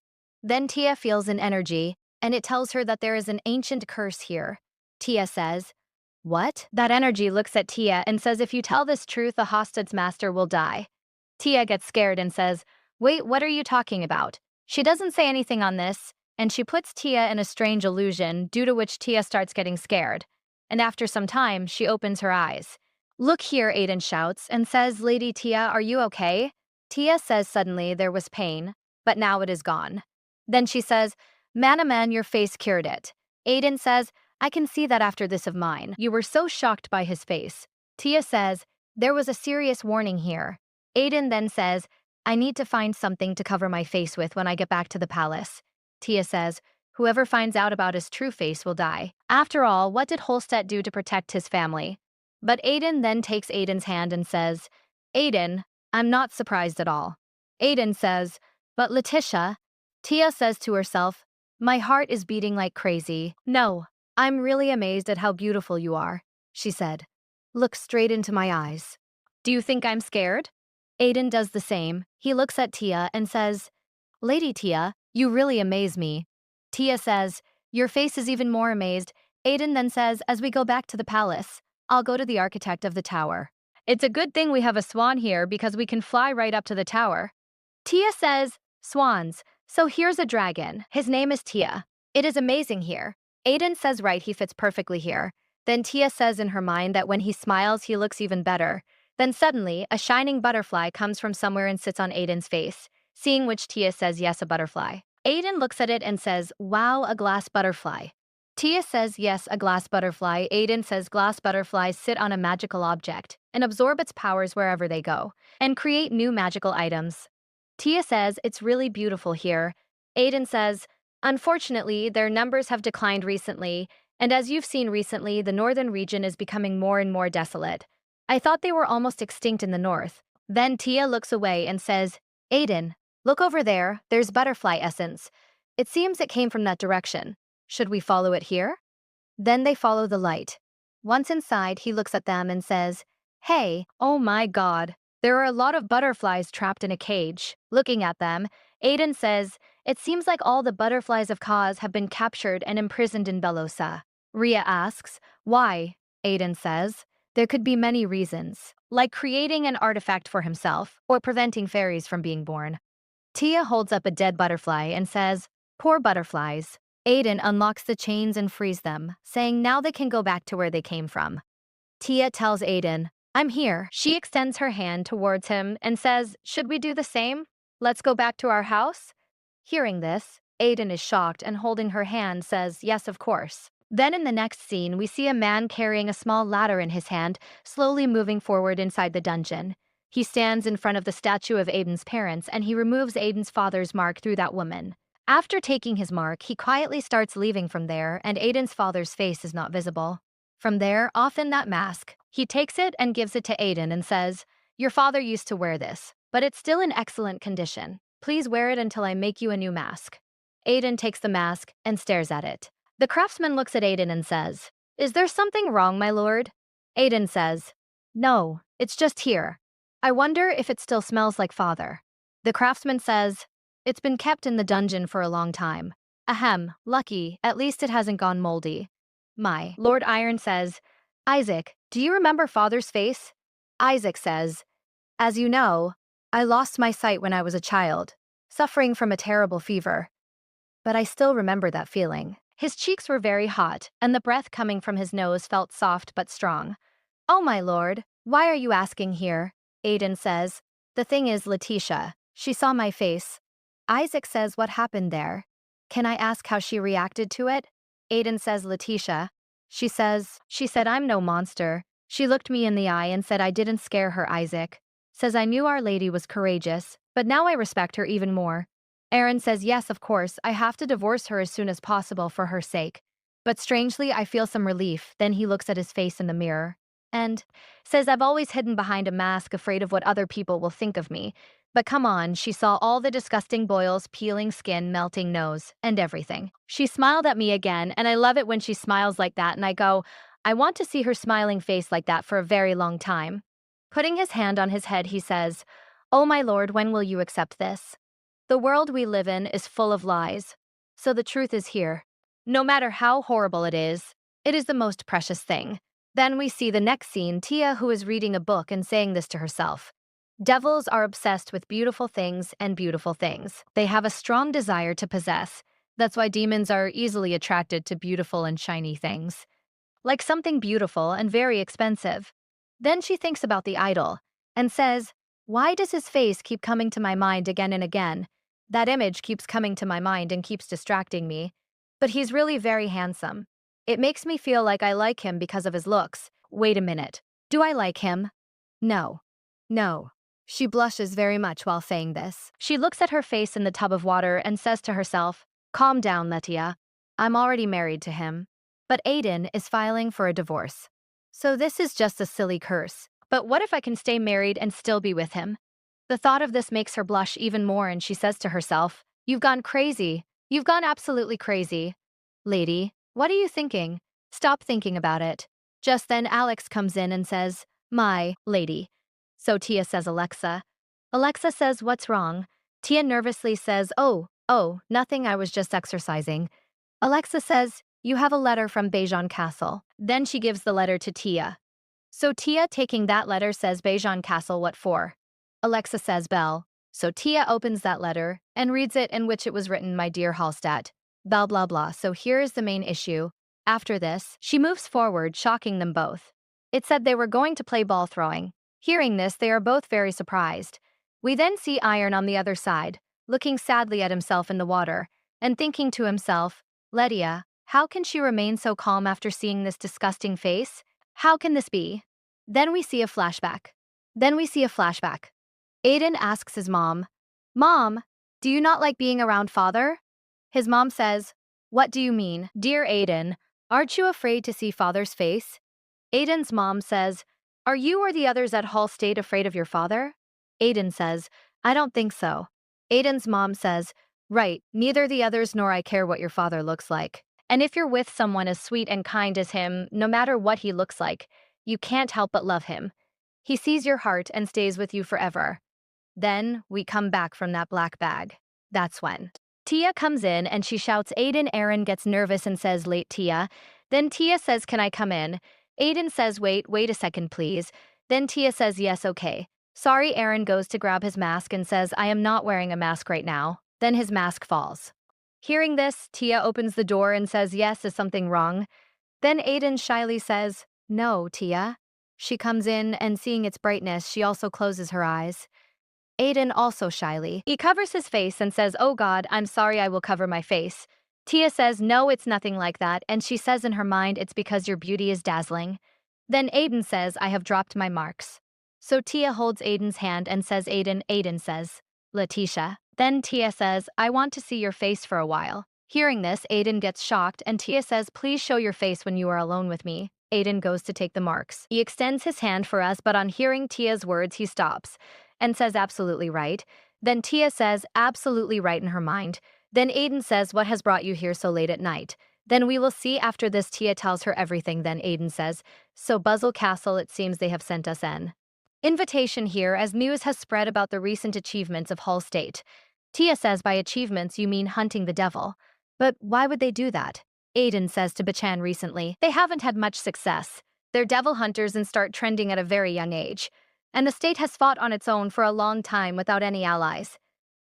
Then Tia feels an energy, and it tells her that there is an ancient curse here. Tia says, what? That energy looks at Tia and says if you tell this truth, the hostage master will die. Tia gets scared and says, wait, what are you talking about? She doesn't say anything on this, and she puts Tia in a strange illusion, due to which Tia starts getting scared. And after some time, she opens her eyes. Look here, Aiden shouts and says, Lady Tia, are you okay? Tia says suddenly there was pain, but now it is gone. Then she says, Man, your face cured it. Aiden says, I can see that after this of mine. You were so shocked by his face. Tia says, there was a serious warning here. Aiden then says, I need to find something to cover my face with when I get back to the palace. Tia says, whoever finds out about his true face will die. After all, what did Holstedt do to protect his family? But Aiden then takes Aiden's hand and says, Aiden, I'm not surprised at all. Aiden says, but Letitia. Tia says to herself, my heart is beating like crazy. No, I'm really amazed at how beautiful you are, she said. Look straight into my eyes. Do you think I'm scared? Aiden does the same. He looks at Tia and says, Lady Tia, you really amaze me. Tia says, your face is even more amazed. Aiden then says, as we go back to the palace, I'll go to the architect of the tower. It's a good thing we have a swan here because we can fly right up to the tower. Tia says, swans, so here's a dragon. His name is Tia. It is amazing here. Aiden says right, he fits perfectly here. Then Tia says in her mind that when he smiles, he looks even better. Then suddenly, a shining butterfly comes from somewhere and sits on Aiden's face, seeing which Tia says yes, a butterfly. Aiden looks at it and says, wow, a glass butterfly. Tia says yes, a glass butterfly. Aiden says glass butterflies sit on a magical object and absorb its powers wherever they go and create new magical items. Tia says it's really beautiful here. Aiden says, unfortunately, their numbers have declined recently, and as you've seen recently, the northern region is becoming more and more desolate. I thought they were almost extinct in the north. Then Tia looks away and says, Aiden, look over there, there's butterfly essence. It seems it came from that direction. Should we follow it here? Then they follow the light. Once inside, he looks at them and says, hey, oh my God, there are a lot of butterflies trapped in a cage. Looking at them, Aiden says, it seems like all the butterflies of Kaz have been captured and imprisoned in Belosa. Ria asks, why? Aiden says, there could be many reasons, like creating an artifact for himself or preventing fairies from being born. Tia holds up a dead butterfly and says, poor butterflies. Aiden unlocks the chains and frees them, saying now they can go back to where they came from. Tia tells Aiden, I'm here. She extends her hand towards him and says, should we do the same? Let's go back to our house? Hearing this, Aiden is shocked and holding her hand says, yes, of course. Then in the next scene, we see a man carrying a small ladder in his hand, slowly moving forward inside the dungeon. He stands in front of the statue of Aiden's parents and he removes Aiden's father's mark through that woman. After taking his mark, he quietly starts leaving from there and Aiden's father's face is not visible. From there, off in that mask, he takes it and gives it to Aiden and says, your father used to wear this, but it's still in excellent condition. Please wear it until I make you a new mask. Aiden takes the mask and stares at it. The craftsman looks at Aiden and says, is there something wrong, my lord? Aiden says, no, it's just here. I wonder if it still smells like father. The craftsman says, it's been kept in the dungeon for a long time. Ahem, lucky, at least it hasn't gone moldy. My Lord Iron says, Isaac, do you remember father's face? Isaac says, as you know, I lost my sight when I was a child, suffering from a terrible fever. But I still remember that feeling. His cheeks were very hot, and the breath coming from his nose felt soft but strong. Oh, my lord, why are you asking here? Aiden says. The thing is, Letitia, she saw my face. Isaac says, what happened there? Can I ask how she reacted to it? Aiden says, Letitia. She said, I'm no monster. She looked me in the eye and said I didn't scare her, Isaac. Says I knew Our Lady was courageous, but now I respect her even more. Aaron says, yes, of course, I have to divorce her as soon as possible for her sake. But strangely, I feel some relief. Then he looks at his face in the mirror and says, I've always hidden behind a mask, afraid of what other people will think of me. But come on, she saw all the disgusting boils, peeling skin, melting nose, and everything. She smiled at me again, and I love it when she smiles like that, and I go, I want to see her smiling face like that for a very long time. Putting his hand on his head, he says, Oh my lord, when will you accept this? The world we live in is full of lies. So the truth is here. No matter how horrible it is the most precious thing. Then we see the next scene, Tia, who is reading a book and saying this to herself. Devils are obsessed with beautiful things and beautiful things. They have a strong desire to possess. That's why demons are easily attracted to beautiful and shiny things. Like something beautiful and very expensive. Then she thinks about the idol and says, why does his face keep coming to my mind again and again? That image keeps coming to my mind and keeps distracting me. But he's really very handsome. It makes me feel like I like him because of his looks. Wait a minute. Do I like him? No. No. She blushes very much while saying this. She looks at her face in the tub of water and says to herself, calm down, Letia. I'm already married to him. But Aiden is filing for a divorce. So this is just a silly curse. But what if I can stay married and still be with him? The thought of this makes her blush even more, and she says to herself, You've gone crazy. You've gone absolutely crazy. Lady, what are you thinking? Stop thinking about it. Just then Alex comes in and says, My lady. So Tia says, Alexa. Alexa says, what's wrong? Tia nervously says, oh, nothing, I was just exercising. Alexa says, you have a letter from Bejan Castle. Then she gives the letter to Tia. So Tia, taking that letter, says, Bejan Castle, what for? Alexa says, Belle. So Tia opens that letter and reads it, in which it was written, My dear Hallstatt. Blah, blah, blah. So here is the main issue. After this, she moves forward, shocking them both. It said they were going to play ball throwing. Hearing this, they are both very surprised. We then see Iron on the other side, looking sadly at himself in the water, and thinking to himself, Letia, how can she remain so calm after seeing this disgusting face? How can this be? Then we see a flashback. Aiden asks his mom, Mom, do you not like being around father? His mom says, What do you mean? Dear Aiden, aren't you afraid to see father's face? Aiden's mom says, Are you or the others at Hall State afraid of your father? Aiden says, I don't think so. Aiden's mom says, Right, neither the others nor I care what your father looks like. And if you're with someone as sweet and kind as him, no matter what he looks like, you can't help but love him. He sees your heart and stays with you forever. Then we come back from that black bag. That's when Tia comes in and she shouts, Aiden. Aaron gets nervous and says, Late, Tia. Then Tia says, Can I come in? Aiden says, wait a second, please. Then Tia says, yes, okay. Sorry. Aaron goes to grab his mask and says, I am not wearing a mask right now. Then his mask falls. Hearing this, Tia opens the door and says, yes, is something wrong? Then Aiden shyly says, no, Tia. She comes in and seeing its brightness, she also closes her eyes. Aiden also shyly. He covers his face and says, oh God, I'm sorry, I will cover my face. Tia says, no, it's nothing like that, and she says in her mind, it's because your beauty is dazzling. Then Aiden says, I have dropped my marks. So Tia holds Aiden's hand and says, Aiden says, Letitia. Then Tia says, I want to see your face for a while. Hearing this, Aiden gets shocked and Tia says, please show your face when you are alone with me. Aiden goes to take the marks. He extends his hand for us, but on hearing Tia's words, he stops and says, absolutely right. Then Tia says, absolutely right in her mind. Then Aiden says, what has brought you here so late at night? Then we will see after this. Tia tells her everything. Then Aiden says, so Buzzle Castle, it seems they have sent us an invitation here as news has spread about the recent achievements of Hull State. Tia says by achievements you mean hunting the devil. But why would they do that? Aiden says to Bachan recently. They haven't had much success. They're devil hunters and start trending at a very young age. And the state has fought on its own for a long time without any allies.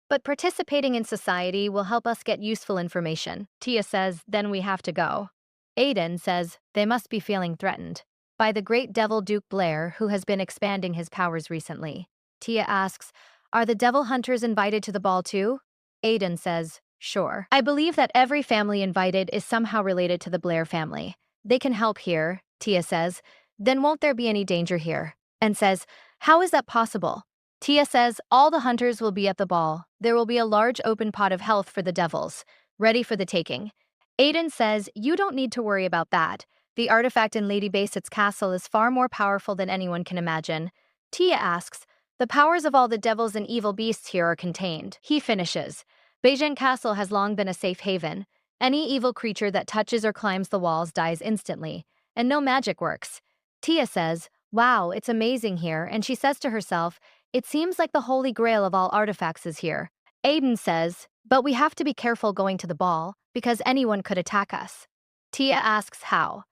But participating in society will help us get useful information. Tia says, then we have to go. Aiden says, they must be feeling threatened by the great devil Duke Blair, who has been expanding his powers recently. Tia asks, are the devil hunters invited to the ball too? Aiden says, sure. I believe that every family invited is somehow related to the Blair family. They can help here, Tia says. Then won't there be any danger here? And says, how is that possible? Tia says, all the hunters will be at the ball. There will be a large open pot of health for the devils, ready for the taking. Aiden says, you don't need to worry about that. The artifact in Lady Bassett's castle is far more powerful than anyone can imagine. Tia asks, the powers of all the devils and evil beasts here are contained. He finishes. Beijian Castle has long been a safe haven. Any evil creature that touches or climbs the walls dies instantly, and no magic works. Tia says, wow, it's amazing here, and she says to herself, it seems like the holy grail of all artifacts is here. Aiden says, but we have to be careful going to the ball, because anyone could attack us. Tia asks how.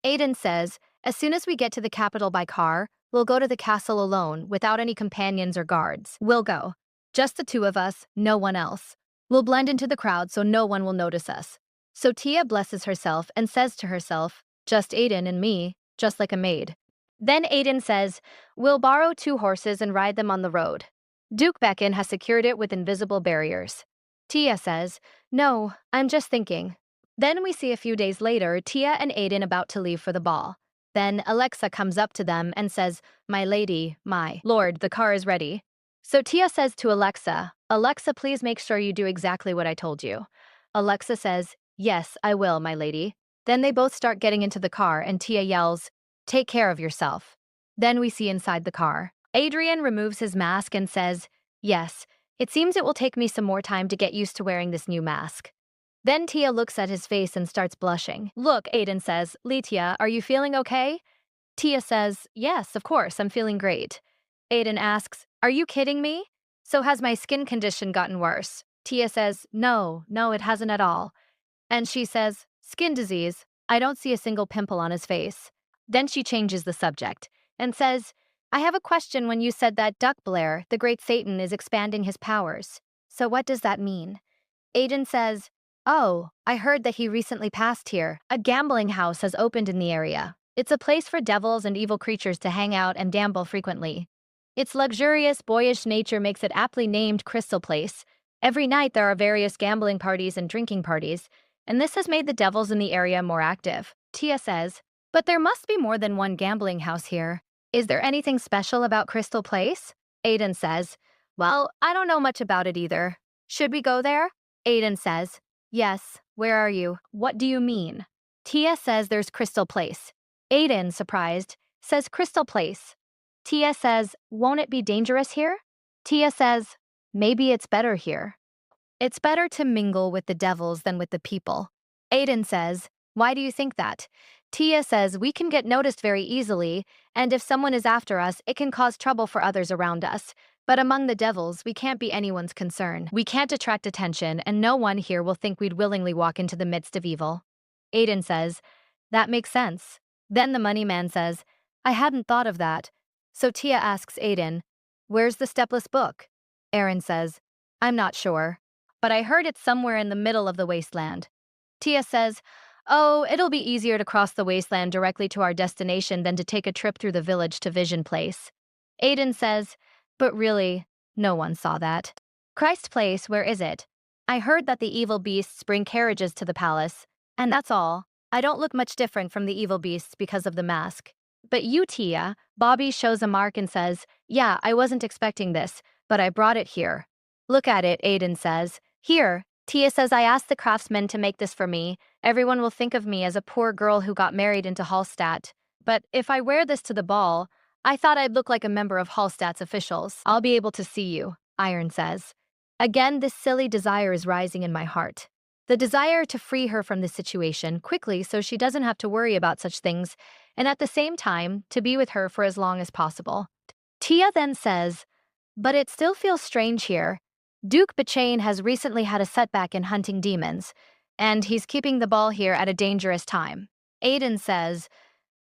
Aiden says, as soon as we get to the capital by car, we'll go to the castle alone, without any companions or guards. We'll go. Just the two of us, no one else. We'll blend into the crowd so no one will notice us. So Tia blesses herself and says to herself, just Aiden and me, just like a maid. Then Aiden says, we'll borrow 2 horses and ride them on the road. Duke Beacon has secured it with invisible barriers. Tia says, no, I'm just thinking. Then we see a few days later Tia and Aiden about to leave for the ball. Then Alexa comes up to them and says, my lady, my lord, the car is ready. So Tia says to Alexa, Alexa, please make sure you do exactly what I told you. Alexa says, yes, I will, my lady. Then they both start getting into the car and Tia yells, take care of yourself. Then we see inside the car. Adrian removes his mask and says, yes, it seems it will take me some more time to get used to wearing this new mask. Then Tia looks at his face and starts blushing. Look, Aiden says, Letia, are you feeling okay? Tia says, yes, of course, I'm feeling great. Aiden asks, are you kidding me? So has my skin condition gotten worse? Tia says, no, it hasn't at all. And she says, skin disease. I don't see a single pimple on his face. Then she changes the subject and says, I have a question when you said that Duck Blair, the great Satan, is expanding his powers. So what does that mean? Aiden says, oh, I heard that he recently passed here. A gambling house has opened in the area. It's a place for devils and evil creatures to hang out and gamble frequently. Its luxurious, boyish nature makes it aptly named Crystal Place. Every night there are various gambling parties and drinking parties, and this has made the devils in the area more active. Tia says, but there must be more than one gambling house here. Is there anything special about Crystal Place? Aiden says, well, I don't know much about it either. Should we go there? Aiden says, yes, where are you? What do you mean? Tia says there's Crystal Place. Aiden, surprised, says Crystal Place. Tia says, won't it be dangerous here? Tia says, maybe it's better here. It's better to mingle with the devils than with the people. Aiden says, why do you think that? Tia says, we can get noticed very easily, and if someone is after us, it can cause trouble for others around us. But among the devils, we can't be anyone's concern. We can't attract attention, and no one here will think we'd willingly walk into the midst of evil. Aiden says, that makes sense. Then the money man says, I hadn't thought of that. So Tia asks Aiden, where's the stepless book? Aaron says, I'm not sure, but I heard it's somewhere in the middle of the wasteland. Tia says, oh, it'll be easier to cross the wasteland directly to our destination than to take a trip through the village to Vision Place. Aiden says, but really, no one saw that. Christ Place, where is it? I heard that the evil beasts bring carriages to the palace, and that's all. I don't look much different from the evil beasts because of the mask. But you, Tia, Bobby shows a mark and says, yeah, I wasn't expecting this, but I brought it here. Look at it, Aiden says. Here. Tia says, I asked the craftsmen to make this for me. Everyone will think of me as a poor girl who got married into Hallstatt. But if I wear this to the ball, I thought I'd look like a member of Hallstatt's officials. I'll be able to see you, Iron says. Again, this silly desire is rising in my heart. The desire to free her from this situation quickly so she doesn't have to worry about such things, and at the same time, to be with her for as long as possible. Tia then says, but it still feels strange here. Duke Bachan has recently had a setback in hunting demons, and he's keeping the ball here at a dangerous time. Aiden says,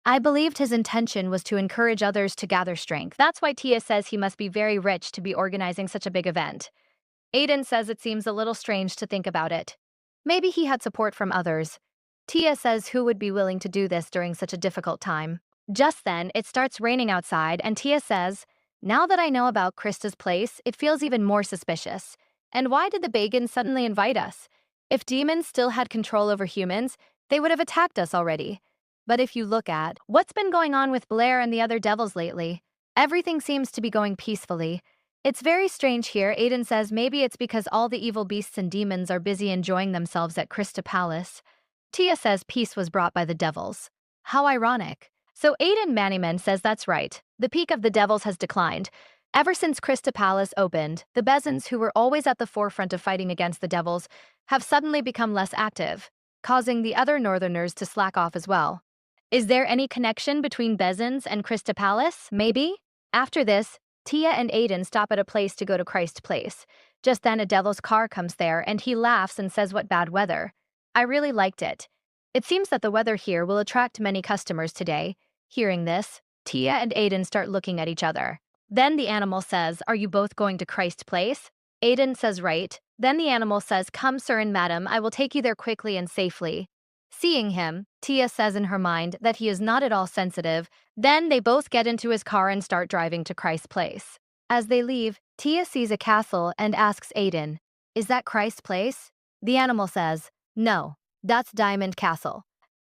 I believed his intention was to encourage others to gather strength. That's why Tia says he must be very rich to be organizing such a big event. Aiden says it seems a little strange to think about it. Maybe he had support from others. Tia says who would be willing to do this during such a difficult time. Just then, it starts raining outside, and Tia says, now that I know about Krista's place, it feels even more suspicious. And why did the Bagans suddenly invite us? If demons still had control over humans, they would have attacked us already. But if you look at what's been going on with Blair and the other devils lately, everything seems to be going peacefully. It's very strange here. Aiden says maybe it's because all the evil beasts and demons are busy enjoying themselves at Krista Palace. Tia says peace was brought by the devils. How ironic. So Aiden Maniman says that's right. The peak of the devils has declined. Ever since Krista Palace opened, the Bezans, who were always at the forefront of fighting against the devils, have suddenly become less active, causing the other Northerners to slack off as well. Is there any connection between Bezans and Krista Palace? Maybe? After this, Tia and Aiden stop at a place to go to Christ Place. Just then a devil's car comes there and he laughs and says what bad weather. I really liked it. It seems that the weather here will attract many customers today. Hearing this, Tia and Aiden start looking at each other. Then the animal says, are you both going to Christ Place? Aiden says right. Then the animal says, come sir and madam, I will take you there quickly and safely. Seeing him, Tia says in her mind that he is not at all sensitive. Then they both get into his car and start driving to Christ Place. As they leave, Tia sees a castle and asks Aiden, is that Christ Place? The animal says, no, that's Diamond Castle.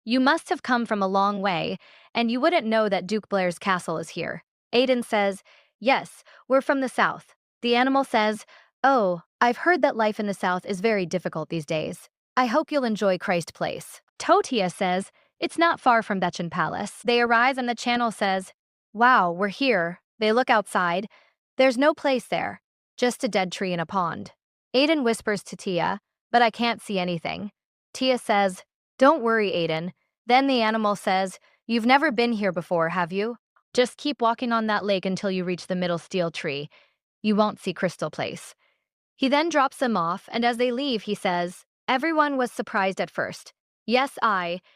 You must have come from a long way, and you wouldn't know that Duke Blair's castle is here. Aiden says, yes, we're from the south. The animal says, oh, I've heard that life in the south is very difficult these days. I hope you'll enjoy Christ Place. Totia says, it's not far from Betchin Palace. They arrive and the channel says, wow, we're here. They look outside. There's no place there, just a dead tree and a pond. Aiden whispers to Tia, but I can't see anything. Tia says, don't worry, Aiden. Then the animal says, you've never been here before, have you? Just keep walking on that lake until you reach the middle steel tree. You won't see Crystal Place. He then drops them off, and as they leave, he says, everyone was surprised at first. Yes,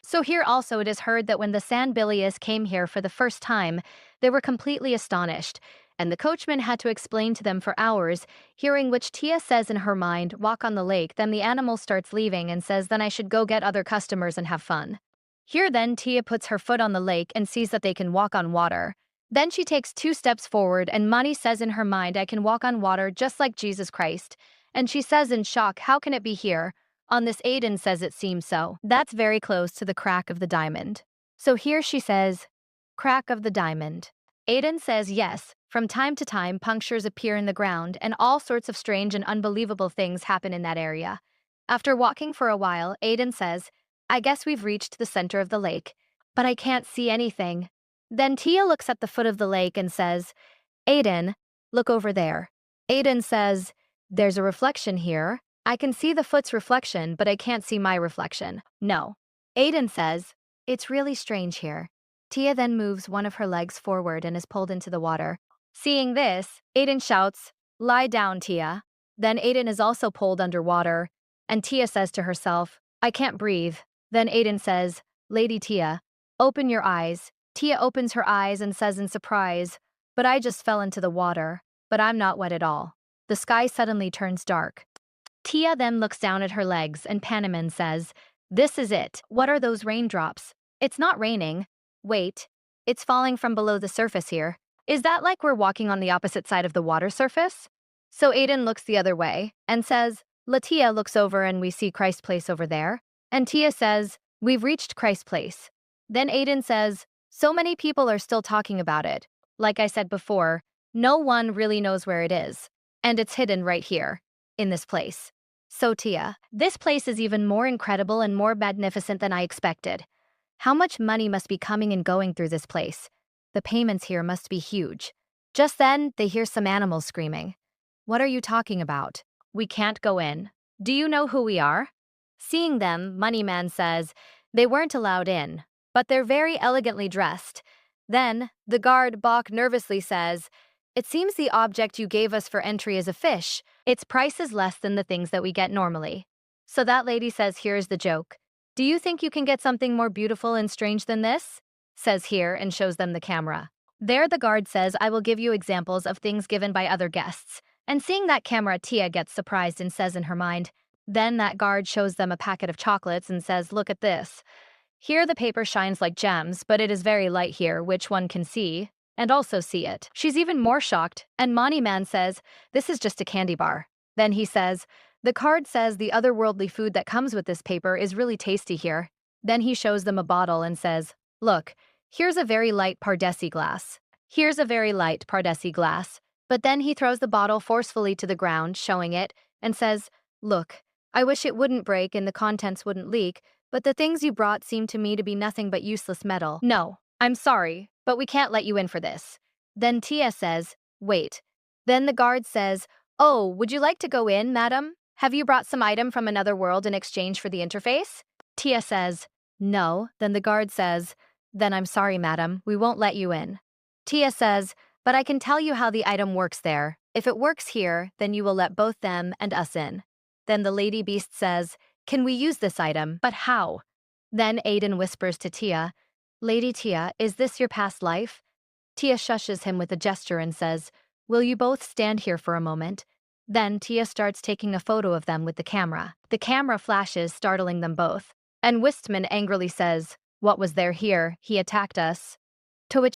So here also it is heard that when the Sandbilius came here for the first time, they were completely astonished, and the coachman had to explain to them for hours, hearing which Tia says in her mind, walk on the lake. Then the animal starts leaving and says, then I should go get other customers and have fun. Here then Tia puts her foot on the lake and sees that they can walk on water. Then she takes 2 steps forward and Mani says in her mind, I can walk on water just like Jesus Christ. And she says in shock, how can it be here? On this Aiden says it seems so. That's very close to the crack of the diamond. So here she says, crack of the diamond. Aiden says yes. From time to time, punctures appear in the ground and all sorts of strange and unbelievable things happen in that area. After walking for a while, Aiden says, I guess we've reached the center of the lake, but I can't see anything. Then Tia looks at the foot of the lake and says, Aiden, look over there. Aiden says, there's a reflection here. I can see the foot's reflection, but I can't see my reflection. No. Aiden says, it's really strange here. Tia then moves one of her legs forward and is pulled into the water. Seeing this, Aiden shouts, lie down, Tia. Then Aiden is also pulled underwater, and Tia says to herself, I can't breathe. Then Aiden says, Lady Tia, open your eyes. Tia opens her eyes and says in surprise, but I just fell into the water, but I'm not wet at all. The sky suddenly turns dark. Tia then looks down at her legs and Panaman says, this is it. What are those raindrops? It's not raining. Wait, it's falling from below the surface here. Is that like we're walking on the opposite side of the water surface? So Aiden looks the other way and says, Latia looks over and we see Christ Place over there. And Tia says, we've reached Christ Place. Then Aiden says, so many people are still talking about it. Like I said before, no one really knows where it is. And it's hidden right here, in this place. So Tia, this place is even more incredible and more magnificent than I expected. How much money must be coming and going through this place? The payments here must be huge. Just then, they hear some animals screaming. What are you talking about? We can't go in. Do you know who we are? Seeing them, Moneyman says, they weren't allowed in, but they're very elegantly dressed. Then, the guard Bach nervously says, it seems the object you gave us for entry is a fish. Its price is less than the things that we get normally. So that lady says, here's the joke. Do you think you can get something more beautiful and strange than this? Says here and shows them the camera. There the guard says, I will give you examples of things given by other guests. And seeing that camera, Tia gets surprised and says in her mind, then that guard shows them a packet of chocolates and says, look at this. Here the paper shines like gems, but it is very light here, which one can see, and also see it. She's even more shocked, and Money Man says, this is just a candy bar. Then he says, the card says the otherworldly food that comes with this paper is really tasty here. Then he shows them a bottle and says, look, here's a very light Pardesi glass. Here's a very light Pardesi glass. But then he throws the bottle forcefully to the ground, showing it, and says, look, I wish it wouldn't break and the contents wouldn't leak, but the things you brought seem to me to be nothing but useless metal. No, I'm sorry, but we can't let you in for this. Then Tia says, wait. Then the guard says, oh, would you like to go in, madam? Have you brought some item from another world in exchange for the interface? Tia says, no. Then the guard says, then I'm sorry, madam, we won't let you in. Tia says, but I can tell you how the item works there. If it works here, then you will let both them and us in. Then the lady beast says, can we use this item? But how? Then Aiden whispers to Tia, Lady Tia, is this your past life? Tia shushes him with a gesture and says, will you both stand here for a moment? Then Tia starts taking a photo of them with the camera. The camera flashes, startling them both. And Wistman angrily says, what was there here? He attacked us. To which